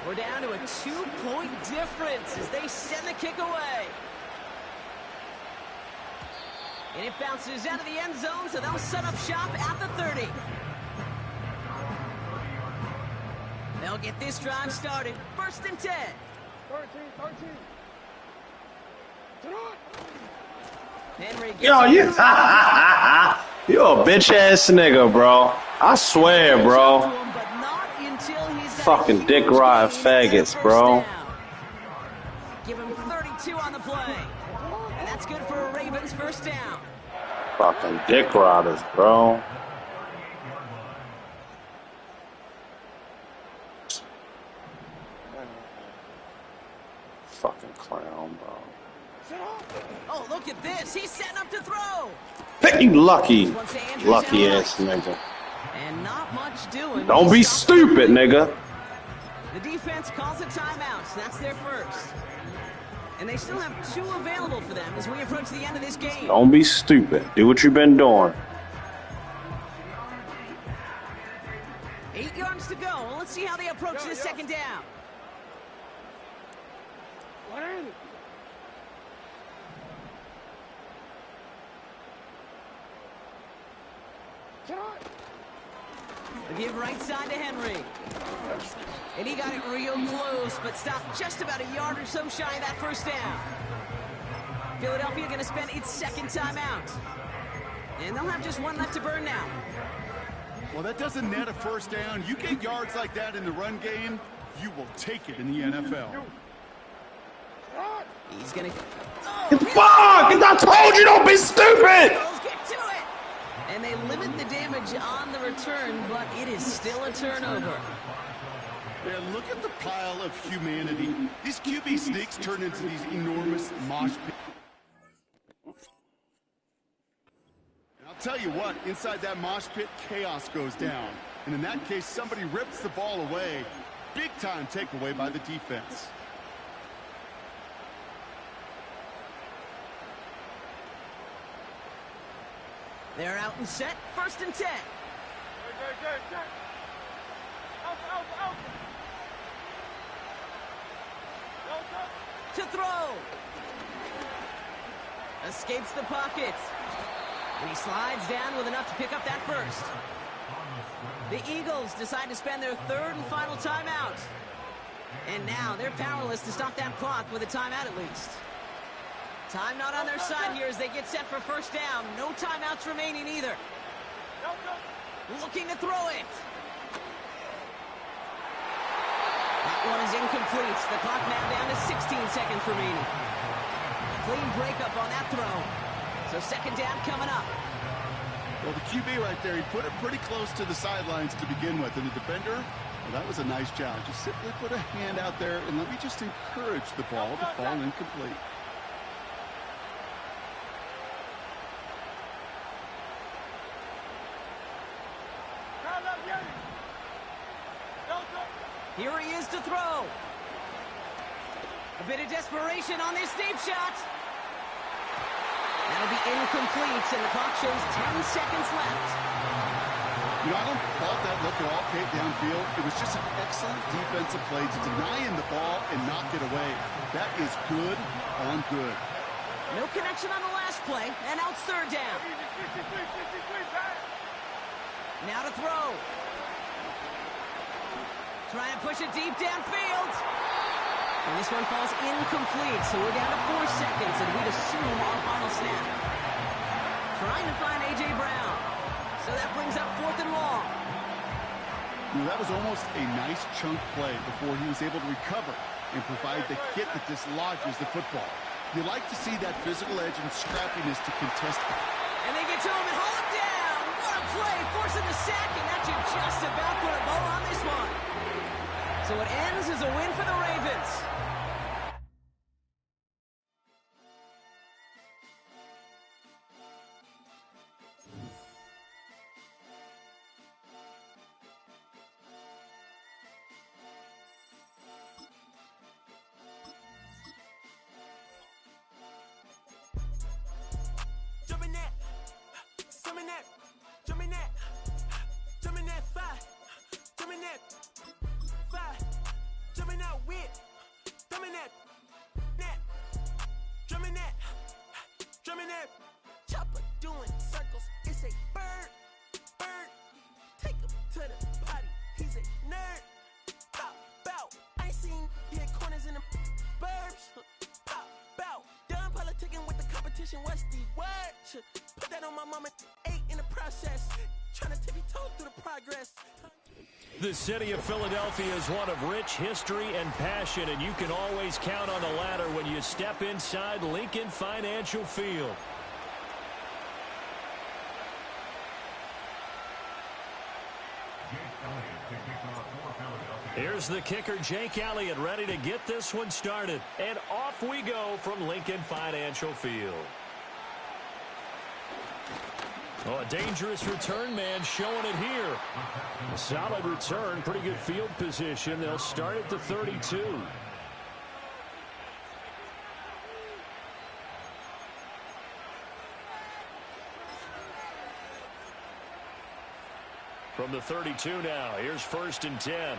We're down to a 2-point difference as they send the kick away. And it bounces out of the end zone, so they'll set up shop at the 30. They'll get this drive started. 1st and 10. 13. Henry gets Yo, you a bitch ass nigga, bro. I swear, bro. Fucking dick ride faggots, bro. Give him 32 on the play. And that's good for a Ravens 1st down. Fucking dick riders, bro. Fucking clown, bro. Oh, look at this. He's setting up to throw. Hey, you lucky ass nigga. And not much doing. Don't be stupid, nigga. The defense calls a timeout. That's their first. And they still have 2 available for them as we approach the end of this game. Don't be stupid. Do what you've been doing. 8 yards to go. Well, let's see how they approach this 2nd down. What is it? The give right side to Henry. And he got it real close, but stopped just about a yard or so shy of that 1st down. Philadelphia going to spend its 2nd timeout. And they'll have just 1 left to burn now. Well, that doesn't net a 1st down. You get yards like that in the run game, you will take it in the NFL. He's going to... Fuck! I told you, don't be stupid! Get to it! And they limit the damage on the return, but it is still a turnover. Yeah, look at the pile of humanity. These QB sneaks turn into these enormous mosh pits. And I'll tell you what, inside that mosh pit, chaos goes down. And in that case, somebody rips the ball away. Big time takeaway by the defense. They're out and set. 1st and 10. To throw. Escapes the pocket. And he slides down with enough to pick up that 1st. The Eagles decide to spend their 3rd and final timeout. And now they're powerless to stop that clock with a timeout at least. Time not on their side here as they get set for 1st down. No timeouts remaining either. Looking to throw it. That one is incomplete. The clock now down to 16 seconds remaining. Clean breakup on that throw. So 2nd down coming up. Well, the QB right there, he put it pretty close to the sidelines to begin with. And the defender, well, that was a nice job. Just simply put a hand out there and let me just encourage the ball to fall incomplete. Here he is to throw. A bit of desperation on this deep shot. That'll be incomplete, and the clock shows 10 seconds left. You know, I don't fault that look at all, Kate, downfield. It was just an excellent defensive play to deny him the ball and knock it away. That is good on good. No connection on the last play, and now it's 3rd down. Now to throw. Trying to push it deep downfield. And this one falls incomplete, so we're down to 4 seconds, and we'd assume our final snap. Trying to find A.J. Brown. So that brings up 4th and long. You know, that was almost a nice chunk play before he was able to recover and provide the hit that dislodges the football. You like to see that physical edge and scrappiness to contest it. And they get to him and haul him down. What a play, forcing the sack, and that should just about put a bow on this one. So it ends as a win for the Ravens. Jump in that. Jump in that. Jump in that 5. Jump in that 5. Jump in that whip. Jump in that. Jump in that. Jump in that. Chopper doing circles. It's a bird. Take him to the potty. He's a nerd. Bow. I ain't seen hit corners in the burbs. Bow. Done politicking with the competition. What's the word? Put that on my mama. 8 in the process. Trying to tippy-toe through the progress. The city of Philadelphia is one of rich history and passion, and you can always count on the latter when you step inside Lincoln Financial Field. Here's the kicker, Jake Elliott, ready to get this one started. And off we go from Lincoln Financial Field. Oh, a dangerous return man showing it here. A solid return, pretty good field position. They'll start at the 32. From the 32 now, here's 1st and 10.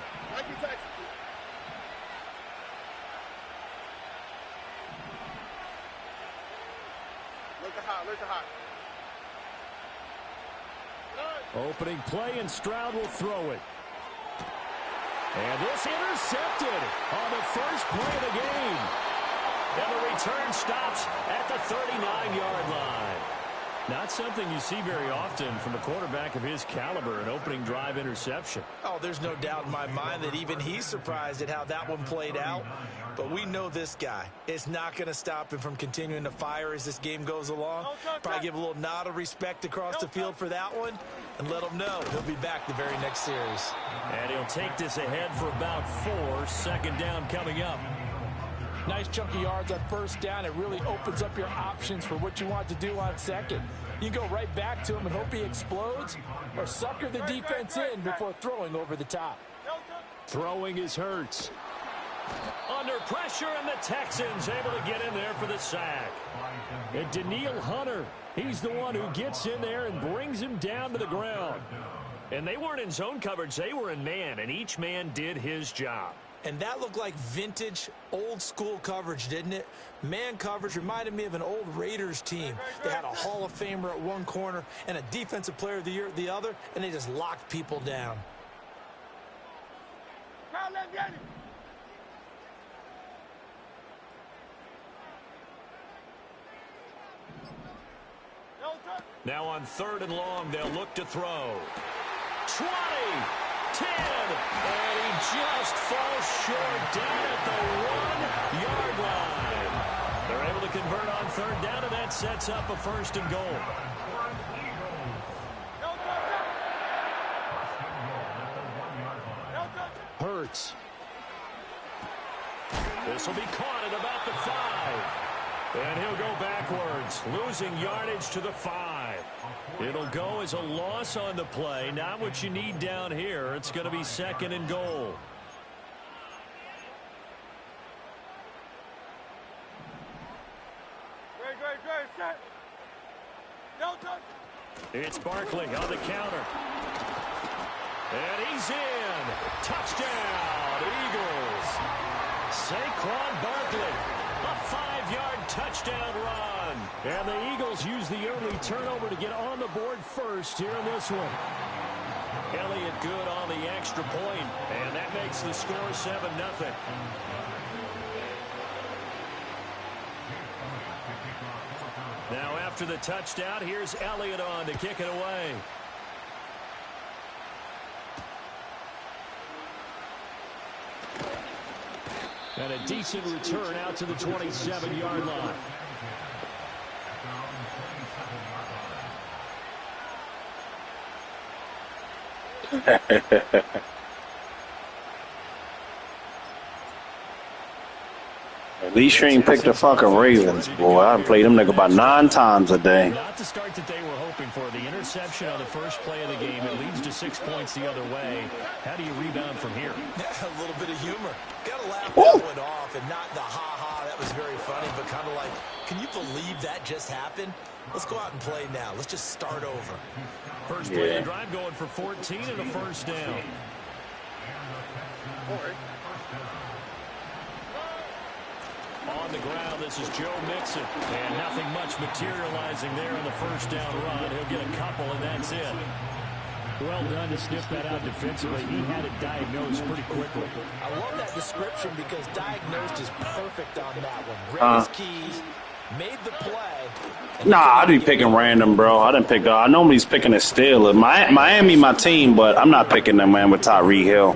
Look hot. Opening play, and Stroud will throw it. And this intercepted on the first play of the game. And the return stops at the 39-yard line. Not something you see very often from a quarterback of his caliber, an opening drive interception. Oh, there's no doubt in my mind that even he's surprised at how that one played out. But we know this guy is not going to stop him from continuing to fire as this game goes along. Probably give a little nod of respect across the field for that one and let him know he'll be back the very next series. And he'll take this ahead for about 4. 2nd down coming up. Nice chunk of yards on 1st down. It really opens up your options for what you want to do on 2nd. You can go right back to him and hope he explodes, or sucker the defense in before throwing over the top. Throwing is Hurts. Under pressure, and the Texans able to get in there for the sack. And Danielle Hunter, he's the one who gets in there and brings him down to the ground. And they weren't in zone coverage, they were in man, and each man did his job. And that looked like vintage, old-school coverage, didn't it? Man coverage reminded me of an old Raiders team. They had a Hall of Famer at one corner and a Defensive Player of the Year at the other, and they just locked people down. Now on 3rd and long, they'll look to throw. 20, 10, and he just falls short down at the 1-yard line. They're able to convert on 3rd down, and that sets up a 1st and goal. Hurts. This will be caught at about the 5. And he'll go backwards, losing yardage to the 5. It'll go as a loss on the play. Not what you need down here. It's going to be 2nd and goal. It's Barkley on the counter. And he's in. Touchdown, Eagles. Saquon Barkley. A 5-yard touchdown run. And the Eagles use the early turnover to get on the board first here in this one. Elliott good on the extra point, and that makes the score 7-0. Now after the touchdown, here's Elliott on to kick it away. And a decent return out to the 27-yard line. At least you ain't picked the fucking Ravens, boy. I done played them nigga about 9 times a day. Not the start that they were hoping for. The interception on the first play of the game, it leads to 6 points the other way. How do you rebound from here? Yeah, a little bit of humor. Got to laugh that one off and not the ha-ha. That was very funny, but kind of like, can you believe that just happened? Let's go out and play now. Let's just start over. First play of the drive going for 14 and a first down. On the ground, this is Joe Mixon. And nothing much materializing there on the first down run. He'll get a couple, and that's it. Well done to sniff that out defensively. He had it diagnosed pretty quickly. I love that description because diagnosed is perfect on that one. Read his keys, made the play. Nah, I be picking random, bro. I didn't pick. I normally he's picking a Steelers. Miami, my team, but I'm not picking them, man, with Tyreek Hill.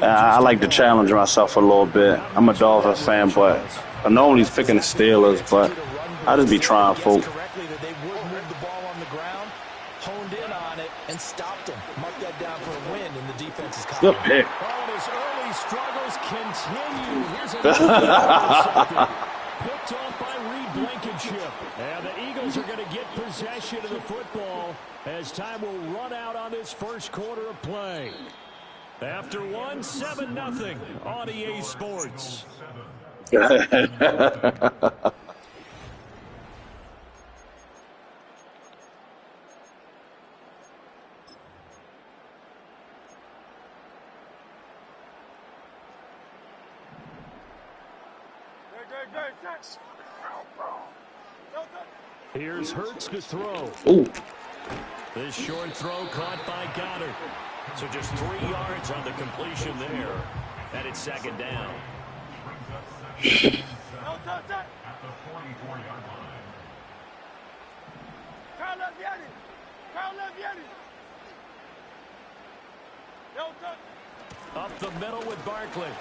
I like to challenge myself a little bit. I'm a Dolphins fan, but I normally he's picking the Steelers, but I just be trying, folks. And stopped him. Mark that down for a win in the defense's column. Good pick. Oh, his early struggles continue. Here's another picked off by Reed Blankenship. And the Eagles are going to get possession of the football as time will run out on this first quarter of play. After one, 7-0 on EA Sports. Here's Hurts to throw. Ooh. This short throw caught by Goddard. So just 3 yards on the completion there. And it's second down. Up the middle with Barkley.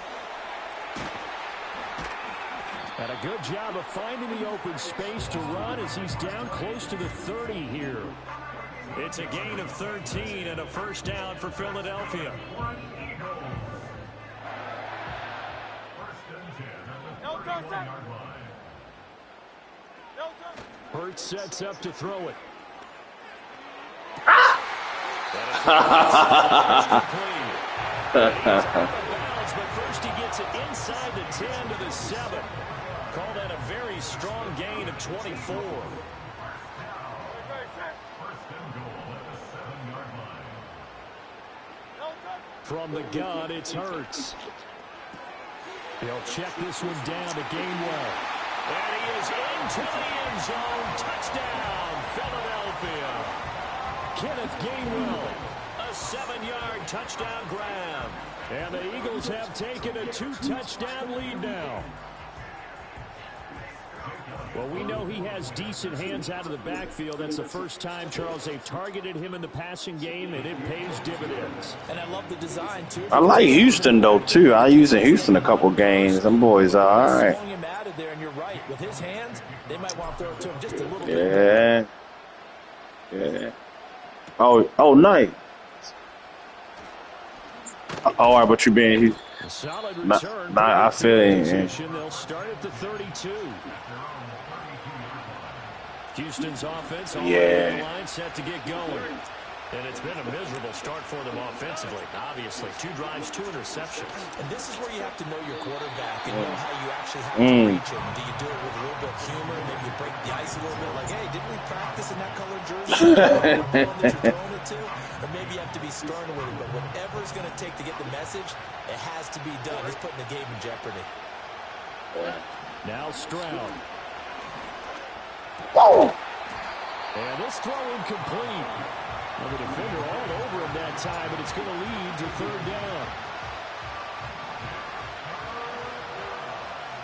And a good job of finding the open space to run as he's down close to the 30 here. It's a gain of 13 and a first down for Philadelphia. Hurts sets up to throw it. But first he gets it inside the 10 to the 7. Call that a very strong gain of 24. From the gun, it's Hurts. He'll check this one down to Gainwell. And he is into the end zone. Touchdown, Philadelphia. Kenneth Gainwell, a 7-yard touchdown grab. And the Eagles have taken a 2-touchdown lead now. Well, we know he has decent hands out of the backfield. That's the first time, Charles, they've targeted him in the passing game, and it pays dividends. And I love the design, too. I like Houston, though, too. I use in Houston a couple games. Them boys are all right. Him out of there, and you're right. With his hands, they might want to throw it to him just a little bit. Yeah. Oh, nice. Oh, right, but you being solid return. I feel it. They'll start at the 32. Houston's offense on the line set to get going. And it's been a miserable start for them offensively. Obviously, 2 drives, 2 interceptions. And this is where you have to know your quarterback and know how you actually have to reach him. Do you do it with a little bit of humor? Maybe you break the ice a little bit like, hey, didn't we practice in that colored jersey? That you're throwing it to? Or maybe you have to be stern with it. But whatever it's going to take to get the message, it has to be done. He's putting the game in jeopardy. Now Stroud. Whoa! And this throw incomplete. Well, the defender all over him that time, but it's going to lead to third down.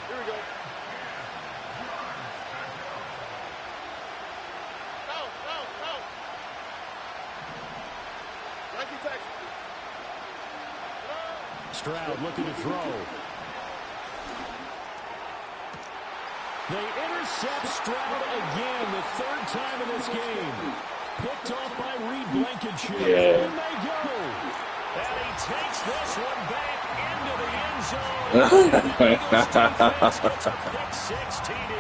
Here we go. Go. Nike Texas. Stroud looking to throw. They intercept Stroud again, the 3rd time in this game. Picked off by Reed Blankenship. Yeah. In they go. And he takes this one back into the end zone. And the Eagles defense gets a pick 6 TD.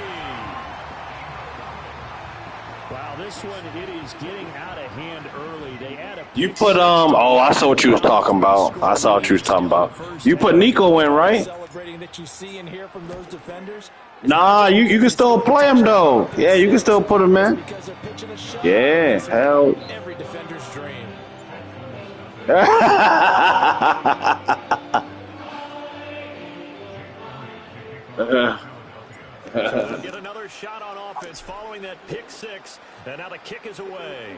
Wow, this one, it is getting out of hand early. They add a You put, I saw what you was talking about. You put Nico in, right? Celebrating that you see and hear from those defenders, Nah, you can still play him though. Yeah, you can still put him in. Yeah, hell. Every defender's dream. Get another shot on offense following that pick six, and now the kick is away.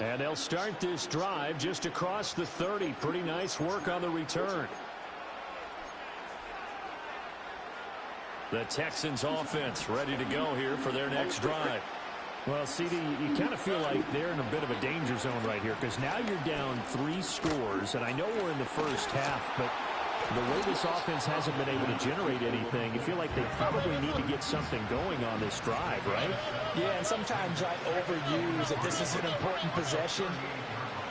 And they'll start this drive just across the 30. Pretty nice work on the return. The Texans offense ready to go here for their next drive. Well, CD, you kind of feel like they're in a bit of a danger zone right here because now you're down 3 scores, and I know we're in the first half, but the way this offense hasn't been able to generate anything, you feel like they probably need to get something going on this drive, right? Yeah, and sometimes I overuse that this is an important possession,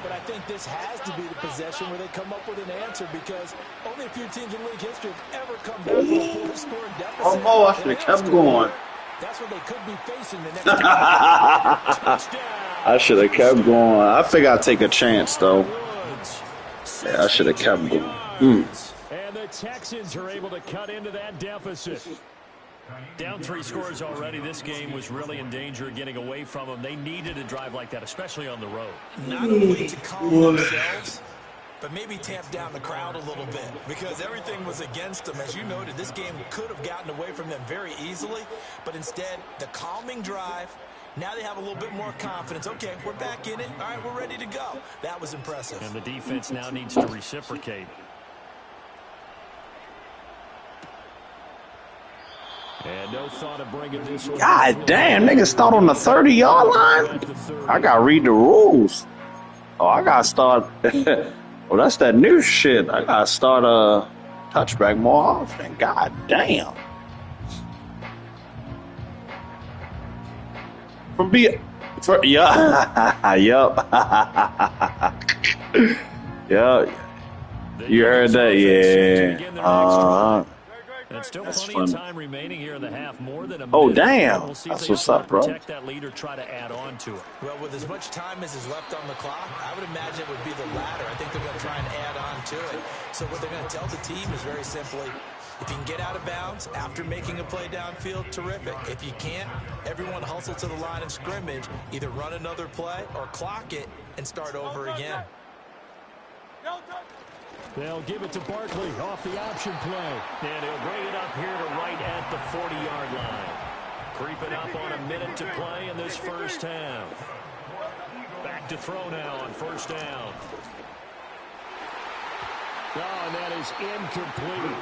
but I think this has to be the possession where they come up with an answer because only a few teams in league history have ever come back from a 4-score deficit. Oh, I should have kept going. That's what they could be facing the next I should have kept going. I think I'd take a chance, though. Yeah, I should have kept going. And the Texans are able to cut into that deficit. Down 3 scores already. This game was really in danger of getting away from them. They needed a drive like that, especially on the road. Not only to calm themselves, but maybe tamp down the crowd a little bit because everything was against them. As you noted, this game could have gotten away from them very easily, but instead, the calming drive, now they have a little bit more confidence. Okay, we're back in it. All right, we're ready to go. That was impressive. And the defense now needs to reciprocate. And no thought of bringing this one. God damn, niggas start on the 30-yard line? I got to read the rules. Oh, I got to start. Well, that's that new shit. I got to start a touchback more often. God damn. Yeah. Yup. Yeah. You heard that? Yeah. And still plenty of time remaining here in the half. More than a minute. Oh, damn. We'll see That's if they what's up, bro. protect that lead or try to add on to it. Well, with as much time as is left on the clock, I would imagine it would be the latter. I think they're going to try and add on to it. So what they're going to tell the team is very simply, if you can get out of bounds after making a play downfield, terrific. If you can't, everyone hustle to the line of scrimmage, either run another play or clock it and start over again. They'll give it to Barkley off the option play. And he'll bring it up here to right at the 40-yard line. Creeping up on a minute to play in this first half. Back to throw now on first down. Oh, and that is incomplete.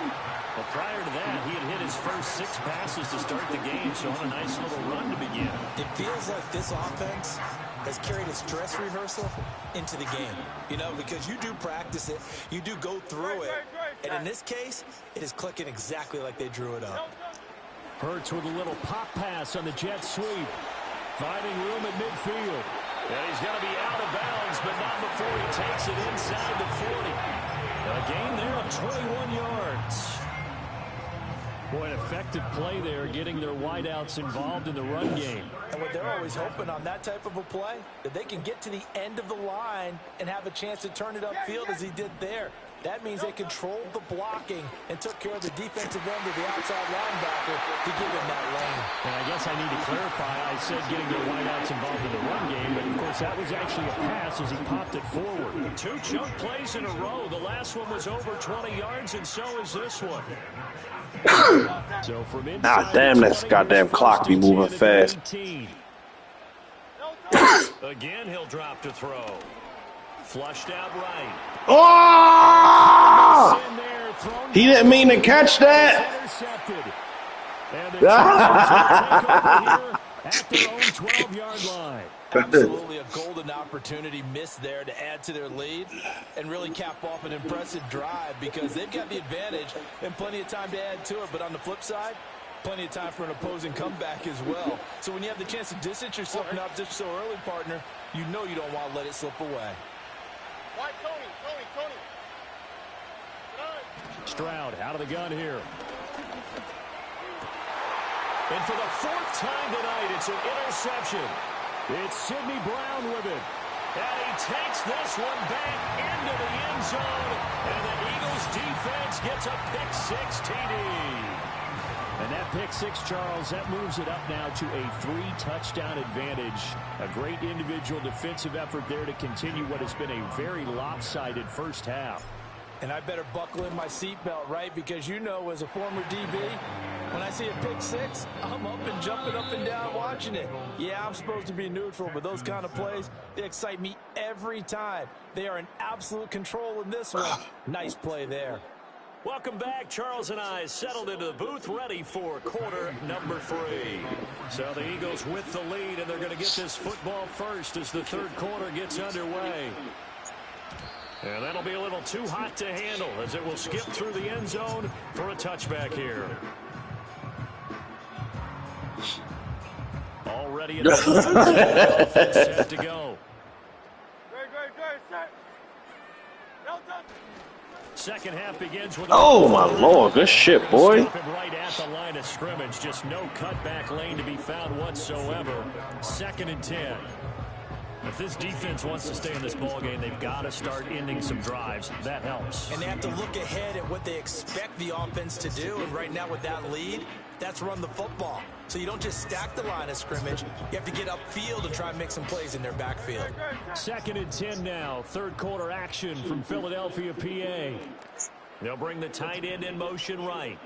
Well, prior to that, he had hit his first 6 passes to start the game, so on a nice little run to begin. It feels like this offense has carried its dress rehearsal into the game. You know, because you do practice it, you do go through it, and in this case, it is clicking exactly like they drew it up. Hurts with a little pop pass on the jet sweep. Finding room at midfield. And he's going to be out of bounds, but not before he takes it inside the 40. A gain there of 21 yards. Boy, an effective play there, getting their wideouts involved in the run game. And what they're always hoping on that type of a play, that they can get to the end of the line and have a chance to turn it upfield as he did there. That means they controlled the blocking and took care of the defensive end of the outside linebacker to give him that lane. And I guess I need to clarify, I said getting their wideouts involved in the run game, but of course that was actually a pass as he popped it forward. 2 chunk plays in a row. The last one was over 20 yards, and so is this one. So from inside, damn, this goddamn clock be moving fast. Again, he'll drop to throw. Flushed out right. Oh! He didn't mean to catch that. At their own 12-yard line. Absolutely a golden opportunity missed there to add to their lead and really cap off an impressive drive because they've got the advantage and plenty of time to add to it. But on the flip side, plenty of time for an opposing comeback as well. So when you have the chance to distance yourself from opposition so early, partner, you know you don't want to let it slip away. Tony. Stroud out of the gun here. And for the 4th time tonight, it's an interception. It's Sidney Brown with it. And he takes this one back into the end zone. And the Eagles defense gets a pick-6 TD. And that pick-6, Charles, that moves it up now to a 3-touchdown advantage. A great individual defensive effort there to continue what has been a very lopsided first half. And I better buckle in my seatbelt, right? Because you know, as a former DB, when I see a pick-6, I'm up and jumping up and down watching it. Yeah, I'm supposed to be neutral, but those kind of plays, they excite me every time. They are in absolute control in this one. Nice play there. Welcome back. Charles and I settled into the booth, ready for quarter number 3. So the Eagles with the lead, and they're going to get this football first as the third quarter gets underway. And that'll be a little too hot to handle as it will skip through the end zone for a touchback here. Already in the offense set to go. Second half begins with oh my Lord, good shit, boy. Right at the line of scrimmage, just no cutback lane to be found whatsoever. 2nd and 10. If this defense wants to stay in this ballgame, they've got to start ending some drives. That helps. And they have to look ahead at what they expect the offense to do. And right now with that lead, that's run the football. So you don't just stack the line of scrimmage. You have to get upfield and try and make some plays in their backfield. 2nd and 10 now. Third quarter action from Philadelphia, PA. They'll bring the tight end in motion right.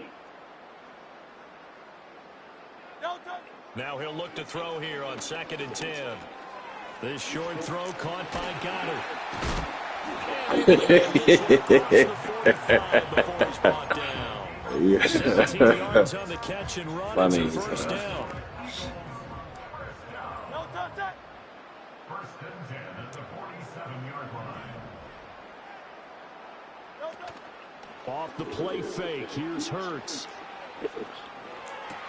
Now he'll look to throw here on 2nd and 10. This short throw caught by Goddard. Yeah. 17 yards on the catch and run. Funny. It's a first down. Off the play fake. Here's Hurts.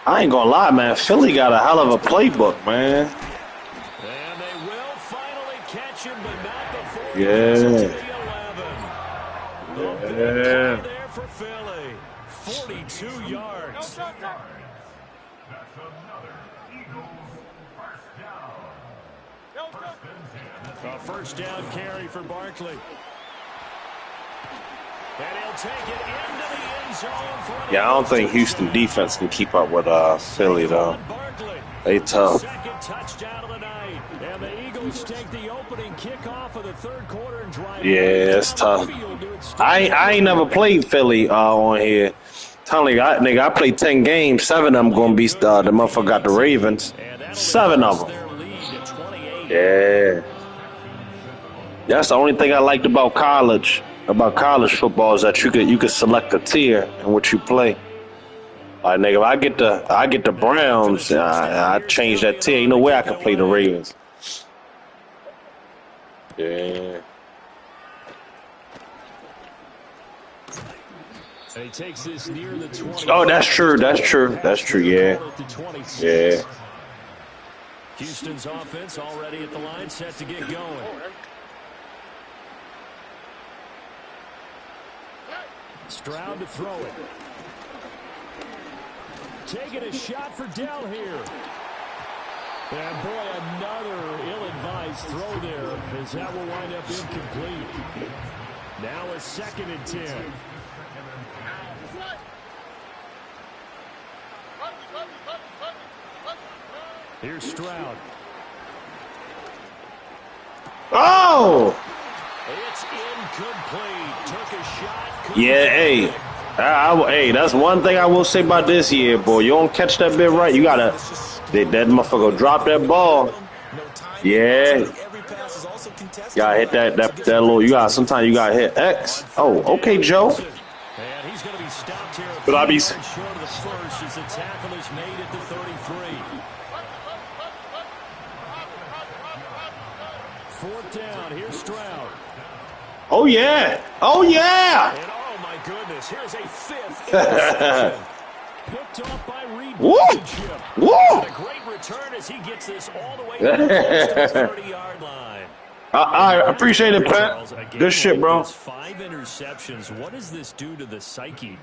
I ain't gonna lie, man. Philly got a hell of a playbook, man. And they will finally catch him, but not before Yeah. he gets to the 11. The big play there for Philly. 42 yards. A first down carry for Barkley. And he'll take it into the end zone for Yeah, I don't think Houston defense can keep up with Philly, though. They tough. second touchdown of the night. And the Eagles take the opening kickoff of the third quarter and drive. Yeah, it's tough. I ain't never played Philly on here. Telling you, nigga, I played 10 games. 7 of them gonna be the motherfucker got the Ravens. 7 of them. Yeah. That's the only thing I liked about college football is that you could select a tier in which you play. Like, nigga, if I get the Browns, I change that tier. Ain't no way I can play the Ravens. Yeah. And he takes this near the 20. Oh, that's true. That's true. That's true. Yeah. Yeah. Houston's offense already at the line, set to get going. Stroud to throw it. Taking a shot for Dell here. And boy, another ill-advised throw there, as that will wind up incomplete. Now a 2nd and 10. Here's Stroud. Oh! It's incomplete. Took a shot. Yeah, hey. Hey, that's one thing I will say about this year, boy. You don't catch that bit right, you gotta that motherfucker drop that ball. Yeah. Gotta hit that little, sometimes you gotta hit X. Oh, okay, Joe. And he's gonna be stopped here. But I be short of the first as the tackle is made at the 33. 4th down. Here's Stroud. Oh yeah. Oh yeah. And oh my goodness, here's a 5th interception. Picked off by Reed. Woo! Woo! A great return as he gets this all the way to the 30-yard line. I appreciate it, Pat. Good shit, bro. 5 interceptions. What does this do to the psyche?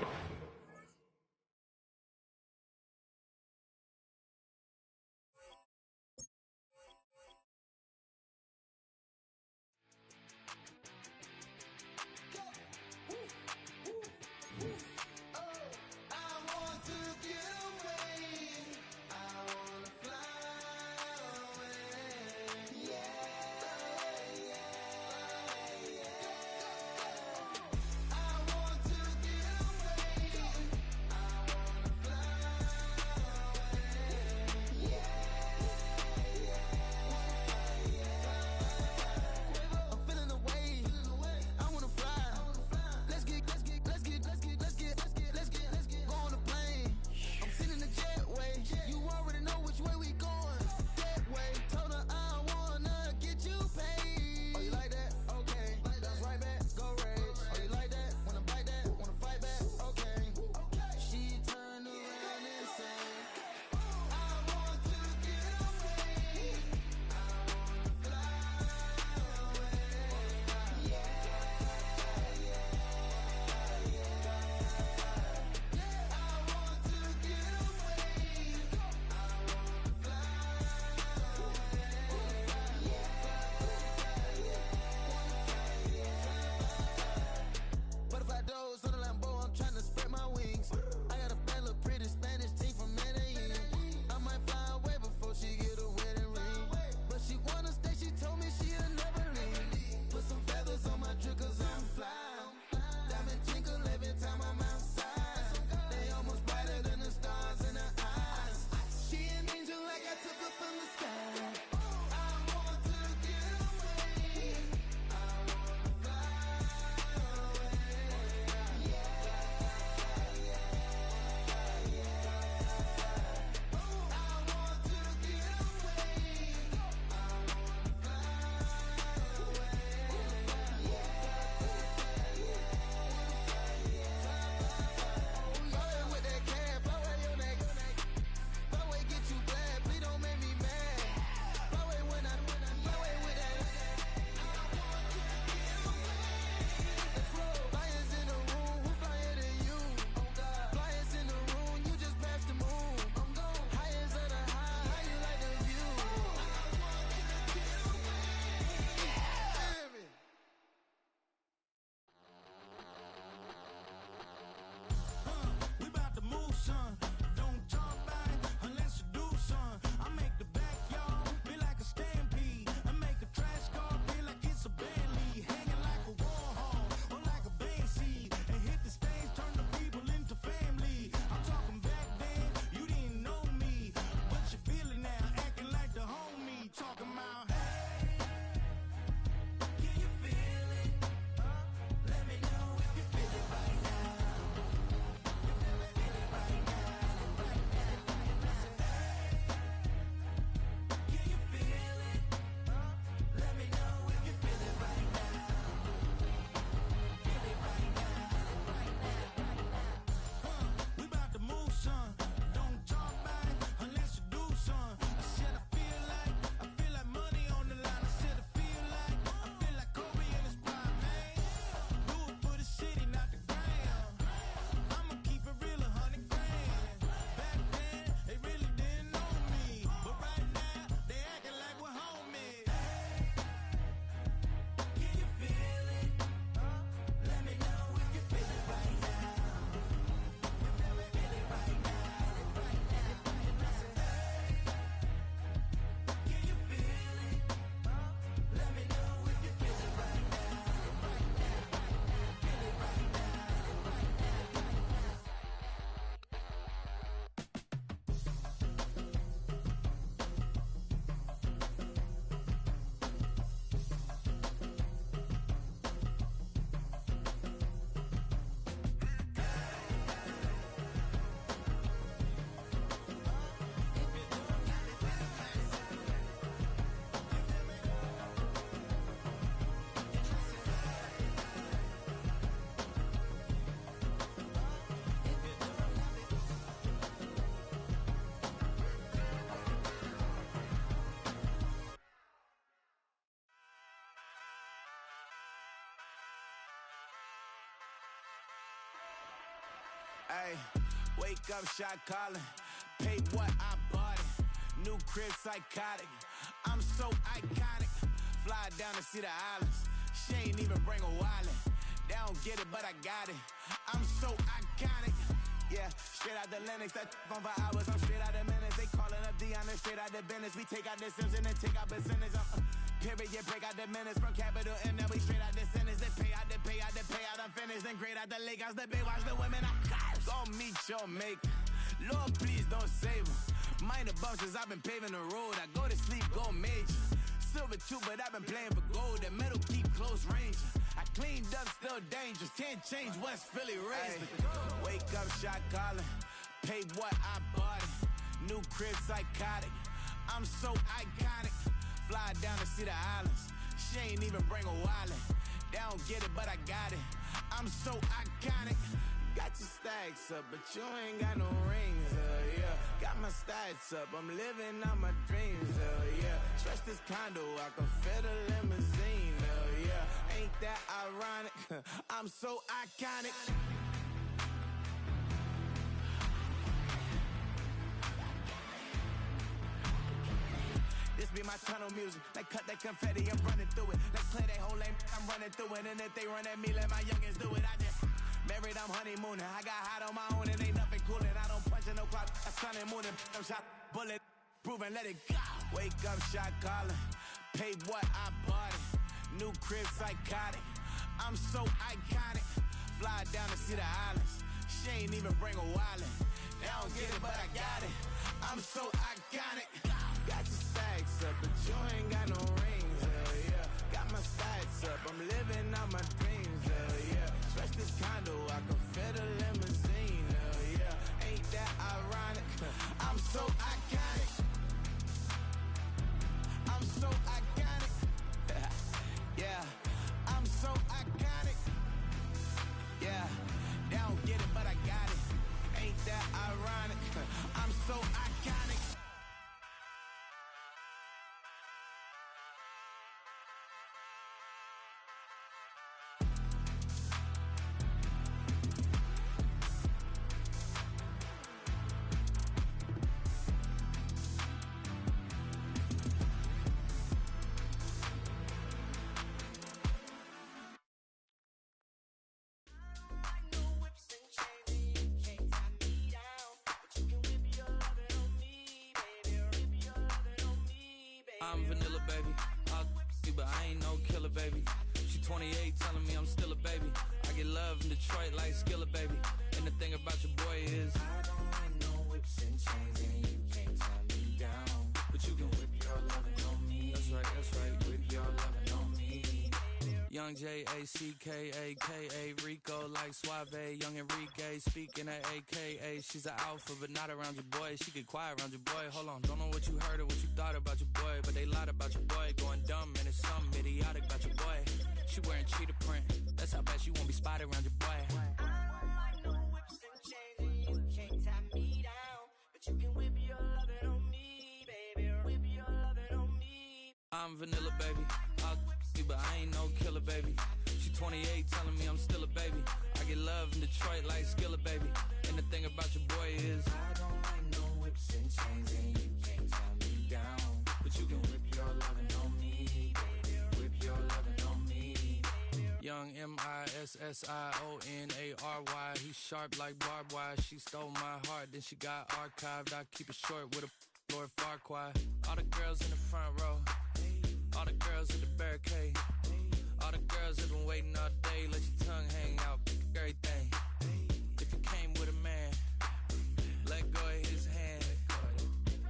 Ay, wake up, shot calling. Paid what I bought it. New crib, psychotic. I'm so iconic. Fly down to see the islands. She ain't even bring a wallet. They don't get it, but I got it. I'm so iconic. Yeah, straight out the Lennox. That phone for hours. I'm straight out the minutes. They calling up Dion and straight out the business. We take out the Sims and then take out percentage. Period, break out the minutes from capital M. Now we straight out the sentence. They pay out the payout. I'm finished. Then grade out the lake house. The bay watch the women. I gon' meet your maker. Lord, please don't save them. Minor bumps as I've been paving the road. I go to sleep, go major. Silver too, but I've been playing for gold. The metal keep close range. I cleaned up, still dangerous. Can't change West Philly raised. Wake up, shot calling. Paid what I bought it. New crib, psychotic. I'm so iconic. Fly down to see the islands. She ain't even bring a wallet. They don't get it, but I got it. I'm so iconic. Got your stacks up, but you ain't got no rings, yeah. Got my stats up, I'm living out my dreams, yeah. Stretch this condo, I can fit a limousine, yeah. Ain't that ironic? I'm so iconic. This be my tunnel music. Like cut that confetti, I'm running through it. Like clear that whole lane, I'm running through it. And if they run at me, let my youngins do it. I just married, I'm honeymooning. I got hot on my own and ain't nothing coolin'. I don't punch in no clock, I sun and moon. I'm shot, bullet, proven, let it go. Wake up, shot calling. Paid what I bought it. New crib, psychotic. I'm so iconic. Fly down to see the islands. She ain't even bring a wallet. They don't get it, but I got it. I'm so iconic. Got your stacks up, but you ain't got no rings, yeah. Got my stats up, I'm living out my dreams, yeah. Stretch this condo, I can fit a limousine, yeah. Ain't that ironic? I'm so iconic. I'm so iconic. Yeah, I'm so iconic. Yeah, they don't get it, but I got it. Ain't that ironic? I'm so iconic. I'm vanilla, baby. I'll you, but I ain't no killer, baby. She 28, telling me I'm still a baby. I get love in Detroit like Skilla, baby. And the thing about your boy is I don't like no whips and chains, and you can't tie me down. But you can whip your lovin' on me. That's right, whip your lovin' on me. Young J-A-C-K-A-K-A Rico like Suave, young Enrique speaking at AKA. She's an alpha but not around your boy. She get quiet around your boy. Hold on, don't know what you heard or what you thought about your boy, but they lied about your boy. Going dumb and it's something idiotic about your boy. She wearing cheetah print. That's how bad she won't be spotted around your boy. I don't like no whips and chains, and you can't tie me down. But you can whip your lovin' on me, baby. Whip your lovin' on me. I'm vanilla, baby. I'll you, but I ain't no killer, baby. She 28, telling me I'm still a baby. I get love in Detroit like Skilla, baby. And the thing about your boy is I don't like no whips and chains, and you can't tie me down. But you can whip your lovin' on me, baby. Whip your lovin' on me. Young M-I-S-S-I-O-N-A-R-Y. He's sharp like barbed wire. She stole my heart, then she got archived. I keep it short with a Lord Farquaad. All the girls in the front row. All the girls at the barricade. All the girls have been waiting all day. Let your tongue hang out, everything. If you came with a man, let go of his hand.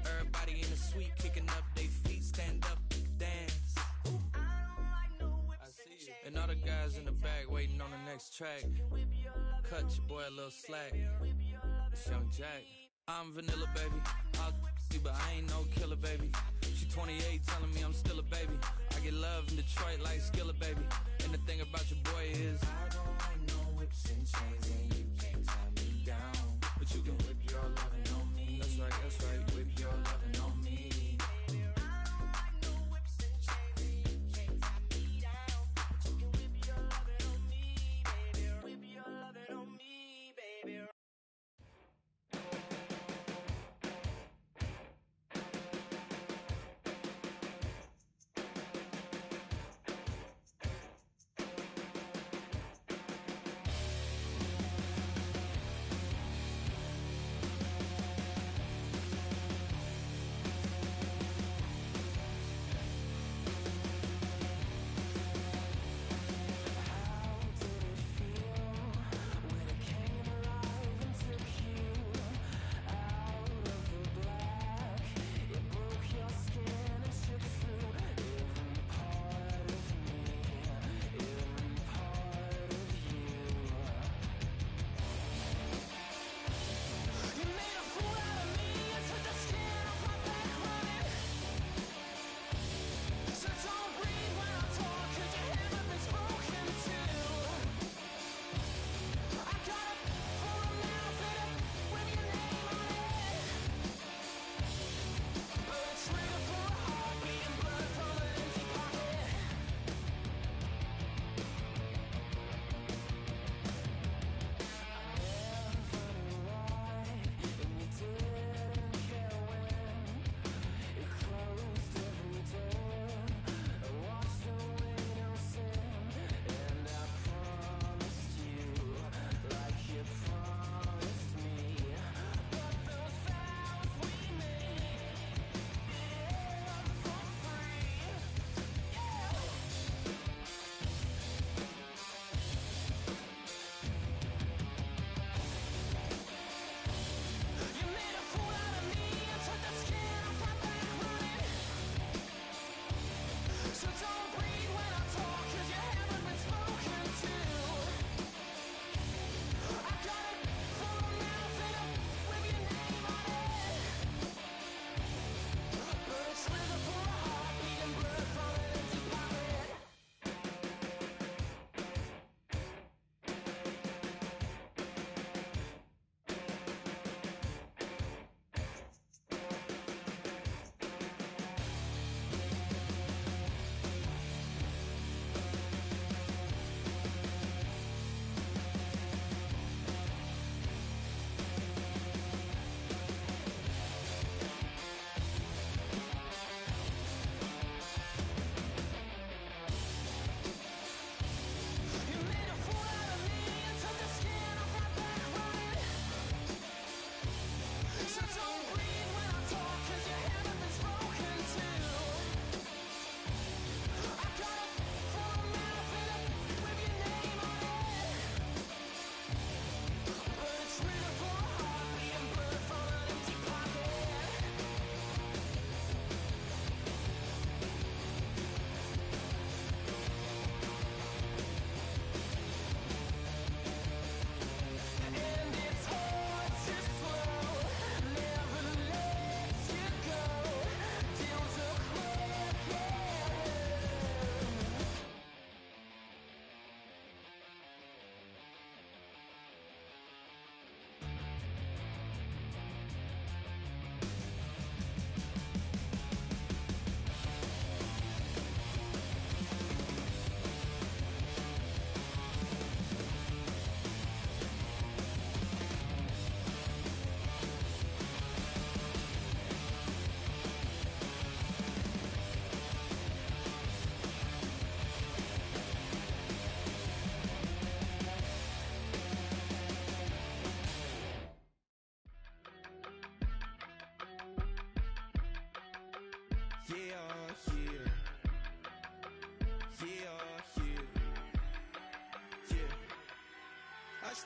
Everybody in the suite kicking up their feet. Stand up, dance. I see you. And all the guys in the back waiting on the next track. Cut your boy a little slack. It's Young Jack. I'm vanilla, baby. I'll you, but I ain't no killer, baby. She 28, telling me I'm still a baby. I get love in Detroit like Skilla, baby. And the thing about your boy is I don't like no whips and chains, and you can't tie me down. But you can whip your lovin' on me. That's right, whip your lovin' on me.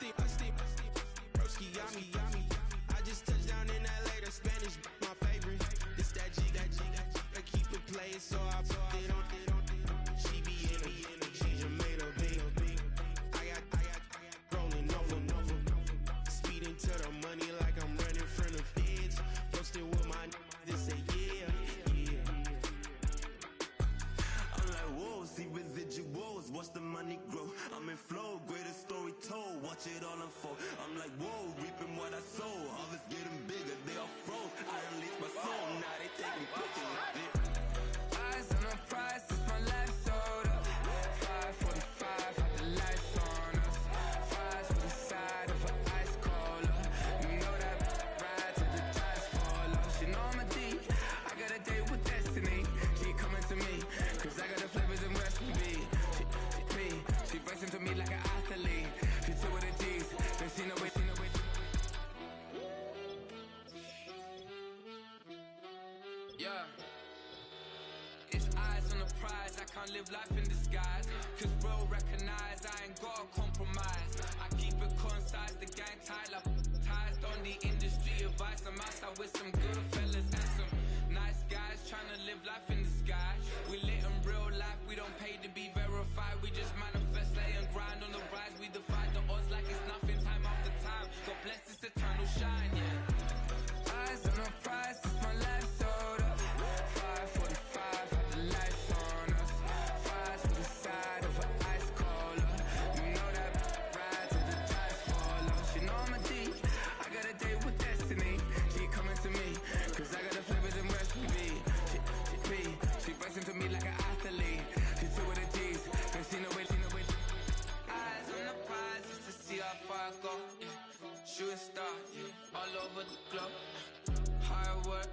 I just touched down in LA, the Spanish, my favorite. This that G, I keep it playing, so I put it on. She be in the she just made a big. I got rolling over, speeding to the money like I'm running from the feds. Posted with my they say yeah. I'm like whoa, see residuals, watch the money grow. I'm in flow, greatest story told, watch it all unfold. I'm like whoa, reaping what I sow. Harvest getting bigger, they all froze. I unleashed my soul, now they taking pictures of it. Eyes on the prize, it's my life sold up. 5:45, had the lights on us. Fries for the side of an ice cola. You know that ride till the tires fall off. She know I'm a D, I got a date with destiny. She coming to me, cause I got the flavors and recipe. She racing to me like an athlete. She two with the G's, then she know it. Yeah. It's eyes on the prize, I can't live life in disguise. Cause bro recognize I ain't gotta compromise. I keep it concise, the gang tight like ties. On the industry advice, I'm outside with some good fellas and some nice guys trying to live life in the sky. We lit in real life, we don't pay to be verified. We just manifest, lay and grind on the rise. We defy the odds like it's nothing, time after time. God bless this eternal shine, yeah. Eyes on the prize, it's my life sold up. 5:45, had the lights on us. Fries for the side of an ice cola. You know that ride till the tires fall off. She know I'm a D, I got a date with destiny. She coming to me, cause I got the flavors and recipe. She racing to me like an athlete. She two with the G's, then she know it. Eyes on the prize just to see how far I go. Yeah. Shooting star, yeah. All over the globe. Hard work,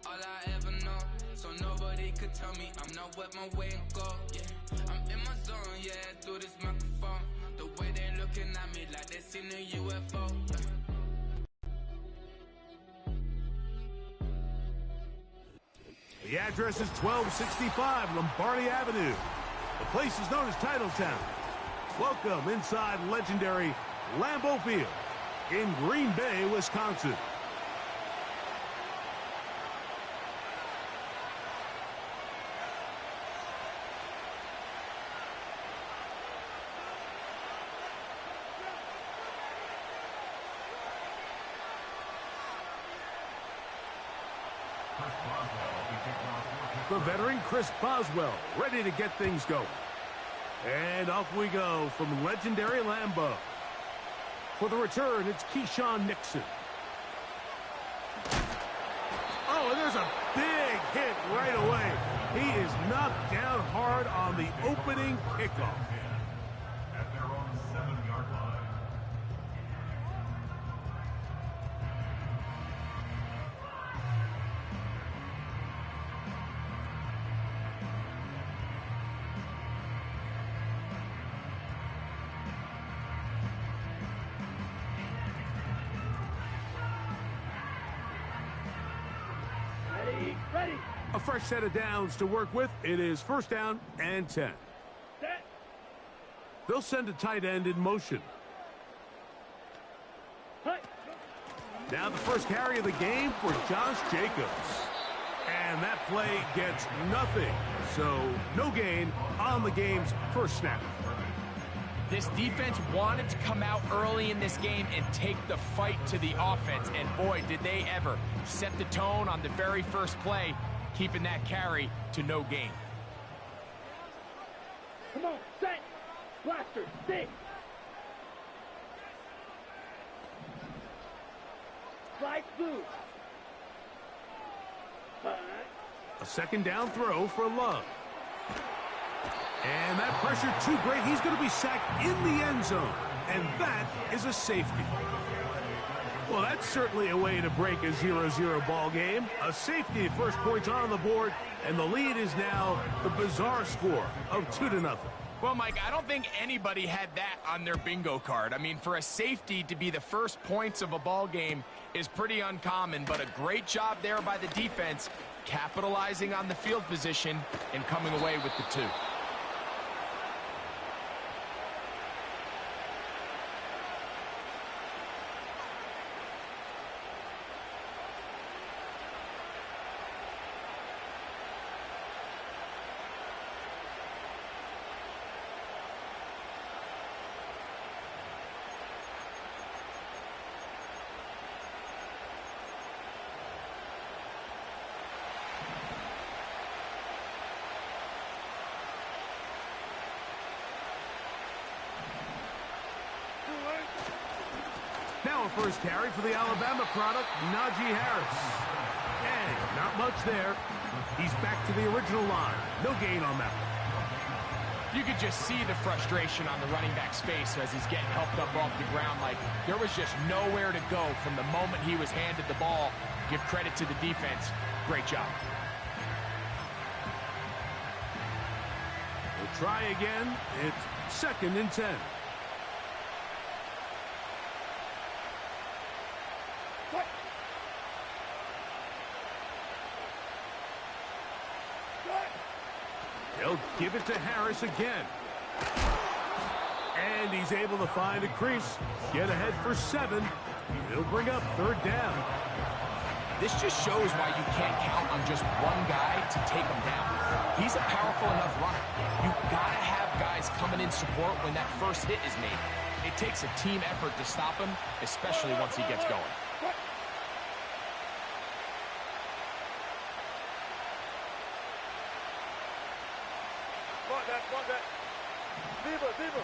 all I ever know. So nobody could tell me I'm not wet my way and go. Yeah, I'm in my zone, yeah, through this microphone. The way they looking at me like they seen a UFO. The address is 1265 Lombardi Avenue. The place is known as Titletown. Welcome inside legendary Lambeau Field in Green Bay, Wisconsin. The veteran Chris Boswell ready to get things going. And off we go from legendary Lambeau. For the return, it's Keyshawn Nixon. Oh, and there's a big hit right away. He is knocked down hard on the opening kickoff. At their own 7-yard line. Ready. A fresh set of downs to work with. It is 1st down and 10. Set. They'll send a tight end in motion. Now the first carry of the game for Josh Jacobs. And that play gets nothing. So no gain on the game's first snap. This defense wanted to come out early in this game and take the fight to the offense, and boy, did they ever. Set the tone on the very first play, keeping that carry to no gain. Come on, set! Blaster, stick! Slide through. A 2nd down throw for Love. And that pressure too great. He's going to be sacked in the end zone. And that is a safety. Well, that's certainly a way to break a 0-0 ball game. A safety, first points on the board, and the lead is now the bizarre score of 2-0. Well, Mike, I don't think anybody had that on their bingo card. I mean, for a safety to be the first points of a ball game is pretty uncommon, but a great job there by the defense, capitalizing on the field position and coming away with the 2. Now a first carry for the Alabama product, Najee Harris. And not much there. He's back to the original line. No gain on that one. You could just see the frustration on the running back's face as he's getting helped up off the ground. Like, there was just nowhere to go from the moment he was handed the ball. Give credit to the defense. Great job. We'll try again. It's 2nd and 10. They'll give it to Harris again. And he's able to find a crease. Get ahead for 7. He'll bring up 3rd down. This just shows why you can't count on just one guy to take him down. He's a powerful enough runner. You gotta have guys coming in support when that first hit is made. It takes a team effort to stop him, especially once he gets going. Viva!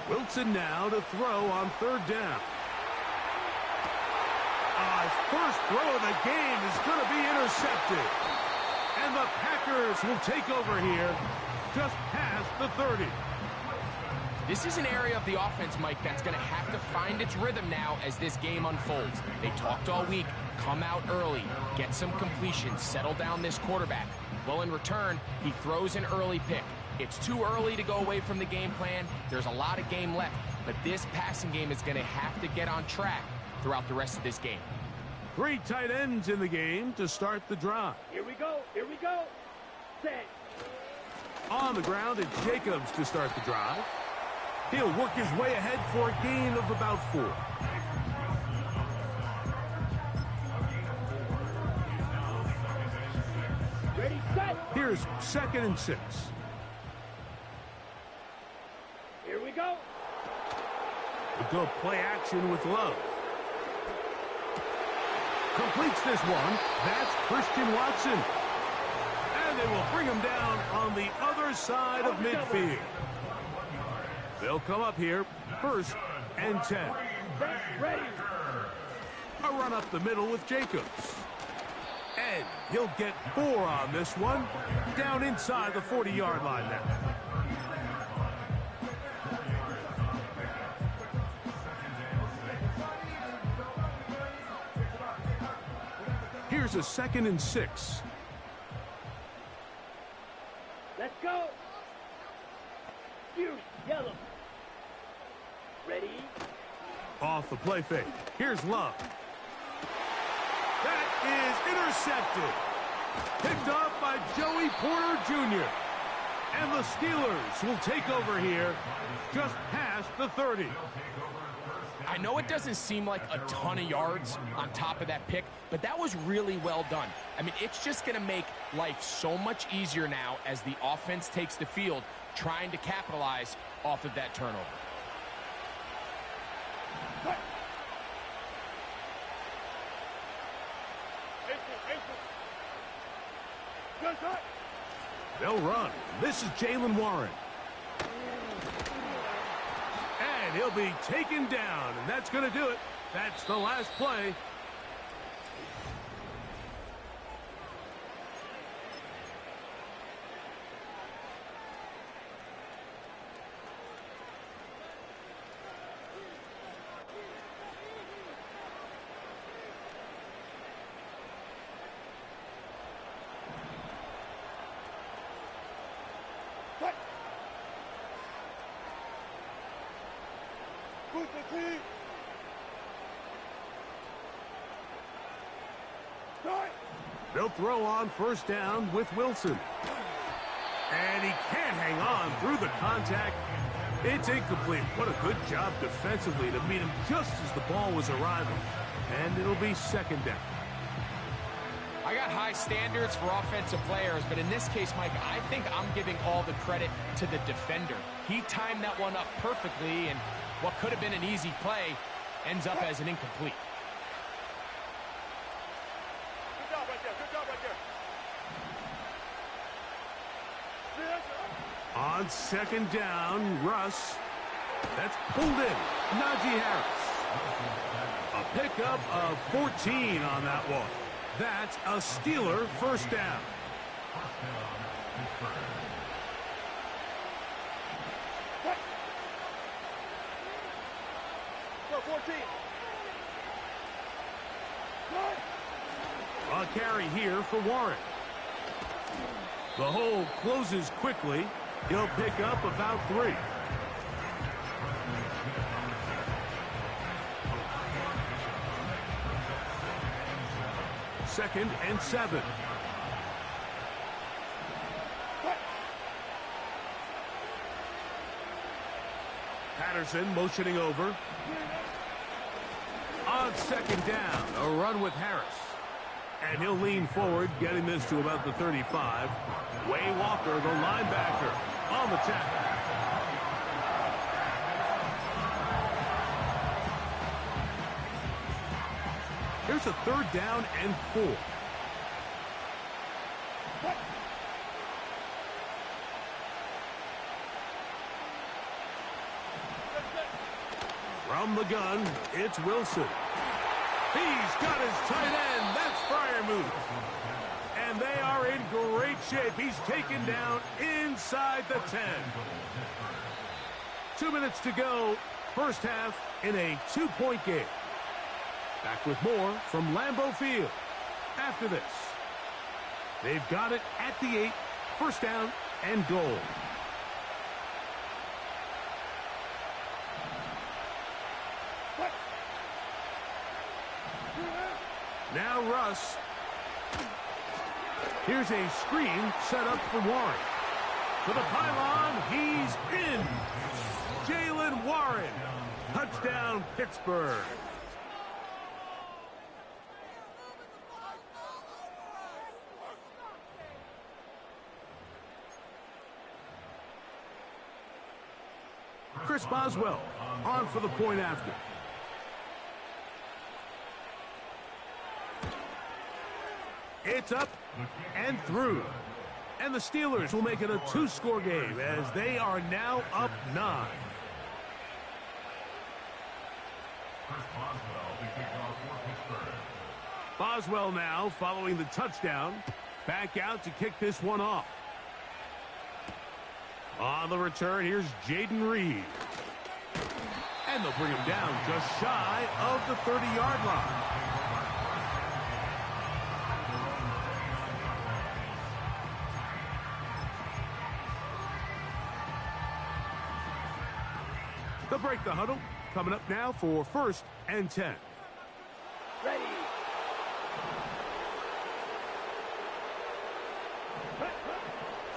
Wilson now to throw on 3rd down. His first throw of the game is going to be intercepted. And the Packers will take over here just past the 30. This is an area of the offense, Mike, that's going to have to find its rhythm now as this game unfolds. They talked all week. Come out early, get some completions, settle down this quarterback. Well, in return, he throws an early pick. It's too early to go away from the game plan. There's a lot of game left, but this passing game is going to have to get on track throughout the rest of this game. 3 tight ends in the game to start the drive. Here we go. Set. On the ground, it's Jacobs to start the drive. He'll work his way ahead for a gain of about 4. Ready, set. Here's 2nd and 6. Here we go. We'll go play action with Love. Completes this one. That's Christian Watson. And they will bring him down on the other side of midfield. They'll come up here, 1st and 10. Ready. A run up the middle with Jacobs. And he'll get 4 on this one. Down inside the 40-yard line now. Here's a 2nd and 6. Let's go. Fury, yellow. Ready. Off the play fake. Here's Love. That is intercepted. Picked off by Joey Porter Jr. And the Steelers will take over here just past the 30. I know it doesn't seem like a ton of yards on top of that pick, but that was really well done. I mean, it's just going to make life so much easier now as the offense takes the field, trying to capitalize off of that turnover. They'll run. This is Jaylen Warren. And he'll be taken down, and that's going to do it. That's the last play. They'll throw on 1st down with Wilson. And he can't hang on through the contact. It's incomplete. What a good job defensively to meet him just as the ball was arriving. And it'll be 2nd down. I got high standards for offensive players, but in this case, Mike, I think I'm giving all the credit to the defender. He timed that one up perfectly, and what could have been an easy play ends up as an incomplete. Good job right there. On second down, Russ. That's pulled in. Najee Harris. A pickup of 14 on that one. That's a Steeler first down. Go 14. A carry here for Warren. The hole closes quickly. He'll pick up about 3. Second and 7. Patterson motioning over. On second down, a run with Harris. And he'll lean forward, getting this to about the 35. Way Walker, the linebacker, on the tackle. Here's a third down and 4. From the gun, it's Wilson. He's got his tight end. That's Freiermuth. And they are in great shape. He's taken down inside the 10. 2 minutes to go. First half in a 2-point game. Back with more from Lambeau Field. After this, they've got it at the 8. First down and goal. Now Russ. Here's a screen set up for Warren. To the pylon, he's in. Jaylen Warren. Touchdown, Pittsburgh. Chris Boswell on for the point after. It's up and through. And the Steelers will make it a 2-score game as they are now up 9. Boswell now following the touchdown. Back out to kick this one off. On the return, here's Jaden Reed. And they'll bring him down just shy of the 30-yard line. They'll break the huddle. Coming up now for 1st and 10. Ready.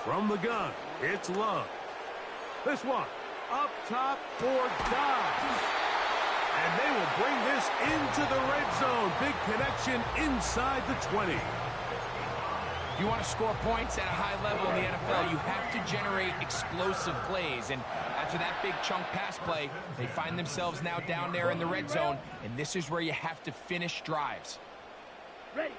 From the gun, it's Love. This one, up top for Dobbs. And they will bring this into the red zone. Big connection inside the 20. If you want to score points at a high level in the NFL, you have to generate explosive plays. And after that big chunk pass play, they find themselves now down there in the red zone. And this is where you have to finish drives. Ready.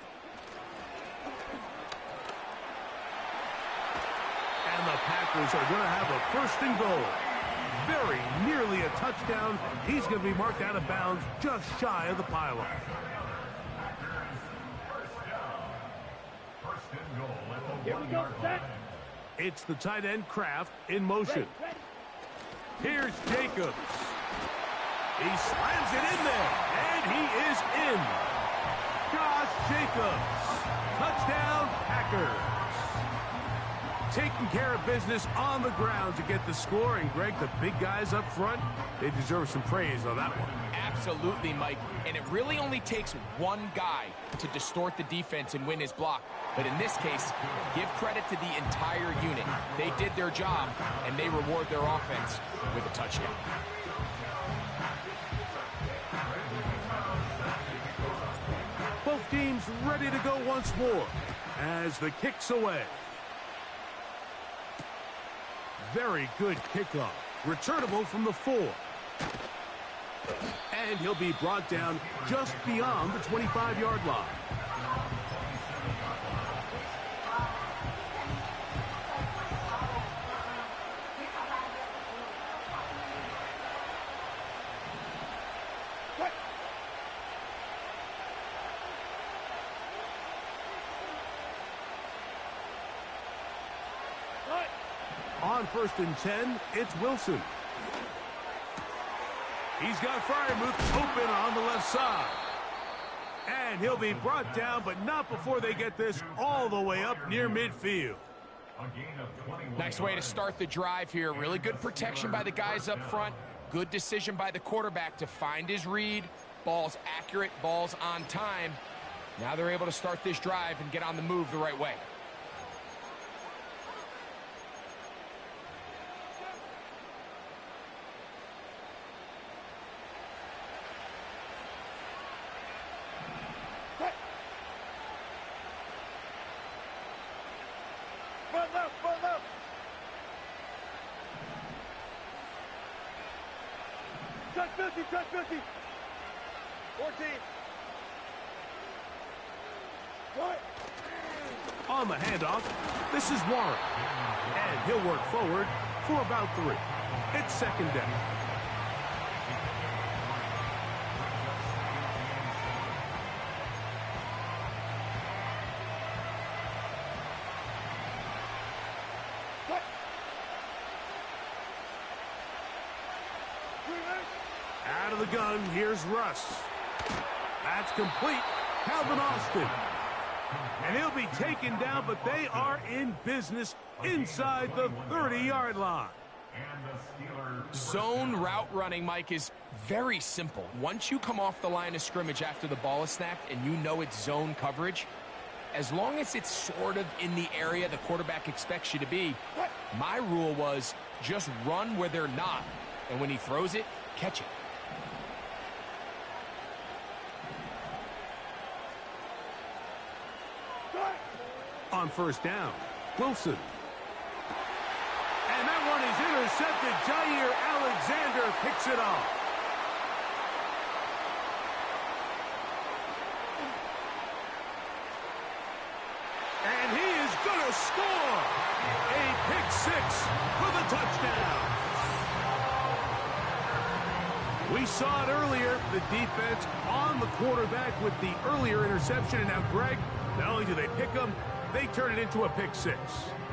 And the Packers are going to have a 1st and goal. Very nearly a touchdown. He's going to be marked out of bounds just shy of the pylon. Here we go, set. It's the tight end Kraft in motion. Ready. Here's Jacobs. He slams it in there, and he is in. Josh Jacobs. Touchdown, Packers. Taking care of business on the ground to get the score. And, Greg, the big guys up front, they deserve some praise on that one. Absolutely, Mike. And it really only takes one guy to distort the defense and win his block. But in this case, give credit to the entire unit. They did their job, and they reward their offense with a touchdown. Both teams ready to go once more as the kick's away. Very good kickoff. Returnable from the 4. And he'll be brought down just beyond the 25-yard line. On 1st and 10, it's Wilson. He's got Freiermuth open on the left side. And he'll be brought down, but not before they get this all the way up near midfield. Nice way to start the drive here. Really good protection by the guys up front. Good decision by the quarterback to find his read. Ball's accurate, ball's on time. Now they're able to start this drive and get on the move the right way. Touch 50. 14. What? On the handoff, this is Warren. And he'll work forward for about 3. It's 2nd down. Out of the gun, here's Russ. That's complete. Calvin Austin. And he'll be taken down, but they are in business inside the 30-yard line. Zone route running, Mike, is very simple. Once you come off the line of scrimmage after the ball is snapped and you know it's zone coverage, as long as it's sort of in the area the quarterback expects you to be, my rule was just run where they're not. And when he throws it, catch it. On 1st down, Wilson. And that one is intercepted. Jair Alexander picks it off. And he is going to score. A pick 6 for the touchdown. We saw it earlier, the defense on the quarterback with the earlier interception. And now, Greg, not only do they pick him, they turn it into a pick 6.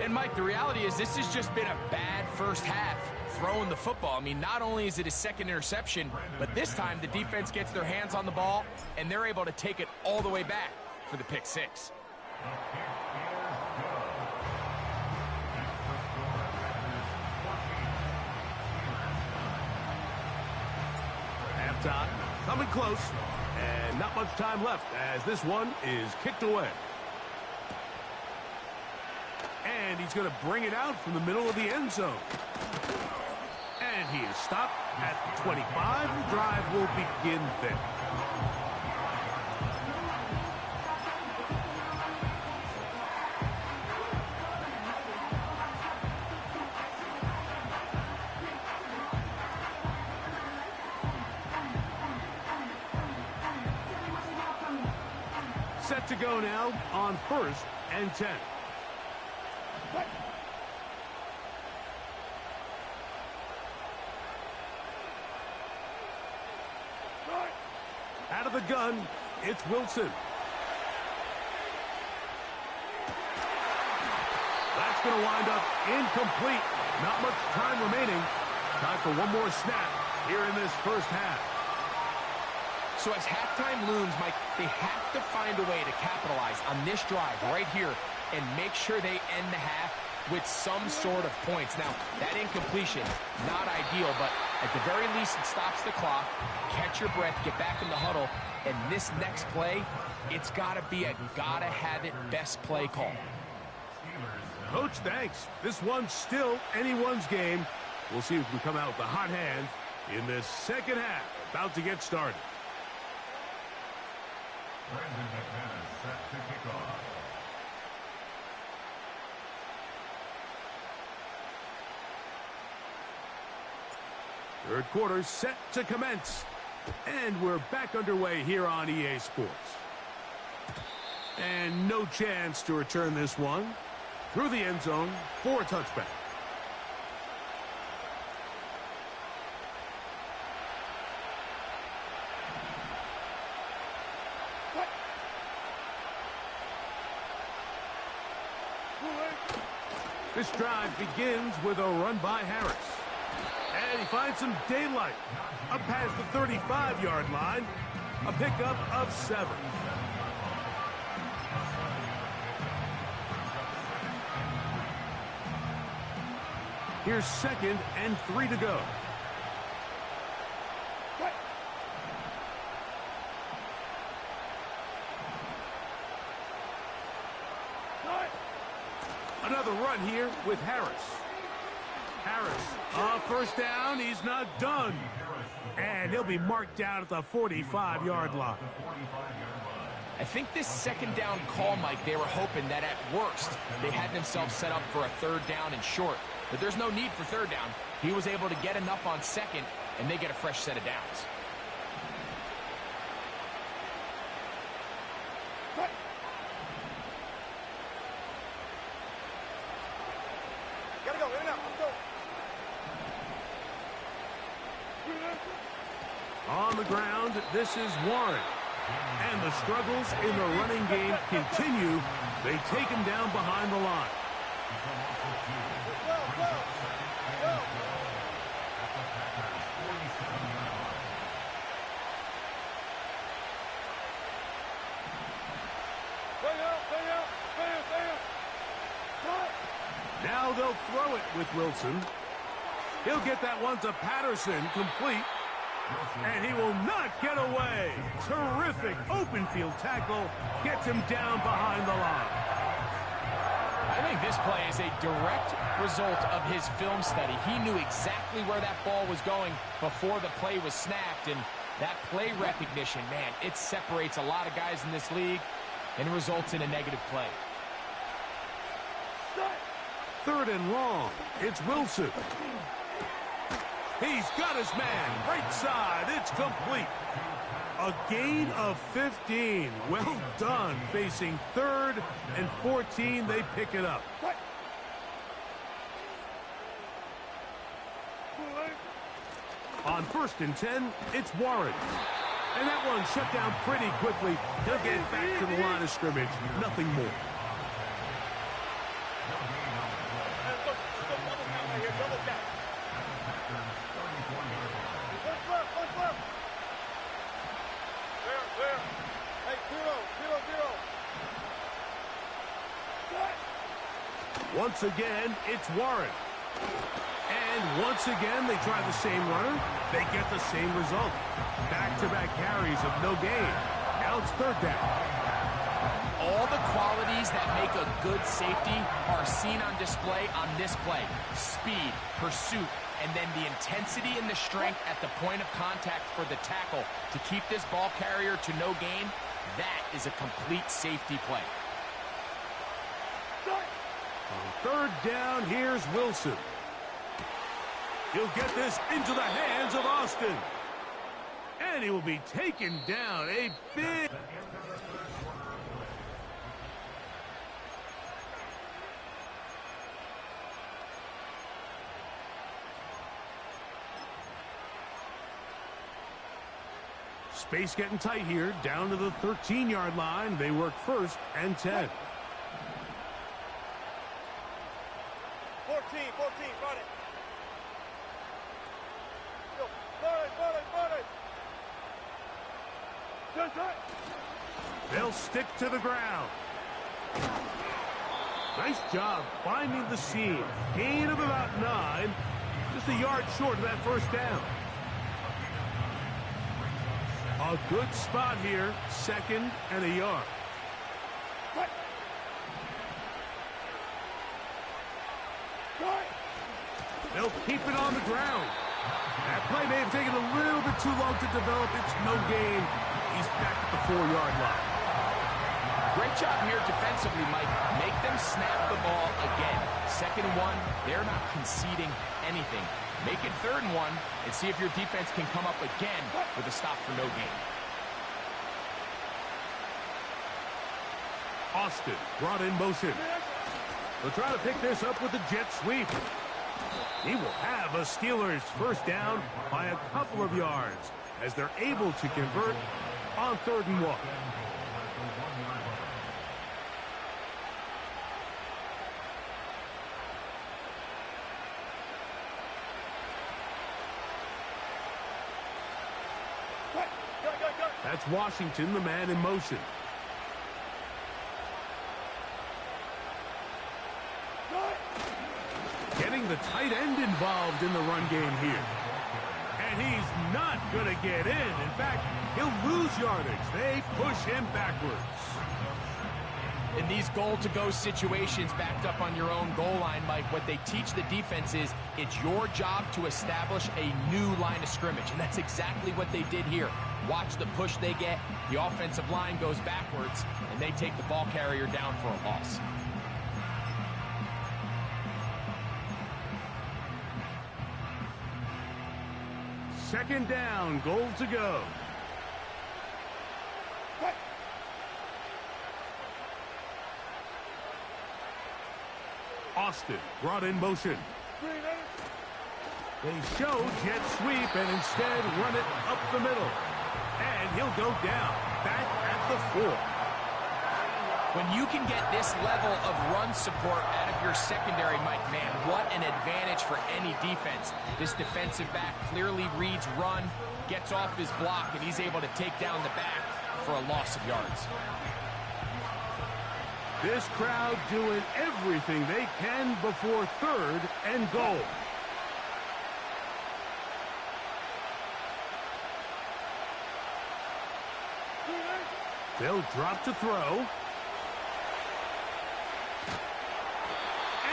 And, Mike, the reality is this has just been a bad first half throwing the football. I mean, not only is it his 2nd interception, but this time the defense gets their hands on the ball, and they're able to take it all the way back for the pick 6. Halftime, coming close, and not much time left as this one is kicked away. And he's going to bring it out from the middle of the end zone. And he is stopped at the 25. The drive will begin then. Set to go now on 1st and 10. Out of the gun, it's Wilson. That's going to wind up incomplete. Not much time remaining. Time for one more snap here in this first half. So as halftime looms, Mike, they have to find a way to capitalize on this drive right here and make sure they end the half with some sort of points. Now, that incompletion, not ideal, but at the very least, it stops the clock. Catch your breath, get back in the huddle, and this next play, it's got to be a gotta-have-it best play call. Coach, thanks. This one's still anyone's game. We'll see if we come out with a hot hand in this second half. About to get started. Brandon McManus set to kick off. Third quarter set to commence. And we're back underway here on EA Sports. And no chance to return this one through the end zone for a touchback. This drive begins with a run by Harris. And he finds some daylight up past the 35-yard line. A pickup of 7. Here's 2nd and 3 to go. Another run here with Harris. Harris, first down, he's not done. And he'll be marked down at the 45-yard line. I think this 2nd down call, Mike, they were hoping that at worst they had themselves set up for a 3rd down and short. But there's no need for 3rd down. He was able to get enough on 2nd, and they get a fresh set of downs. Gotta go, in and out, let's go. On the ground, this is Warren. And the struggles in the running game continue. They take him down behind the line. Now they'll throw it with Wilson. He'll get that one to Patterson, complete. And he will not get away. Terrific open field tackle. Gets him down behind the line. I think this play is a direct result of his film study. He knew exactly where that ball was going before the play was snapped. And that play recognition, man, it separates a lot of guys in this league and results in a negative play. 3rd and long. It's Wilson. He's got his man. Right side. It's complete. A gain of 15. Well done. Facing 3rd and 14. They pick it up. On 1st and 10, it's Warren. And that one shut down pretty quickly. He'll get back to the line of scrimmage. Nothing more. Once again, it's Warren. And once again, they try the same runner. They get the same result. Back-to-back carries of no gain. Now it's 3rd down. All the qualities that make a good safety are seen on display on this play. Speed, pursuit, and then the intensity and the strength at the point of contact for the tackle to keep this ball carrier to no gain. That is a complete safety play. On 3rd down, here's Wilson. He'll get this into the hands of Austin. And he will be taken down. A big... Space getting tight here. Down to the 13-yard line. They work 1st and 10. 14, run it. They'll stick to the ground. Nice job finding the seam. Gain of about 9. Just a yard short of that 1st down. A good spot here. 2nd and a yard. They'll keep it on the ground. That play may have taken a little bit too long to develop. It's no gain. He's back at the 4-yard line. Great job here defensively, Mike. Make them snap the ball again. 2nd and 1, they're not conceding anything. Make it 3rd and 1 and see if your defense can come up again with a stop for no gain. Austin brought in motion. They'll try to pick this up with a jet sweep. He will have a Steelers 1st down by a couple of yards as they're able to convert on 3rd and 1. That's Washington, the man in motion. Getting the tight end involved in the run game here. And he's not going to get in. In fact, he'll lose yardage. They push him backwards. In these goal-to-go situations backed up on your own goal line, Mike, what they teach the defense is it's your job to establish a new line of scrimmage, and that's exactly what they did here. Watch the push they get. The offensive line goes backwards, and they take the ball carrier down for a loss. Second down, goal to go. Austin brought in motion. They show jet sweep and instead run it up the middle. And he'll go down, back at the 4. When you can get this level of run support out of your secondary, Mike, man, what an advantage for any defense. This defensive back clearly reads run, gets off his block, and he's able to take down the back for a loss of yards. This crowd doing everything they can before 3rd and goal. They'll drop to throw.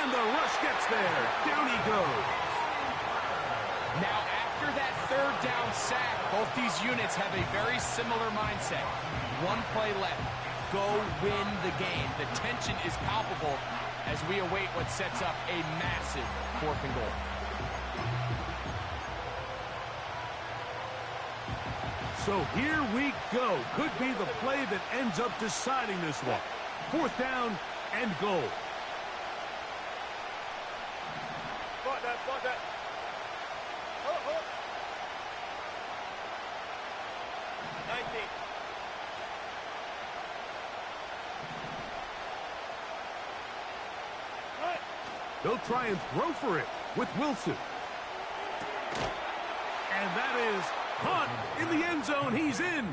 And the rush gets there. Down he goes. Now, after that 3rd down sack, both these units have a very similar mindset. One play left. Go win the game. The tension is palpable as we await what sets up a massive 4th and goal. So here we go. Could be the play that ends up deciding this one. 4th down and goal. Spot that. Hold up. 19. They'll try and throw for it with Wilson. And that is caught in the end zone. He's in.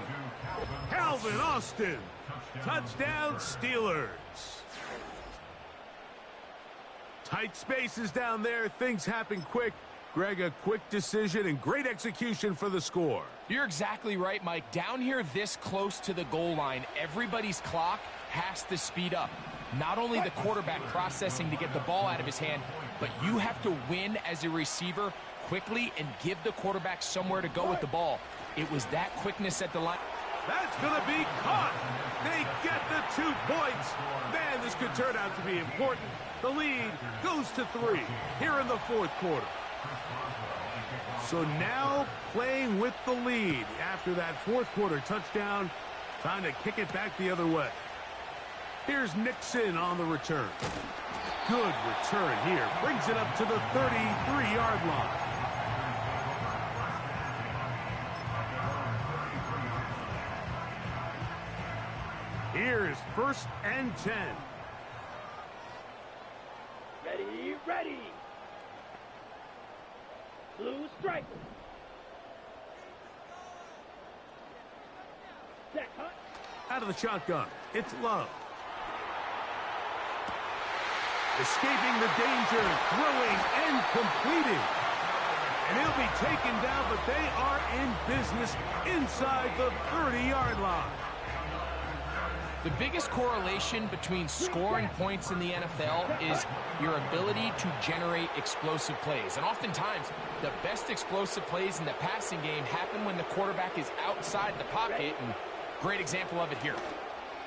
Calvin Austin. Touchdown, Steelers. Tight spaces down there. Things happen quick. Greg, a quick decision and great execution for the score. You're exactly right, Mike. Down here this close to the goal line, everybody's clock has to speed up. Not only the quarterback processing to get the ball out of his hand, but you have to win as a receiver quickly and give the quarterback somewhere to go with the ball. It was that quickness at the line. That's going to be caught. They get the 2 points. Man, this could turn out to be important. The lead goes to 3 here in the 4th quarter. So now playing with the lead after that 4th quarter touchdown. Time to kick it back the other way. Here's Nixon on the return. Good return here. Brings it up to the 33-yard line. Here's 1st and 10. Ready. Blue striker. Set, huh? Out of the shotgun, it's Love. Escaping the danger, throwing and completing. And he'll be taken down, but they are in business inside the 30-yard line. The biggest correlation between scoring points in the NFL is your ability to generate explosive plays. And oftentimes, the best explosive plays in the passing game happen when the quarterback is outside the pocket, and great example of it here.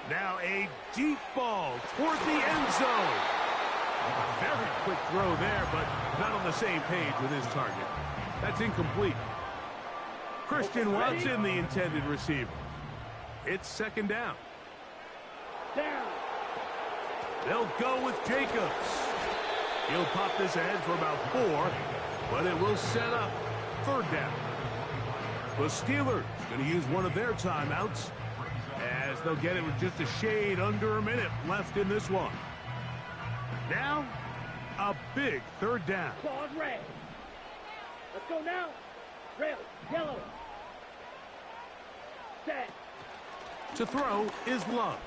Now a deep ball toward the end zone. Very quick throw there, but not on the same page with his target. That's incomplete. Christian Watson, the intended receiver. It's 2nd down. They'll go with Jacobs. He'll pop this ahead for about 4, but it will set up 3rd down. The Steelers going to use one of their timeouts as they'll get it with just a shade under a minute left in this one. Now, a big 3rd down. Claws red. Let's go now. Red, yellow. To throw is Love.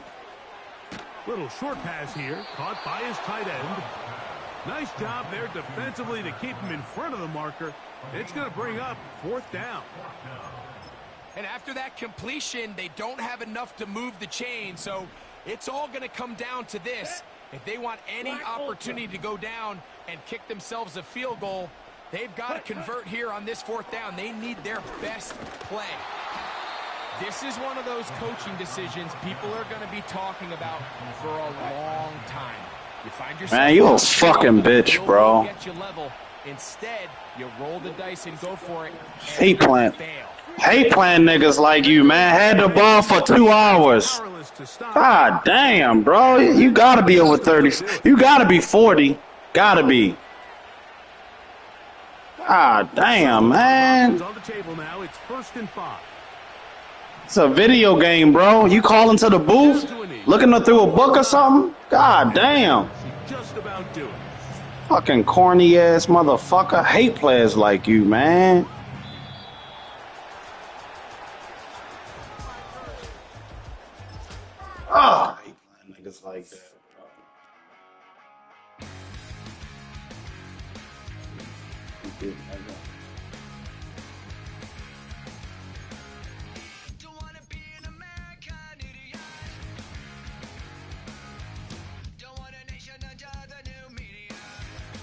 Little short pass here, caught by his tight end. Nice job there defensively to keep him in front of the marker. It's going to bring up 4th down. And after that completion, they don't have enough to move the chain, so it's all going to come down to this. If they want any opportunity to go down and kick themselves a field goal, they've got to convert here on this 4th down. They need their best play. This is one of those coaching decisions people are going to be talking about for a long time. You find yourself, man, you a fucking bitch, bro. Get you level. Instead, you roll the dice and go for it. Hate playing niggas like you, man. Had the ball for 2 hours. God damn, bro. You gotta be over 30. You gotta be 40. Gotta be. God damn, man. On the table now, it's 1st and 5. It's a video game, bro. You calling to the booth? Looking through a book or something? God damn. Just about do it. Fucking corny ass motherfucker. Hate players like you, man. Oh, I hate playing niggas like that, bro.